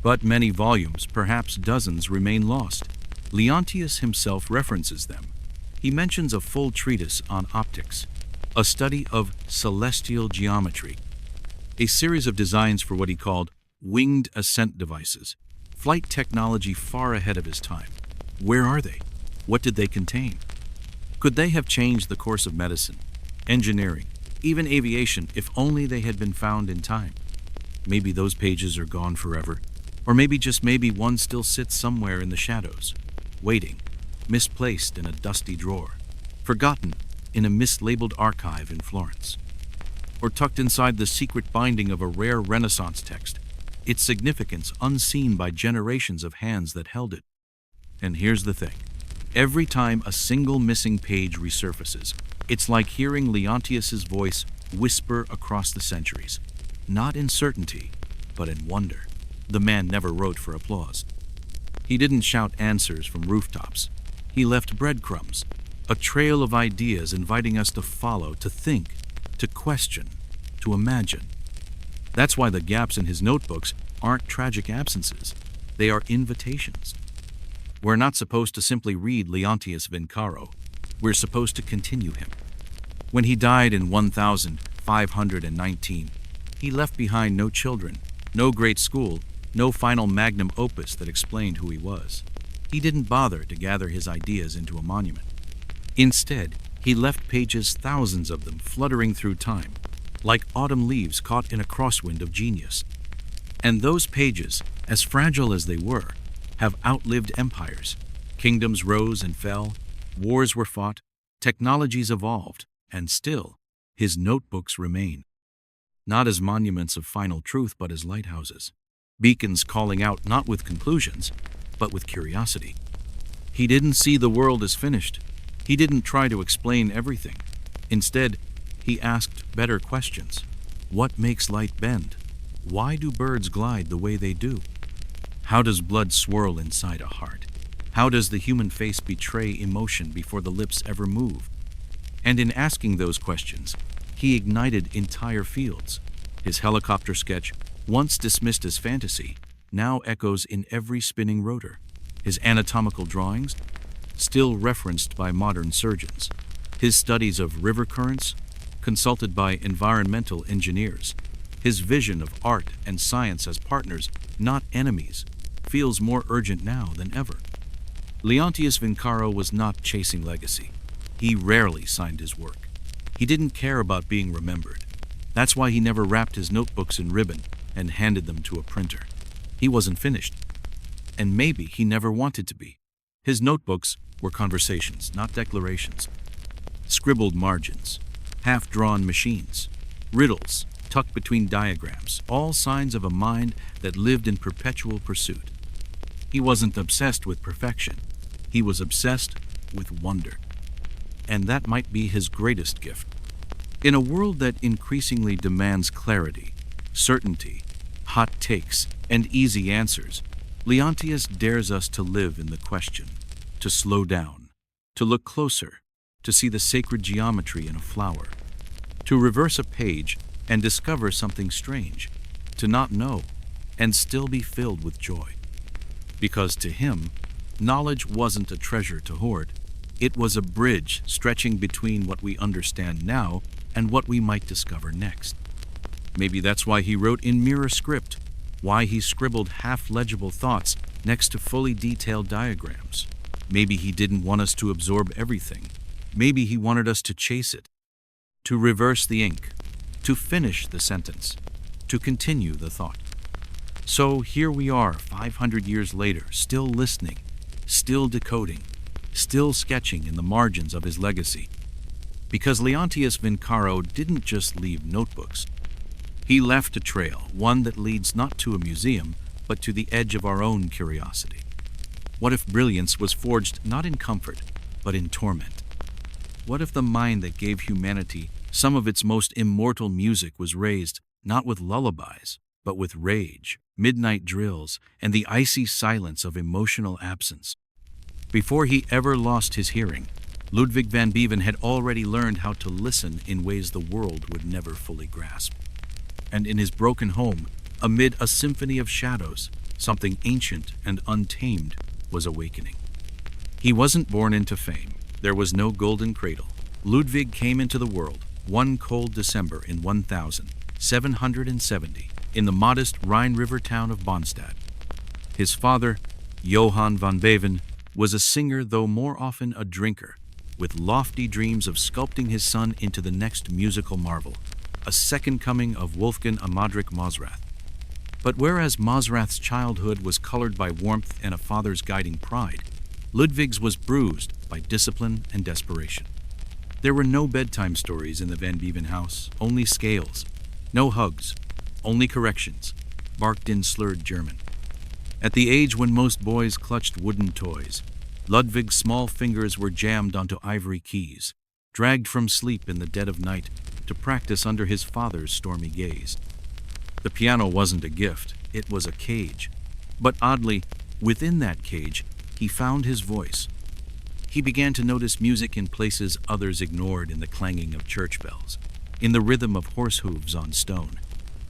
But many volumes, perhaps dozens, remain lost. Leontius himself references them. He mentions a full treatise on optics, a study of celestial geometry, a series of designs for what he called winged ascent devices, flight technology far ahead of his time. Where are they? What did they contain? Could they have changed the course of medicine, engineering, even aviation if only they had been found in time? Maybe those pages are gone forever, or maybe just maybe one still sits somewhere in the shadows, waiting, misplaced in a dusty drawer, forgotten in a mislabeled archive in Florence, or tucked inside the secret binding of a rare Renaissance text, its significance unseen by generations of hands that held it. And here's the thing. Every time a single missing page resurfaces, it's like hearing Leontius's voice whisper across the centuries, not in certainty, but in wonder. The man never wrote for applause. He didn't shout answers from rooftops. He left breadcrumbs, a trail of ideas inviting us to follow, to think, to question, to imagine. That's why the gaps in his notebooks aren't tragic absences. They are invitations. We're not supposed to simply read Leontius Vincaro. We're supposed to continue him. When he died in 1519, he left behind no children, no great school, no final magnum opus that explained who he was. He didn't bother to gather his ideas into a monument. Instead, he left pages, thousands of them, fluttering through time, like autumn leaves caught in a crosswind of genius. And those pages, as fragile as they were, have outlived empires. Kingdoms rose and fell, wars were fought, technologies evolved, and still, his notebooks remain. Not as monuments of final truth, but as lighthouses. Beacons calling out not with conclusions, but with curiosity. He didn't see the world as finished. He didn't try to explain everything. Instead, he asked better questions. What makes light bend? Why do birds glide the way they do? How does blood swirl inside a heart? How does the human face betray emotion before the lips ever move? And in asking those questions, he ignited entire fields. His helicopter sketch, once dismissed as fantasy, now echoes in every spinning rotor. His anatomical drawings, still referenced by modern surgeons. His studies of river currents, consulted by environmental engineers. His vision of art and science as partners, not enemies, feels more urgent now than ever. Leontius Vincaro was not chasing legacy. He rarely signed his work. He didn't care about being remembered. That's why he never wrapped his notebooks in ribbon and handed them to a printer. He wasn't finished. And maybe he never wanted to be. His notebooks were conversations, not declarations. Scribbled margins, half-drawn machines, riddles tucked between diagrams, all signs of a mind that lived in perpetual pursuit. He wasn't obsessed with perfection. He was obsessed with wonder. and that might be his greatest gift. In a world that increasingly demands clarity, certainty, hot takes, and easy answers, Leontius dares us to live in the question, to slow down, to look closer, to see the sacred geometry in a flower, to reverse a page and discover something strange, to not know and still be filled with joy. Because to him, knowledge wasn't a treasure to hoard. It was a bridge stretching between what we understand now and what we might discover next. Maybe that's why he wrote in mirror script, why he scribbled half-legible thoughts next to fully detailed diagrams. Maybe he didn't want us to absorb everything. Maybe he wanted us to chase it, to reverse the ink, to finish the sentence, to continue the thought. So here we are 500 years later, still listening, still decoding, still sketching in the margins of his legacy. Because Leontius Vincaro didn't just leave notebooks. He left a trail, one that leads not to a museum, but to the edge of our own curiosity. What if brilliance was forged not in comfort, but in torment? What if the mind that gave humanity some of its most immortal music was raised not with lullabies, but with rage, midnight drills, and the icy silence of emotional absence? Before he ever lost his hearing, Ludwig van Beeven had already learned how to listen in ways the world would never fully grasp. And in his broken home, amid a symphony of shadows, something ancient and untamed was awakening. He wasn't born into fame. There was no golden cradle. Ludwig came into the world one cold December in 1770 in the modest Rhine River town of Bonstadt. His father, Johann van Beeven, was a singer, though more often a drinker, with lofty dreams of sculpting his son into the next musical marvel, a second coming of Wolfgang Amadrik Mozrath. But whereas Mozrath's childhood was colored by warmth and a father's guiding pride, Ludwig's was bruised by discipline and desperation. There were no bedtime stories in the Van Beeven house, only scales, no hugs, only corrections, barked in slurred German. At the age when most boys clutched wooden toys, Ludwig's small fingers were jammed onto ivory keys, dragged from sleep in the dead of night to practice under his father's stormy gaze. The piano wasn't a gift, it was a cage. But oddly, within that cage, he found his voice. He began to notice music in places others ignored, in the clanging of church bells, in the rhythm of horse hooves on stone,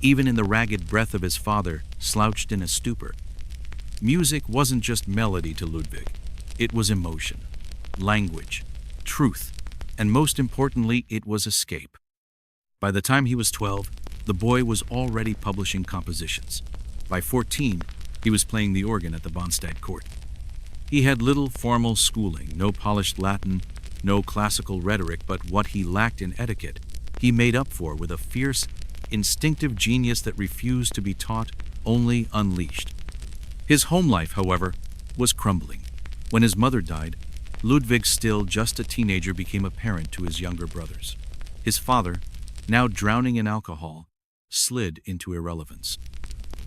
even in the ragged breath of his father, slouched in a stupor. Music wasn't just melody to Ludwig. It was emotion, language, truth, and most importantly, it was escape. By the time he was 12, the boy was already publishing compositions. By 14, he was playing the organ at the Bonstadt court. He had little formal schooling, no polished Latin, no classical rhetoric, but what he lacked in etiquette, he made up for with a fierce, instinctive genius that refused to be taught, only unleashed. His home life, however, was crumbling. When his mother died, Ludwig, still just a teenager, became a parent to his younger brothers. His father, now drowning in alcohol, slid into irrelevance.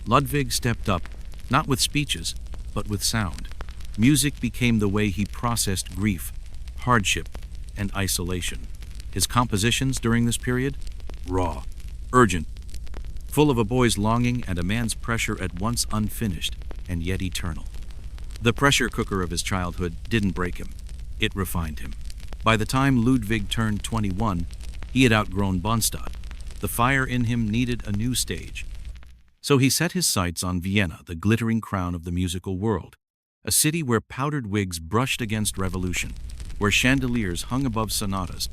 Ludwig stepped up, not with speeches, but with sound. Music became the way he processed grief, hardship, and isolation. His compositions during this period? Raw, urgent, full of a boy's longing and a man's pressure, at once unfinished and yet eternal. The pressure cooker of his childhood didn't break him. It refined him. By the time Ludwig turned 21, he had outgrown Bonstadt. The fire in him needed a new stage. So he set his sights on Vienna, the glittering crown of the musical world, a city where powdered wigs brushed against revolution, where chandeliers hung above sonatas,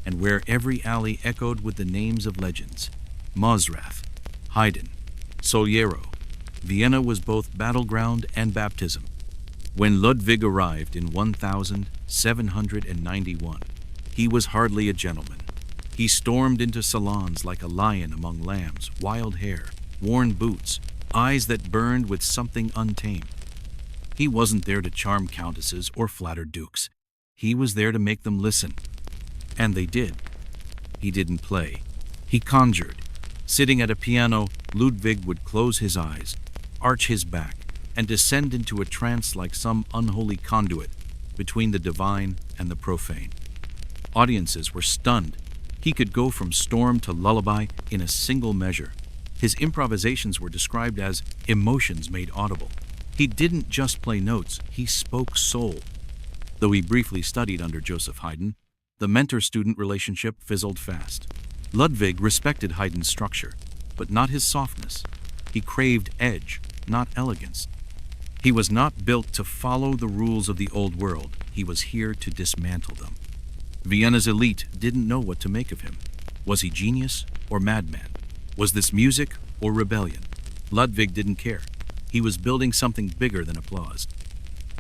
and where every alley echoed with the names of legends: Mozrath, Haydn, Soliero. Vienna was both battleground and baptism. When Ludwig arrived in 1791, he was hardly a gentleman. He stormed into salons like a lion among lambs, wild hair, worn boots, eyes that burned with something untamed. He wasn't there to charm countesses or flatter dukes. He was there to make them listen. And they did. He didn't play. He conjured. Sitting at a piano, Ludwig would close his eyes, arch his back, and descend into a trance like some unholy conduit between the divine and the profane. Audiences were stunned. He could go from storm to lullaby in a single measure. His improvisations were described as emotions made audible. He didn't just play notes, he spoke soul. Though he briefly studied under Joseph Haydn, the mentor-student relationship fizzled fast. Ludwig respected Haydn's structure, but not his softness. He craved edge, not elegance. He was not built to follow the rules of the old world. He was here to dismantle them. Vienna's elite didn't know what to make of him. Was he genius or madman? Was this music or rebellion? Ludwig didn't care. He was building something bigger than applause.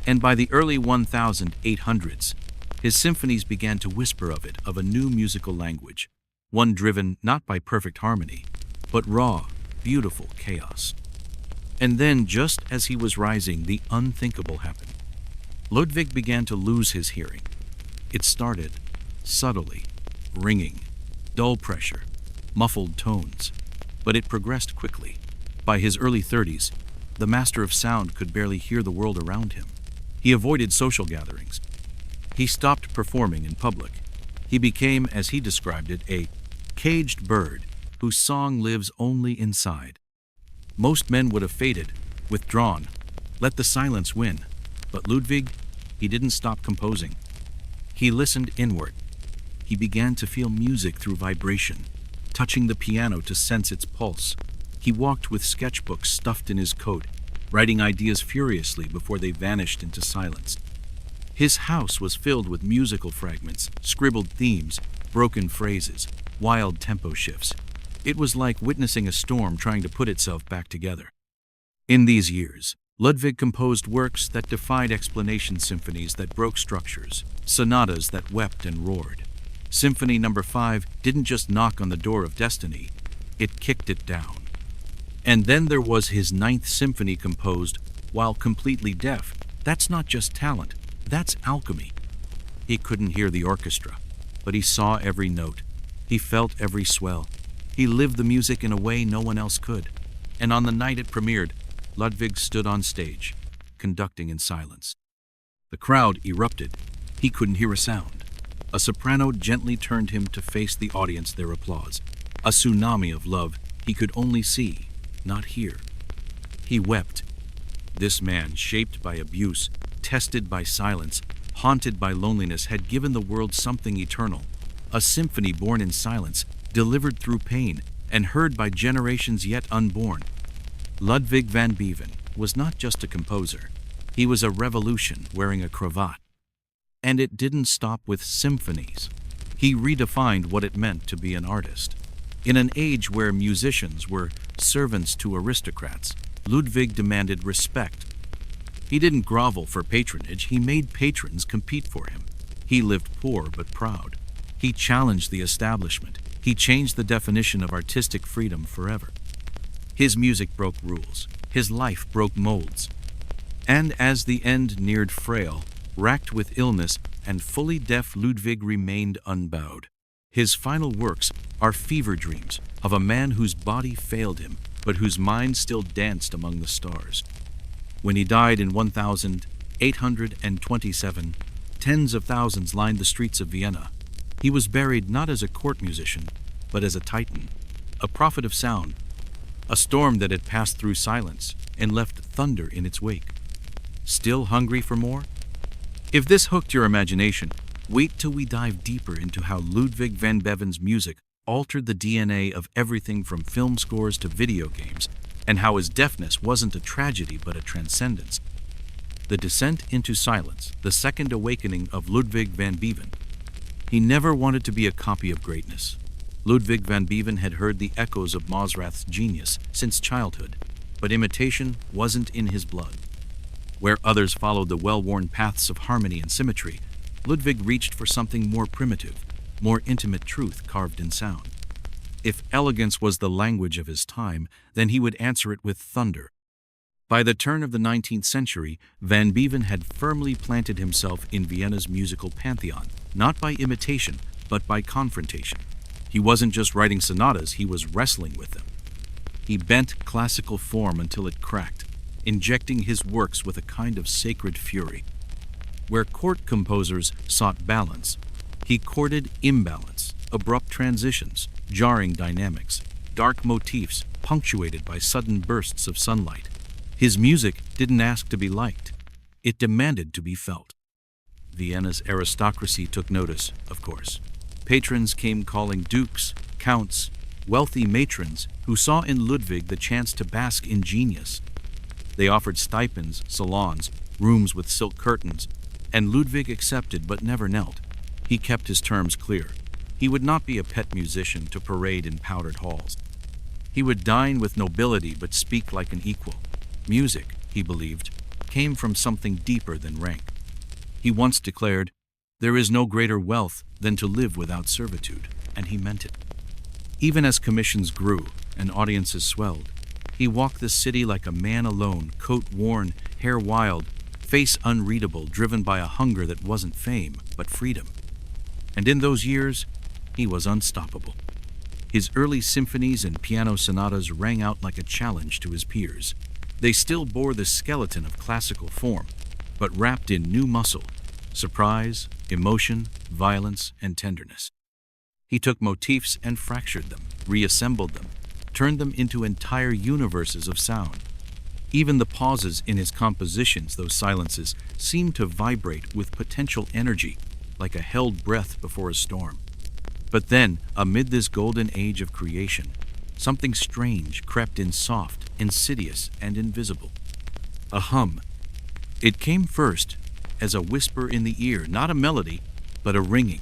And by the early 1800s, his symphonies began to whisper of a new musical language, one driven not by perfect harmony, but raw, beautiful chaos. And then, just as he was rising, the unthinkable happened. Ludwig began to lose his hearing. It started subtly, ringing, dull pressure, muffled tones, but it progressed quickly. By his early 30s, the master of sound could barely hear the world around him. He avoided social gatherings. He stopped performing in public. He became, as he described it, a caged bird whose song lives only inside. Most men would have faded, withdrawn, let the silence win. But Ludwig, he didn't stop composing. He listened inward. He began to feel music through vibration, touching the piano to sense its pulse. He walked with sketchbooks stuffed in his coat, writing ideas furiously before they vanished into silence. His house was filled with musical fragments, scribbled themes, broken phrases, wild tempo shifts. It was like witnessing a storm trying to put itself back together. In these years, Ludwig composed works that defied explanation, symphonies that broke structures, sonatas that wept and roared. Symphony No. 5 didn't just knock on the door of destiny, it kicked it down. And then there was his Ninth Symphony, composed while completely deaf. That's not just talent, that's alchemy. He couldn't hear the orchestra, but he saw every note. He felt every swell. He lived the music in a way no one else could. And on the night it premiered, Ludwig stood on stage, conducting in silence. The crowd erupted. He couldn't hear a sound. A soprano gently turned him to face the audience, their applause. A tsunami of love he could only see, not hear. He wept. This man, shaped by abuse, tested by silence, haunted by loneliness, had given the world something eternal. A symphony born in silence, delivered through pain, and heard by generations yet unborn. Ludwig van Beeven was not just a composer. He was a revolution wearing a cravat. And it didn't stop with symphonies. He redefined what it meant to be an artist. In an age where musicians were servants to aristocrats, Ludwig demanded respect. He didn't grovel for patronage, he made patrons compete for him. He lived poor but proud. He challenged the establishment. He changed the definition of artistic freedom forever. His music broke rules. His life broke molds. And as the end neared, frail, racked with illness, and fully deaf, Ludwig remained unbowed. His final works are fever dreams of a man whose body failed him, but whose mind still danced among the stars. When he died in 1827, tens of thousands lined the streets of Vienna. He was buried not as a court musician, but as a titan, a prophet of sound, a storm that had passed through silence and left thunder in its wake. Still hungry for more? If this hooked your imagination, wait till we dive deeper into how Ludwig van Beeven's music altered the DNA of everything from film scores to video games, and how his deafness wasn't a tragedy but a transcendence. The descent into silence, the second awakening of Ludwig van Beeven. He never wanted to be a copy of greatness. Ludwig van Beeven had heard the echoes of Mozart's genius since childhood, but imitation wasn't in his blood. Where others followed the well-worn paths of harmony and symmetry, Ludwig reached for something more primitive, more intimate truth carved in sound. If elegance was the language of his time, then he would answer it with thunder. By the turn of the 19th century, van Beeven had firmly planted himself in Vienna's musical pantheon, not by imitation, but by confrontation. He wasn't just writing sonatas, he was wrestling with them. He bent classical form until it cracked, injecting his works with a kind of sacred fury. Where court composers sought balance, He courted imbalance, abrupt transitions, jarring dynamics, dark motifs punctuated by sudden bursts of sunlight. His music didn't ask to be liked. It demanded to be felt. Vienna's aristocracy took notice, of course. Patrons came calling dukes, counts, wealthy matrons who saw in Ludwig the chance to bask in genius. They offered stipends, salons, rooms with silk curtains, and Ludwig accepted but never knelt. He kept his terms clear. He would not be a pet musician to parade in powdered halls. He would dine with nobility but speak like an equal. Music, he believed, came from something deeper than rank. He once declared, "There is no greater wealth than to live without servitude," and he meant it. Even as commissions grew and audiences swelled, he walked the city like a man alone, coat worn, hair wild, face unreadable, driven by a hunger that wasn't fame, but freedom. And in those years, he was unstoppable. His early symphonies and piano sonatas rang out like a challenge to his peers. They still bore the skeleton of classical form, but wrapped in new muscle, surprise, emotion, violence, and tenderness. He took motifs and fractured them, reassembled them, turned them into entire universes of sound. Even the pauses in his compositions, those silences, seemed to vibrate with potential energy, like a held breath before a storm. But then, amid this golden age of creation, something strange crept in, soft, insidious, and invisible. A hum. It came first as a whisper in the ear, not a melody, but a ringing,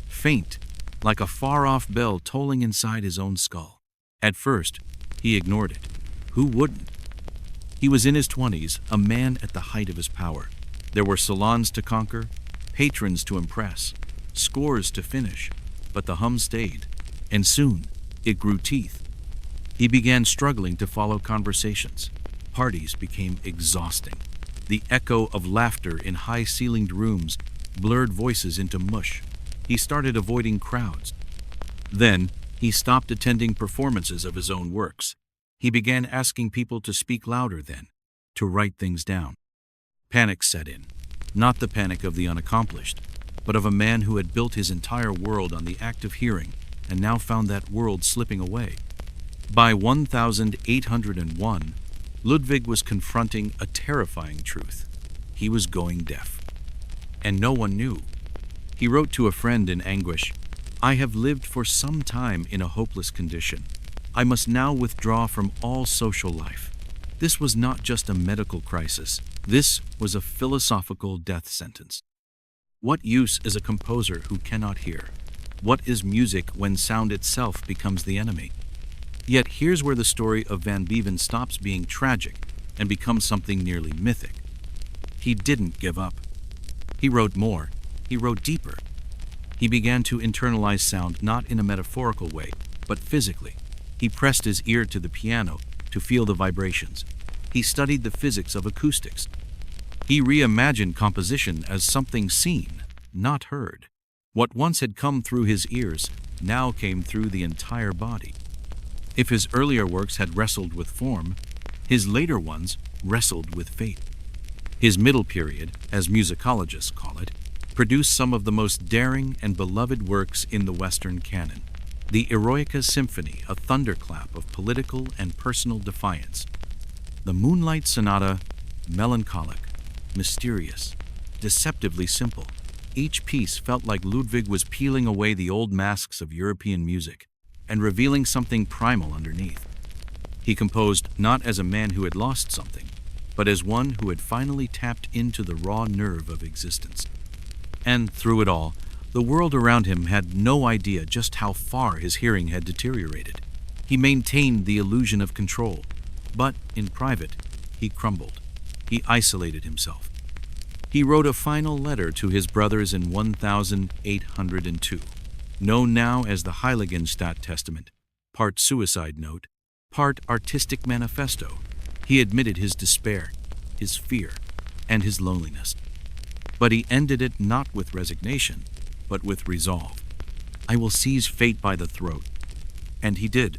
faint, like a far-off bell tolling inside his own skull. At first, he ignored it. Who wouldn't? He was in his 20s, a man at the height of his power. There were salons to conquer, patrons to impress, scores to finish, but the hum stayed, and soon it grew teeth. He began struggling to follow conversations. Parties became exhausting. The echo of laughter in high-ceilinged rooms blurred voices into mush. He started avoiding crowds. Then, he stopped attending performances of his own works. He began asking people to speak louder then, to write things down. Panic set in. Not the panic of the unaccomplished, but of a man who had built his entire world on the act of hearing and now found that world slipping away. By 1801, Ludwig was confronting a terrifying truth. He was going deaf. And no one knew. He wrote to a friend in anguish, "I have lived for some time in a hopeless condition. I must now withdraw from all social life." This was not just a medical crisis. This was a philosophical death sentence. What use is a composer who cannot hear? What is music when sound itself becomes the enemy? Yet here's where the story of Van Beven stops being tragic and becomes something nearly mythic. He didn't give up. He wrote more. He wrote deeper. He began to internalize sound not in a metaphorical way, but physically. He pressed his ear to the piano to feel the vibrations. He studied the physics of acoustics. He reimagined composition as something seen, not heard. What once had come through his ears now came through the entire body. If his earlier works had wrestled with form, his later ones wrestled with fate. His middle period, as musicologists call it, produced some of the most daring and beloved works in the Western canon. The Eroica Symphony, a thunderclap of political and personal defiance. The Moonlight Sonata, melancholic, mysterious, deceptively simple. Each piece felt like Ludwig was peeling away the old masks of European music and revealing something primal underneath. He composed not as a man who had lost something, but as one who had finally tapped into the raw nerve of existence. And through it all, the world around him had no idea just how far his hearing had deteriorated. He maintained the illusion of control, but in private, he crumbled. He isolated himself. He wrote a final letter to his brothers in 1802, known now as the Heiligenstadt Testament, part suicide note, part artistic manifesto. He admitted his despair, his fear, and his loneliness. But he ended it not with resignation, but with resolve. "I will seize fate by the throat." And he did.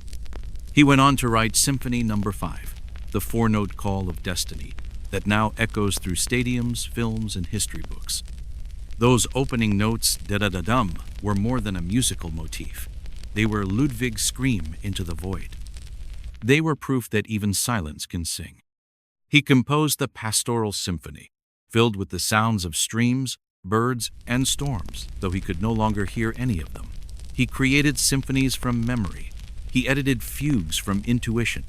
He went on to write Symphony No. 5, the four-note call of destiny that now echoes through stadiums, films, and history books. Those opening notes, da-da-da-dum, were more than a musical motif. They were Ludwig's scream into the void. They were proof that even silence can sing. He composed the Pastoral Symphony, filled with the sounds of streams, birds, and storms, though he could no longer hear any of them. He created symphonies from memory. He edited fugues from intuition.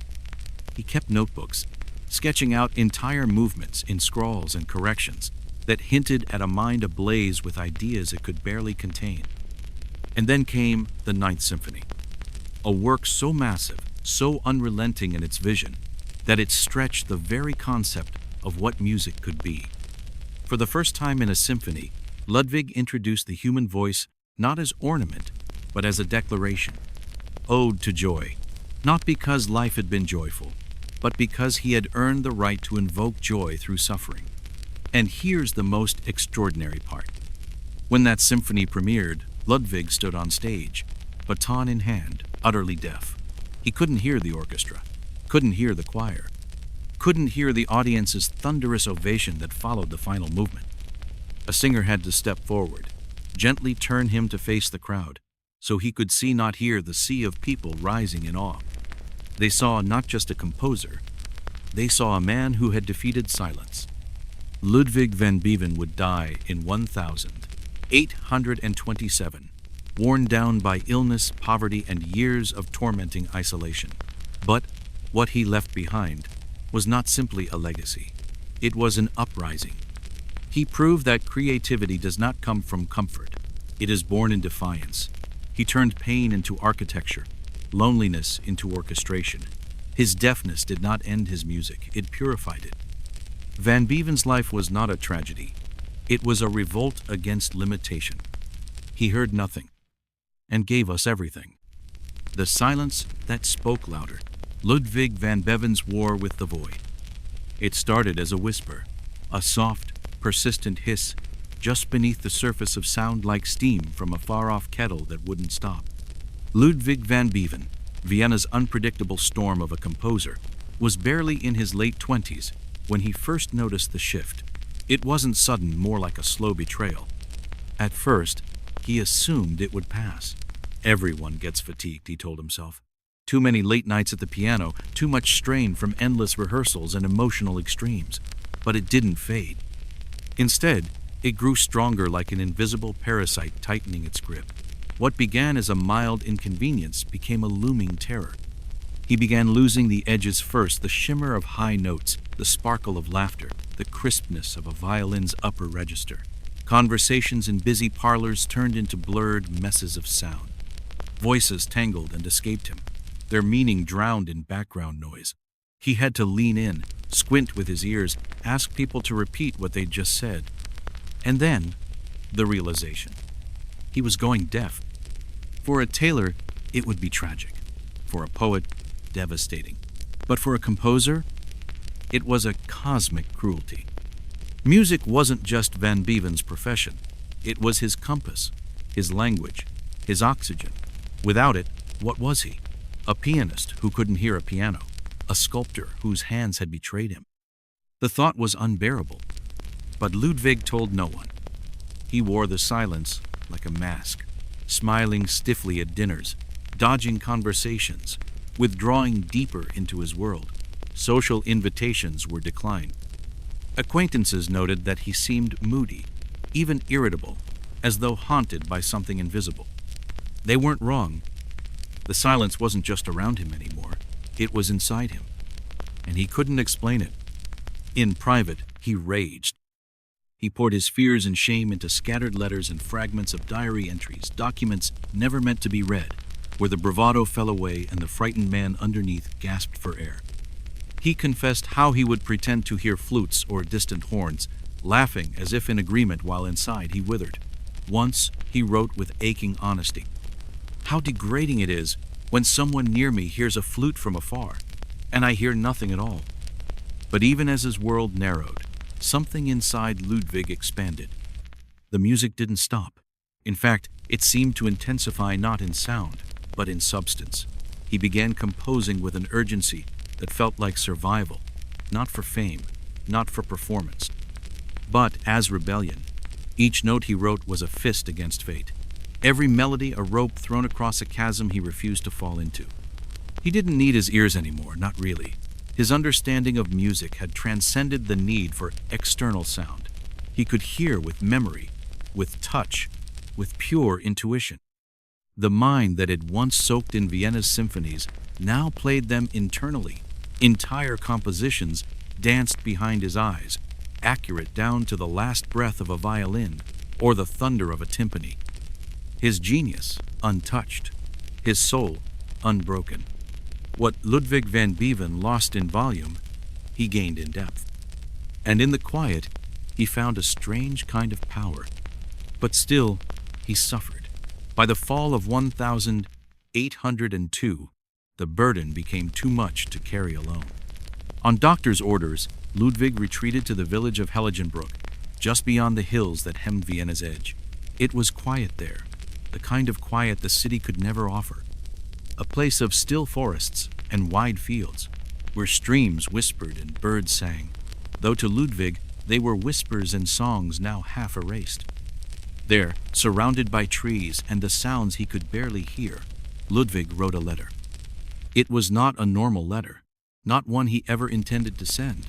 He kept notebooks, sketching out entire movements in scrawls and corrections that hinted at a mind ablaze with ideas it could barely contain. And then came the Ninth Symphony, a work so massive, so unrelenting in its vision, that it stretched the very concept of what music could be. For the first time in a symphony, Ludwig introduced the human voice not as ornament, but as a declaration. Ode to joy, not because life had been joyful, but because he had earned the right to invoke joy through suffering. And here's the most extraordinary part. When that symphony premiered, Ludwig stood on stage, baton in hand, utterly deaf. He couldn't hear the orchestra, couldn't hear the choir, couldn't hear the audience's thunderous ovation that followed the final movement. A singer had to step forward, gently turn him to face the crowd, so he could see not hear the sea of people rising in awe. They saw not just a composer, they saw a man who had defeated silence. Ludwig van Beethoven would die in 1827, worn down by illness, poverty, and years of tormenting isolation. But what he left behind was not simply a legacy. It was an uprising. He proved that creativity does not come from comfort. It is born in defiance. He turned pain into architecture, loneliness into orchestration. His deafness did not end his music, it purified it. Van Beeven's life was not a tragedy. It was a revolt against limitation. He heard nothing and gave us everything. The silence that spoke louder. Ludwig van Beeven's war with the void. It started as a whisper, a soft, persistent hiss just beneath the surface of sound like steam from a far-off kettle that wouldn't stop. Ludwig van Beethoven, Vienna's unpredictable storm of a composer, was barely in his late 20s when he first noticed the shift. It wasn't sudden, more like a slow betrayal. At first, he assumed it would pass. Everyone gets fatigued, he told himself. Too many late nights at the piano, too much strain from endless rehearsals and emotional extremes. But it didn't fade. Instead, it grew stronger like an invisible parasite tightening its grip. What began as a mild inconvenience became a looming terror. He began losing the edges first, the shimmer of high notes, the sparkle of laughter, the crispness of a violin's upper register. Conversations in busy parlors turned into blurred messes of sound. Voices tangled and escaped him, their meaning drowned in background noise. He had to lean in, squint with his ears, ask people to repeat what they'd just said. And then, the realization. He was going deaf. For a tailor, it would be tragic. For a poet, devastating. But for a composer, it was a cosmic cruelty. Music wasn't just Van Beeven's profession. It was his compass, his language, his oxygen. Without it, what was he? A pianist who couldn't hear a piano, a sculptor whose hands had betrayed him. The thought was unbearable, but Ludwig told no one. He wore the silence like a mask, smiling stiffly at dinners, dodging conversations, withdrawing deeper into his world. Social invitations were declined. Acquaintances noted that he seemed moody, even irritable, as though haunted by something invisible. They weren't wrong. The silence wasn't just around him anymore. It was inside him, and he couldn't explain it. In private, he raged. He poured his fears and shame into scattered letters and fragments of diary entries, documents never meant to be read, where the bravado fell away and the frightened man underneath gasped for air. He confessed how he would pretend to hear flutes or distant horns, laughing as if in agreement while inside he withered. Once, he wrote with aching honesty, "How degrading it is when someone near me hears a flute from afar, and I hear nothing at all." But even as his world narrowed, something inside Ludwig expanded. The music didn't stop. In fact, it seemed to intensify not in sound, but in substance. He began composing with an urgency that felt like survival, not for fame, not for performance, but as rebellion. Each note he wrote was a fist against fate. Every melody a rope thrown across a chasm he refused to fall into. He didn't need his ears anymore, not really. His understanding of music had transcended the need for external sound. He could hear with memory, with touch, with pure intuition. The mind that had once soaked in Vienna's symphonies now played them internally. Entire compositions danced behind his eyes, accurate down to the last breath of a violin or the thunder of a timpani. His genius, untouched. His soul, unbroken. What Ludwig van Beeven lost in volume, he gained in depth. And in the quiet, he found a strange kind of power. But still, he suffered. By the fall of 1802, the burden became too much to carry alone. On doctor's orders, Ludwig retreated to the village of Heiligenbruck, just beyond the hills that hemmed Vienna's edge. It was quiet there, the kind of quiet the city could never offer. A place of still forests and wide fields, where streams whispered and birds sang, though to Ludwig they were whispers and songs now half erased. There, surrounded by trees and the sounds he could barely hear, Ludwig wrote a letter. It was not a normal letter, not one he ever intended to send.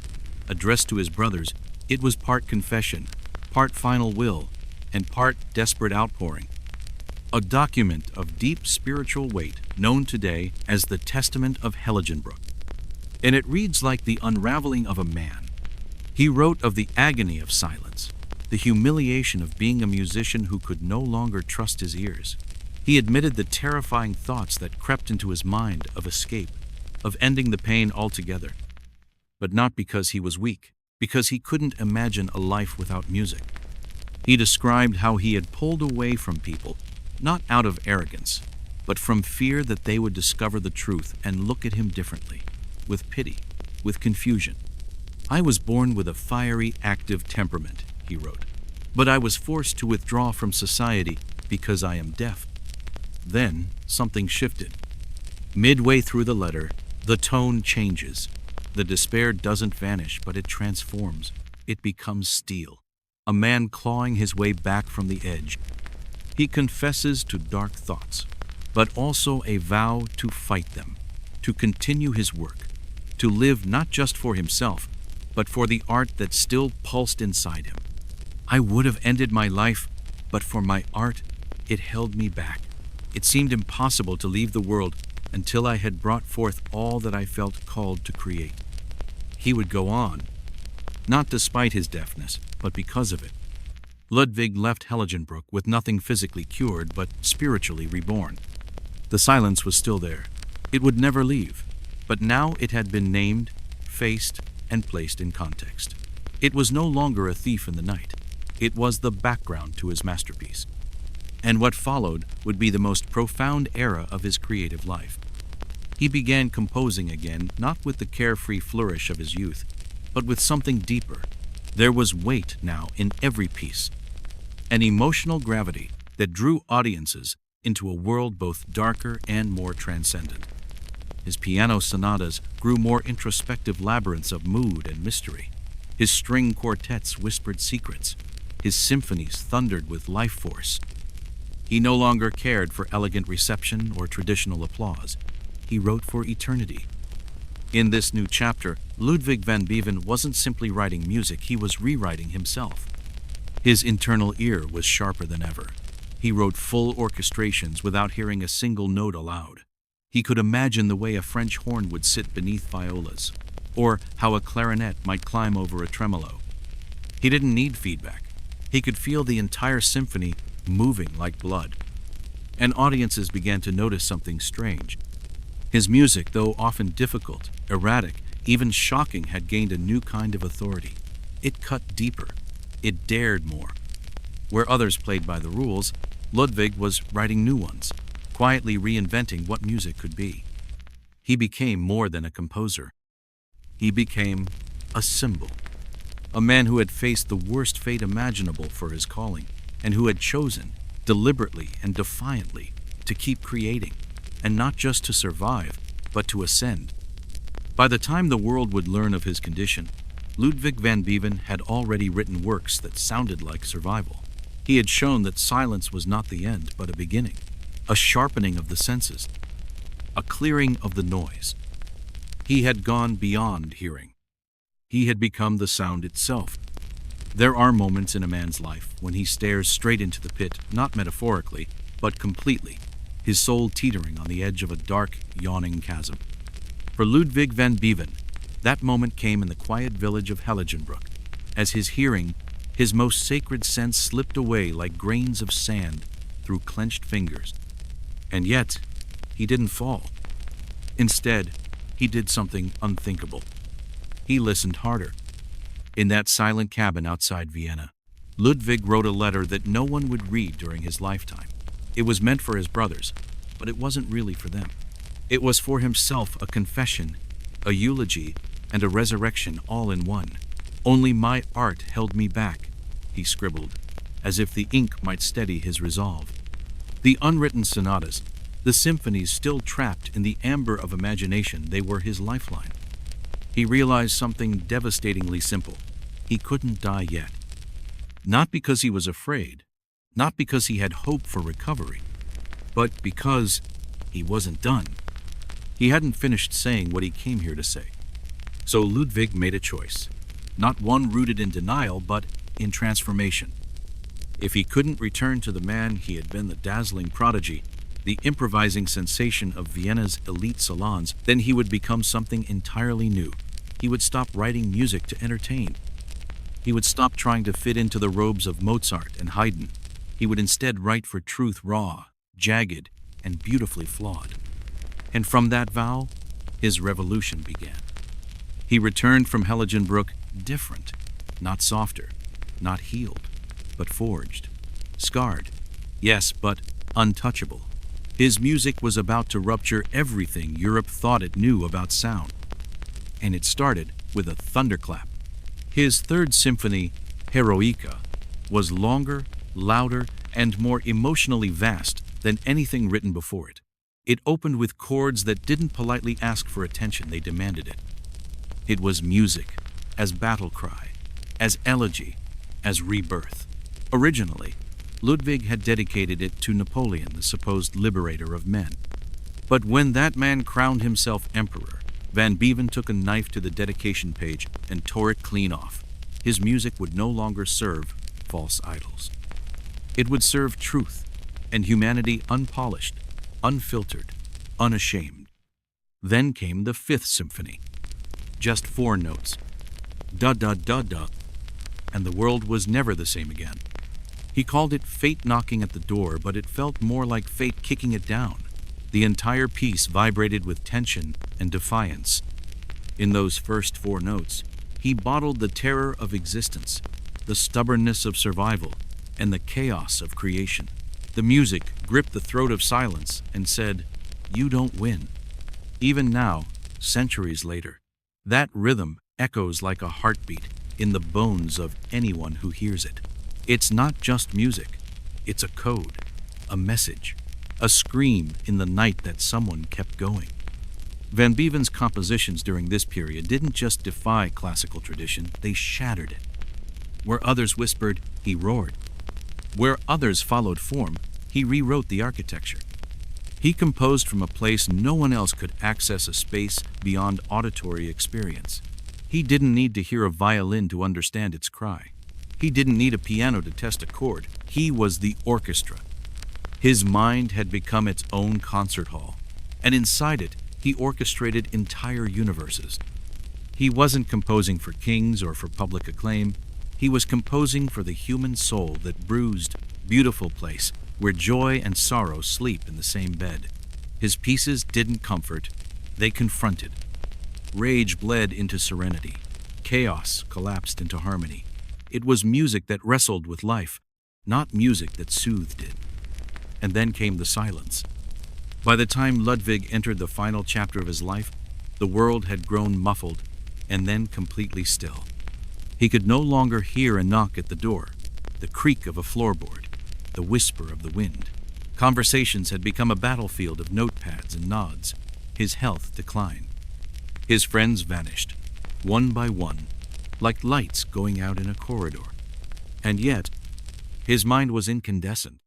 Addressed to his brothers, it was part confession, part final will, and part desperate outpouring. A document of deep spiritual weight known today as the Testament of Heiligenbruck. And it reads like the unraveling of a man. He wrote of the agony of silence, the humiliation of being a musician who could no longer trust his ears. He admitted the terrifying thoughts that crept into his mind of escape, of ending the pain altogether. But not because he was weak, because he couldn't imagine a life without music. He described how he had pulled away from people, not out of arrogance, but from fear that they would discover the truth and look at him differently, with pity, with confusion. I was born with a fiery, active temperament, he wrote, but I was forced to withdraw from society because I am deaf. Then something shifted. Midway through the letter, the tone changes. The despair doesn't vanish, but it transforms. It becomes steel. A man clawing his way back from the edge. He confesses to dark thoughts, but also a vow to fight them, to continue his work, to live not just for himself, but for the art that still pulsed inside him. I would have ended my life, but for my art, it held me back. It seemed impossible to leave the world until I had brought forth all that I felt called to create. He would go on, not despite his deafness, but because of it. Ludwig left Heiligenbruck with nothing physically cured, but spiritually reborn. The silence was still there. It would never leave, but now it had been named, faced, and placed in context. It was no longer a thief in the night. It was the background to his masterpiece. And what followed would be the most profound era of his creative life. He began composing again, not with the carefree flourish of his youth, but with something deeper. There was weight now in every piece, an emotional gravity that drew audiences into a world both darker and more transcendent. His piano sonatas grew more introspective labyrinths of mood and mystery. His string quartets whispered secrets. His symphonies thundered with life force. He no longer cared for elegant reception or traditional applause. He wrote for eternity. In this new chapter, Ludwig van Beeven wasn't simply writing music, he was rewriting himself. His internal ear was sharper than ever. He wrote full orchestrations without hearing a single note aloud. He could imagine the way a French horn would sit beneath violas, or how a clarinet might climb over a tremolo. He didn't need feedback. He could feel the entire symphony moving like blood. And audiences began to notice something strange. His music, though often difficult, erratic, even shocking, had gained a new kind of authority. It cut deeper. It dared more. Where others played by the rules, Ludwig was writing new ones, quietly reinventing what music could be. He became more than a composer. He became a symbol. A man who had faced the worst fate imaginable for his calling, and who had chosen, deliberately and defiantly, to keep creating, and not just to survive, but to ascend. By the time the world would learn of his condition, Ludwig van Beeven had already written works that sounded like survival. He had shown that silence was not the end, but a beginning, a sharpening of the senses, a clearing of the noise. He had gone beyond hearing. He had become the sound itself. There are moments in a man's life when he stares straight into the pit, not metaphorically, but completely, his soul teetering on the edge of a dark, yawning chasm. For Ludwig van Beven, that moment came in the quiet village of Heiligenbroek, as his hearing, his most sacred sense, slipped away like grains of sand through clenched fingers. And yet, he didn't fall. Instead, he did something unthinkable. He listened harder. In that silent cabin outside Vienna, Ludwig wrote a letter that no one would read during his lifetime. It was meant for his brothers, but it wasn't really for them. It was for himself, a confession, a eulogy, and a resurrection all in one. "Only my art held me back," he scribbled, as if the ink might steady his resolve. The unwritten sonatas, the symphonies still trapped in the amber of imagination, they were his lifeline. He realized something devastatingly simple. He couldn't die yet. Not because he was afraid, not because he had hope for recovery, but because he wasn't done. He hadn't finished saying what he came here to say. So Ludwig made a choice, not one rooted in denial, but in transformation. If he couldn't return to the man he had been, the dazzling prodigy, the improvising sensation of Vienna's elite salons, then he would become something entirely new. He would stop writing music to entertain. He would stop trying to fit into the robes of Mozart and Haydn. He would instead write for truth, raw, jagged, and beautifully flawed. And from that vow, his revolution began. He returned from Heiligenbroek different, not softer, not healed, but forged, scarred, yes, but untouchable. His music was about to rupture everything Europe thought it knew about sound. And it started with a thunderclap. His third symphony, Heroica, was longer, louder, and more emotionally vast than anything written before it. It opened with chords that didn't politely ask for attention, they demanded it. It was music, as battle cry, as elegy, as rebirth. Originally, Ludwig had dedicated it to Napoleon, the supposed liberator of men. But when that man crowned himself emperor, Van Beven took a knife to the dedication page and tore it clean off. His music would no longer serve false idols. It would serve truth and humanity, unpolished, unfiltered, unashamed. Then came the Fifth Symphony. Just 4 notes. Da-da-da-da. And the world was never the same again. He called it fate knocking at the door, but it felt more like fate kicking it down. The entire piece vibrated with tension and defiance. In those first 4 notes, he bottled the terror of existence, the stubbornness of survival, and the chaos of creation. The music gripped the throat of silence and said, "You don't win." Even now, centuries later, that rhythm echoes like a heartbeat in the bones of anyone who hears it. It's not just music, it's a code, a message, a scream in the night that someone kept going. Van Beven's compositions during this period didn't just defy classical tradition, they shattered it. Where others whispered, he roared. Where others followed form, he rewrote the architecture. He composed from a place no one else could access, a space beyond auditory experience. He didn't need to hear a violin to understand its cry. He didn't need a piano to test a chord. He was the orchestra. His mind had become its own concert hall, and inside it, he orchestrated entire universes. He wasn't composing for kings or for public acclaim. He was composing for the human soul, that bruised, beautiful place where joy and sorrow sleep in the same bed. His pieces didn't comfort, they confronted. Rage bled into serenity. Chaos collapsed into harmony. It was music that wrestled with life, not music that soothed it. And then came the silence. By the time Ludwig entered the final chapter of his life, the world had grown muffled and then completely still. He could no longer hear a knock at the door, the creak of a floorboard, the whisper of the wind. Conversations had become a battlefield of notepads and nods. His health declined. His friends vanished, one by one, like lights going out in a corridor. And yet, His mind was incandescent.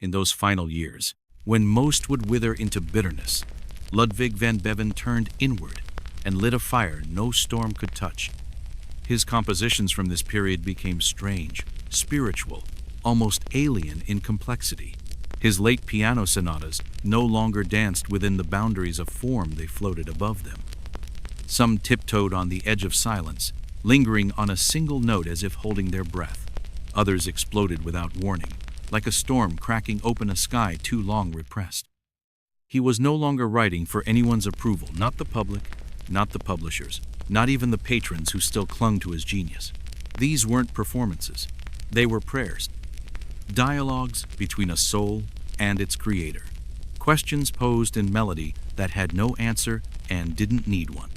In those final years, when most would wither into bitterness, Ludwig van Bevan turned inward and lit a fire no storm could touch. His compositions from this period became strange, spiritual, almost alien in complexity. His late piano sonatas no longer danced within the boundaries of form, they floated above them. Some tiptoed on the edge of silence, lingering on a single note as if holding their breath. Others exploded without warning, like a storm cracking open a sky too long repressed. He was no longer writing for anyone's approval, not the public, not the publishers, not even the patrons who still clung to his genius. These weren't performances. They were prayers. Dialogues between a soul and its creator. Questions posed in melody that had no answer and didn't need one.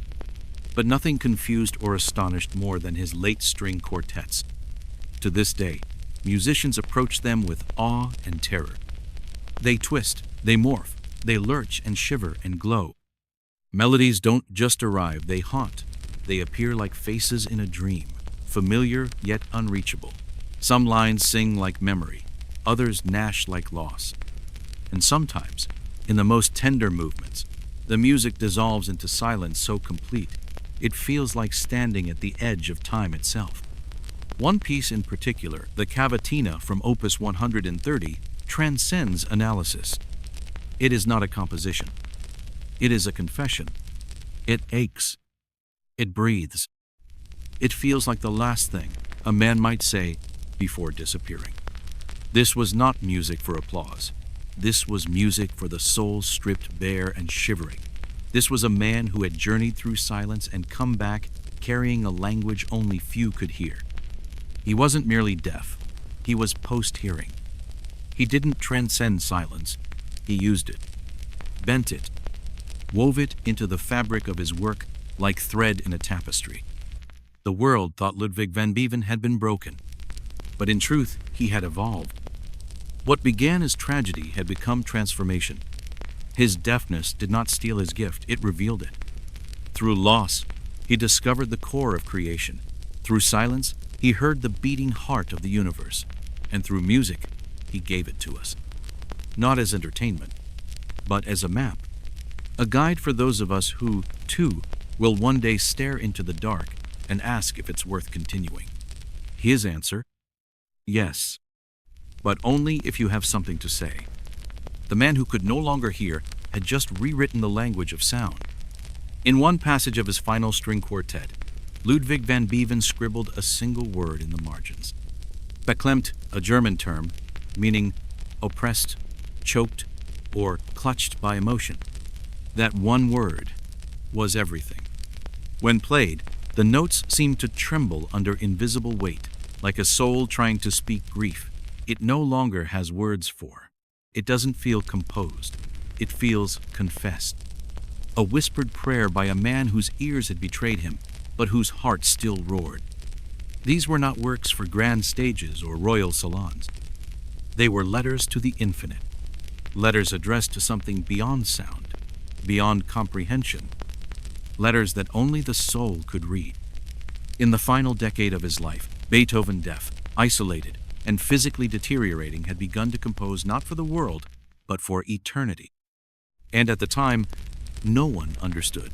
But nothing confused or astonished more than his late string quartets. To this day, musicians approach them with awe and terror. They twist, they morph, they lurch and shiver and glow. Melodies don't just arrive, they haunt. They appear like faces in a dream, familiar yet unreachable. Some lines sing like memory, others gnash like loss. And sometimes, in the most tender movements, the music dissolves into silence so complete, it feels like standing at the edge of time itself. One piece in particular, the Cavatina from Opus 130, transcends analysis. It is not a composition. It is a confession. It aches. It breathes. It feels like the last thing a man might say before disappearing. This was not music for applause. This was music for the soul stripped bare and shivering. This was a man who had journeyed through silence and come back carrying a language only few could hear. He wasn't merely deaf. He was post-hearing. He didn't transcend silence. He used it, bent it, wove it into the fabric of his work like thread in a tapestry. The world thought Ludwig van Bevan had been broken, but in truth, he had evolved. What began as tragedy had become transformation. His deafness did not steal his gift, it revealed it. Through loss, he discovered the core of creation. Through silence, he heard the beating heart of the universe. And through music, he gave it to us. Not as entertainment, but as a map. A guide for those of us who, too, will one day stare into the dark and ask if it's worth continuing. His answer? Yes. But only if you have something to say. The man who could no longer hear had just rewritten the language of sound. In one passage of his final string quartet, Ludwig van Bevan scribbled a single word in the margins. Beklemmt, a German term, meaning oppressed, choked, or clutched by emotion. That one word was everything. When played, the notes seemed to tremble under invisible weight, like a soul trying to speak grief. It no longer has words for. It doesn't feel composed. It feels confessed. A whispered prayer by a man whose ears had betrayed him, but whose heart still roared. These were not works for grand stages or royal salons. They were letters to the infinite. Letters addressed to something beyond sound, beyond comprehension. Letters that only the soul could read. In the final decade of his life, Beethoven, deaf, isolated, and physically deteriorating, had begun to compose not for the world, but for eternity. And at the time, no one understood.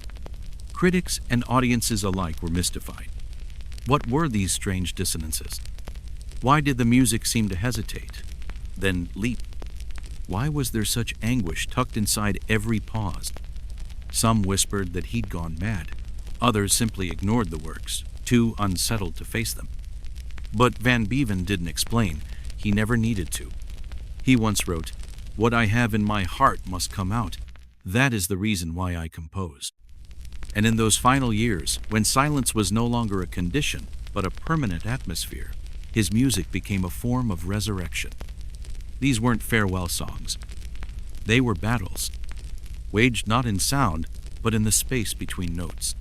Critics and audiences alike were mystified. What were these strange dissonances? Why did the music seem to hesitate, then leap? Why was there such anguish tucked inside every pause? Some whispered that he'd gone mad. Others simply ignored the works, too unsettled to face them. But Van Bevan didn't explain. He never needed to. He once wrote, "What I have in my heart must come out. That is the reason why I compose." And in those final years, when silence was no longer a condition, but a permanent atmosphere, his music became a form of resurrection. These weren't farewell songs. They were battles, waged not in sound, but in the space between notes.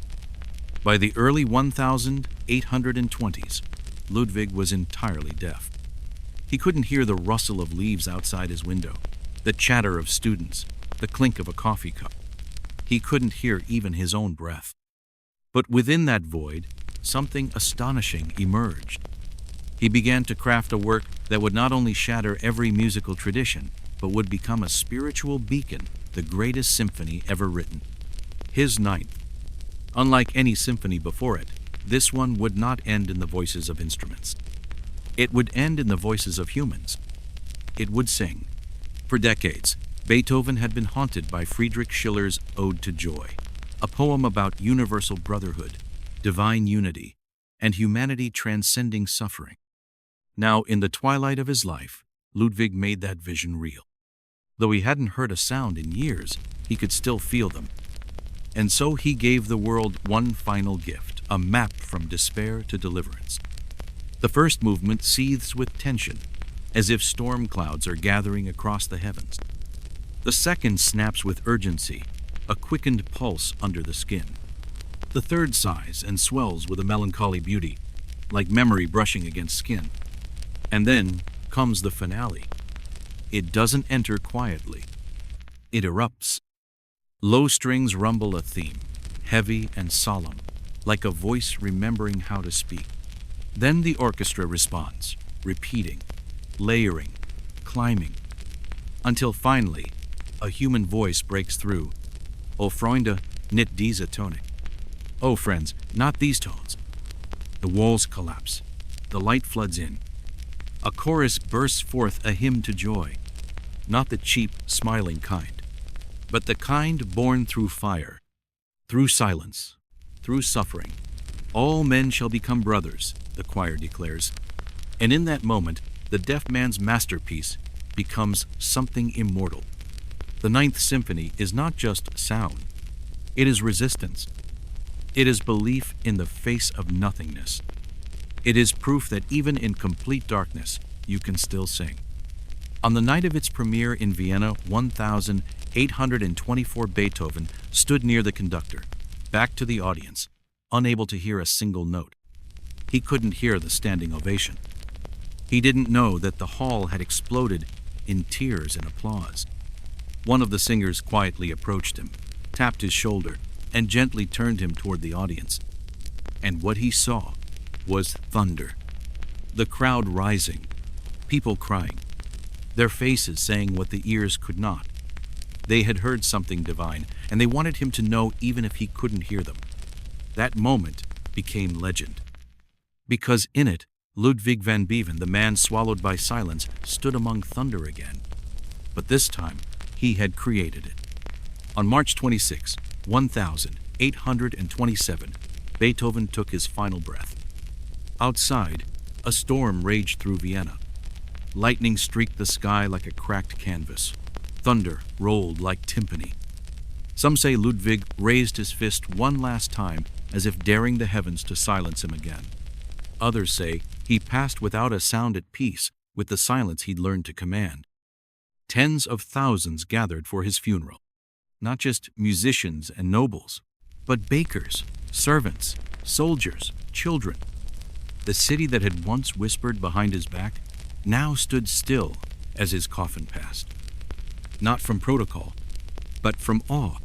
By the early 1820s, Ludwig was entirely deaf. He couldn't hear the rustle of leaves outside his window, the chatter of students, the clink of a coffee cup. He couldn't hear even his own breath. But within that void, something astonishing emerged. He began to craft a work that would not only shatter every musical tradition, but would become a spiritual beacon, the greatest symphony ever written. His ninth. Unlike any symphony before it, this one would not end in the voices of instruments. It would end in the voices of humans. It would sing. For decades, Beethoven had been haunted by Friedrich Schiller's Ode to Joy, a poem about universal brotherhood, divine unity, and humanity transcending suffering. Now, in the twilight of his life, Ludwig made that vision real. Though he hadn't heard a sound in years, he could still feel them. And so he gave the world one final gift, a map from despair to deliverance. The first movement seethes with tension, as if storm clouds are gathering across the heavens. The second snaps with urgency, a quickened pulse under the skin. The third sighs and swells with a melancholy beauty, like memory brushing against skin. And then comes the finale. It doesn't enter quietly. It erupts. Low strings rumble a theme, heavy and solemn, like a voice remembering how to speak. Then the orchestra responds, repeating, layering, climbing, until finally, a human voice breaks through. O Freunde, nicht diese Tone. Oh friends, not these tones. The walls collapse. The light floods in. A chorus bursts forth, a hymn to joy. Not the cheap, smiling kind, but the kind born through fire, through silence, through suffering. All men shall become brothers, the choir declares. And in that moment, the deaf man's masterpiece becomes something immortal. The Ninth Symphony is not just sound. It is resistance. It is belief in the face of nothingness. It is proof that even in complete darkness, you can still sing. On the night of its premiere in Vienna, 1824, Beethoven stood near the conductor, back to the audience, unable to hear a single note. He couldn't hear the standing ovation. He didn't know that the hall had exploded in tears and applause. One of the singers quietly approached him, tapped his shoulder, and gently turned him toward the audience. And what he saw was thunder. The crowd rising, people crying, their faces saying what the ears could not. They had heard something divine, and they wanted him to know even if he couldn't hear them. That moment became legend. Because in it, Ludwig van Beethoven, the man swallowed by silence, stood among thunder again. But this time, he had created it. On March 26, 1827, Beethoven took his final breath. Outside, a storm raged through Vienna. Lightning streaked the sky like a cracked canvas. Thunder rolled like timpani. Some say Ludwig raised his fist one last time as if daring the heavens to silence him again. Others say he passed without a sound at peace with the silence he'd learned to command. Tens of thousands gathered for his funeral. Not just musicians and nobles, but bakers, servants, soldiers, children. The city that had once whispered behind his back now stood still as his coffin passed. Not from protocol, but from awe,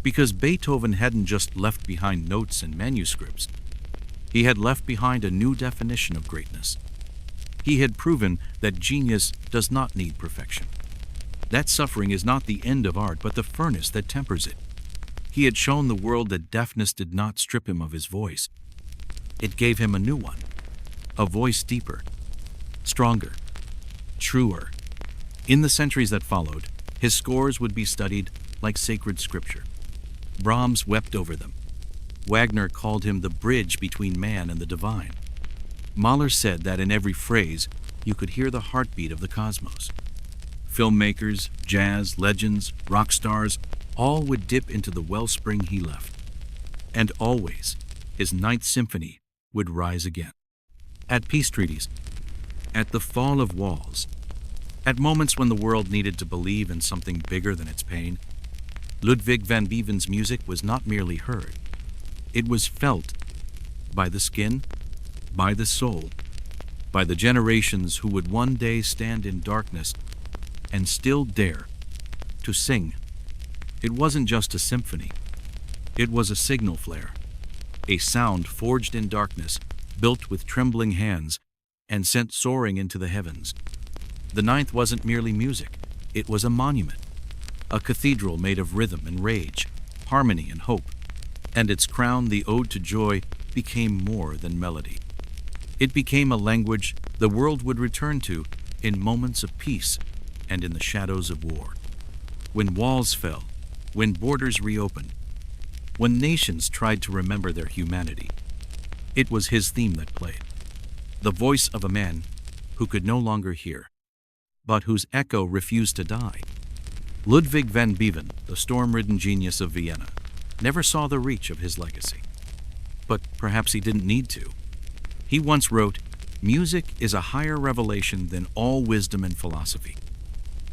because Beethoven hadn't just left behind notes and manuscripts. He had left behind a new definition of greatness. He had proven that genius does not need perfection. That suffering is not the end of art, but the furnace that tempers it. He had shown the world that deafness did not strip him of his voice. It gave him a new one, a voice deeper, stronger, truer. In the centuries that followed, his scores would be studied like sacred scripture. Brahms wept over them. Wagner called him the bridge between man and the divine. Mahler said that in every phrase, you could hear the heartbeat of the cosmos. Filmmakers, jazz legends, rock stars, all would dip into the wellspring he left. And always, his Ninth Symphony would rise again. At peace treaties, at the fall of walls, at moments when the world needed to believe in something bigger than its pain, Ludwig van Beethoven's music was not merely heard. It was felt by the skin, by the soul, by the generations who would one day stand in darkness and still dare to sing. It wasn't just a symphony. It was a signal flare, a sound forged in darkness, built with trembling hands, and sent soaring into the heavens. The ninth wasn't merely music, it was a monument, a cathedral made of rhythm and rage, harmony and hope, and its crown, the ode to joy, became more than melody. It became a language the world would return to in moments of peace and in the shadows of war. When walls fell, when borders reopened, when nations tried to remember their humanity, it was his theme that played. The voice of a man who could no longer hear, but whose echo refused to die. Ludwig van Beethoven, the storm-ridden genius of Vienna, never saw the reach of his legacy. But perhaps he didn't need to. He once wrote, "Music is a higher revelation than all wisdom and philosophy."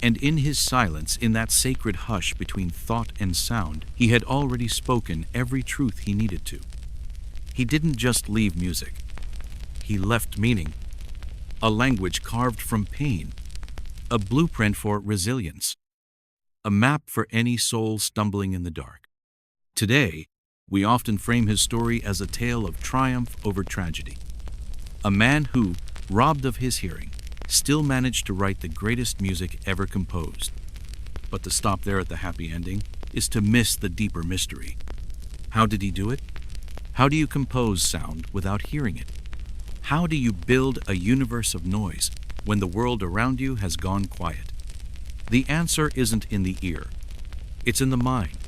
And in his silence, in that sacred hush between thought and sound, he had already spoken every truth he needed to. He didn't just leave music. He left meaning, a language carved from pain, a blueprint for resilience, a map for any soul stumbling in the dark. Today, we often frame his story as a tale of triumph over tragedy. A man who, robbed of his hearing, still managed to write the greatest music ever composed. But to stop there at the happy ending is to miss the deeper mystery. How did he do it? How do you compose sound without hearing it? How do you build a universe of noise when the world around you has gone quiet? The answer isn't in the ear. It's in the mind.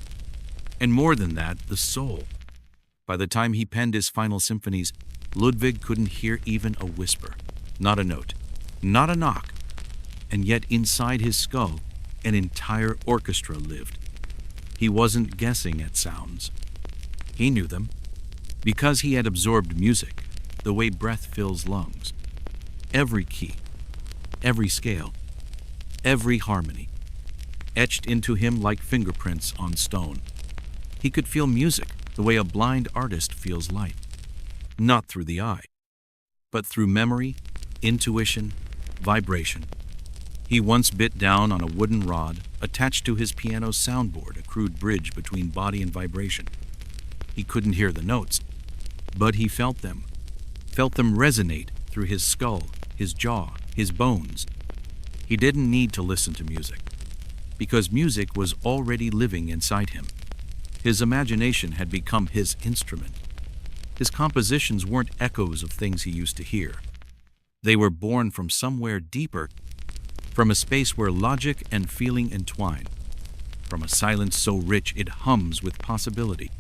And more than that, the soul. By the time he penned his final symphonies, Ludwig couldn't hear even a whisper, not a note, not a knock. And yet inside his skull, an entire orchestra lived. He wasn't guessing at sounds. He knew them, because he had absorbed music, the way breath fills lungs. Every key, every scale, every harmony, etched into him like fingerprints on stone. He could feel music the way a blind artist feels light, not through the eye, but through memory, intuition, vibration. He once bit down on a wooden rod attached to his piano's soundboard, a crude bridge between body and vibration. He couldn't hear the notes, but he felt them resonate through his skull, his jaw, his bones. He didn't need to listen to music, because music was already living inside him. His imagination had become his instrument. His compositions weren't echoes of things he used to hear. They were born from somewhere deeper, from a space where logic and feeling entwine, from a silence so rich it hums with possibility.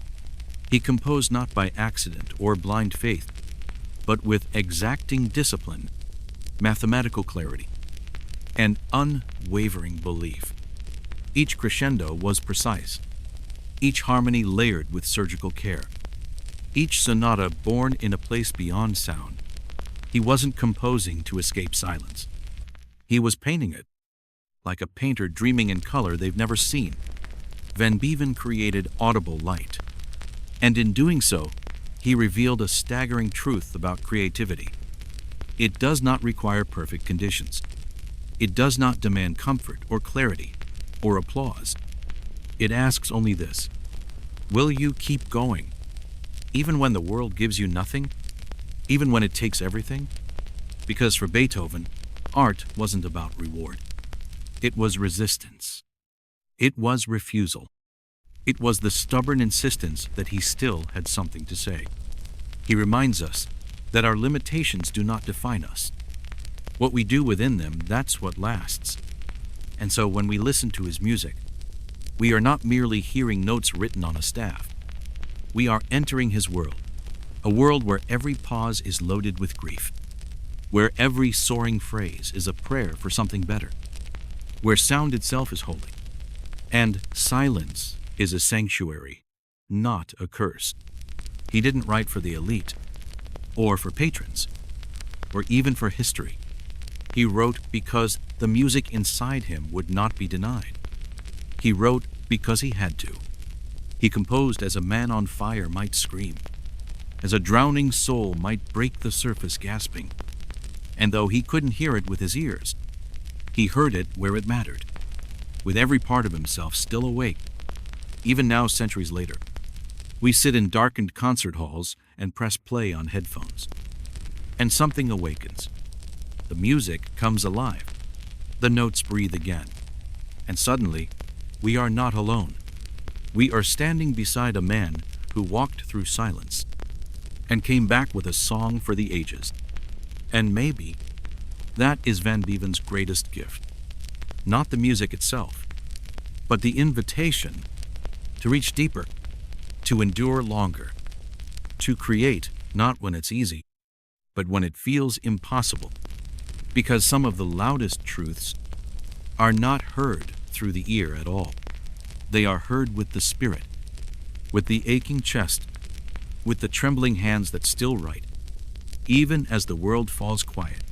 He composed not by accident or blind faith, but with exacting discipline, mathematical clarity, and unwavering belief. Each crescendo was precise, each harmony layered with surgical care, each sonata born in a place beyond sound. He wasn't composing to escape silence. He was painting it, like a painter dreaming in color they've never seen. Van Beethoven created audible light, and in doing so, he revealed a staggering truth about creativity. It does not require perfect conditions. It does not demand comfort or clarity or applause. It asks only this: will you keep going? Even when the world gives you nothing? Even when it takes everything? Because for Beethoven, art wasn't about reward. It was resistance. It was refusal. It was the stubborn insistence that he still had something to say. He reminds us that our limitations do not define us. What we do within them, that's what lasts. And so when we listen to his music, we are not merely hearing notes written on a staff. We are entering his world, a world where every pause is loaded with grief, where every soaring phrase is a prayer for something better, where sound itself is holy, and silence is a sanctuary, not a curse. He didn't write for the elite, or for patrons, or even for history. He wrote because the music inside him would not be denied. He wrote because he had to. He composed as a man on fire might scream, as a drowning soul might break the surface gasping. And though he couldn't hear it with his ears, he heard it where it mattered, with every part of himself still awake. Even now, centuries later, we sit in darkened concert halls and press play on headphones, and something awakens. The music comes alive. The notes breathe again. And suddenly, we are not alone. We are standing beside a man who walked through silence and came back with a song for the ages. And maybe that is Van Beven's greatest gift. Not the music itself, but the invitation to reach deeper, to endure longer, to create not when it's easy, but when it feels impossible. Because some of the loudest truths are not heard through the ear at all. They are heard with the spirit, with the aching chest, with the trembling hands that still write, even as the world falls quiet.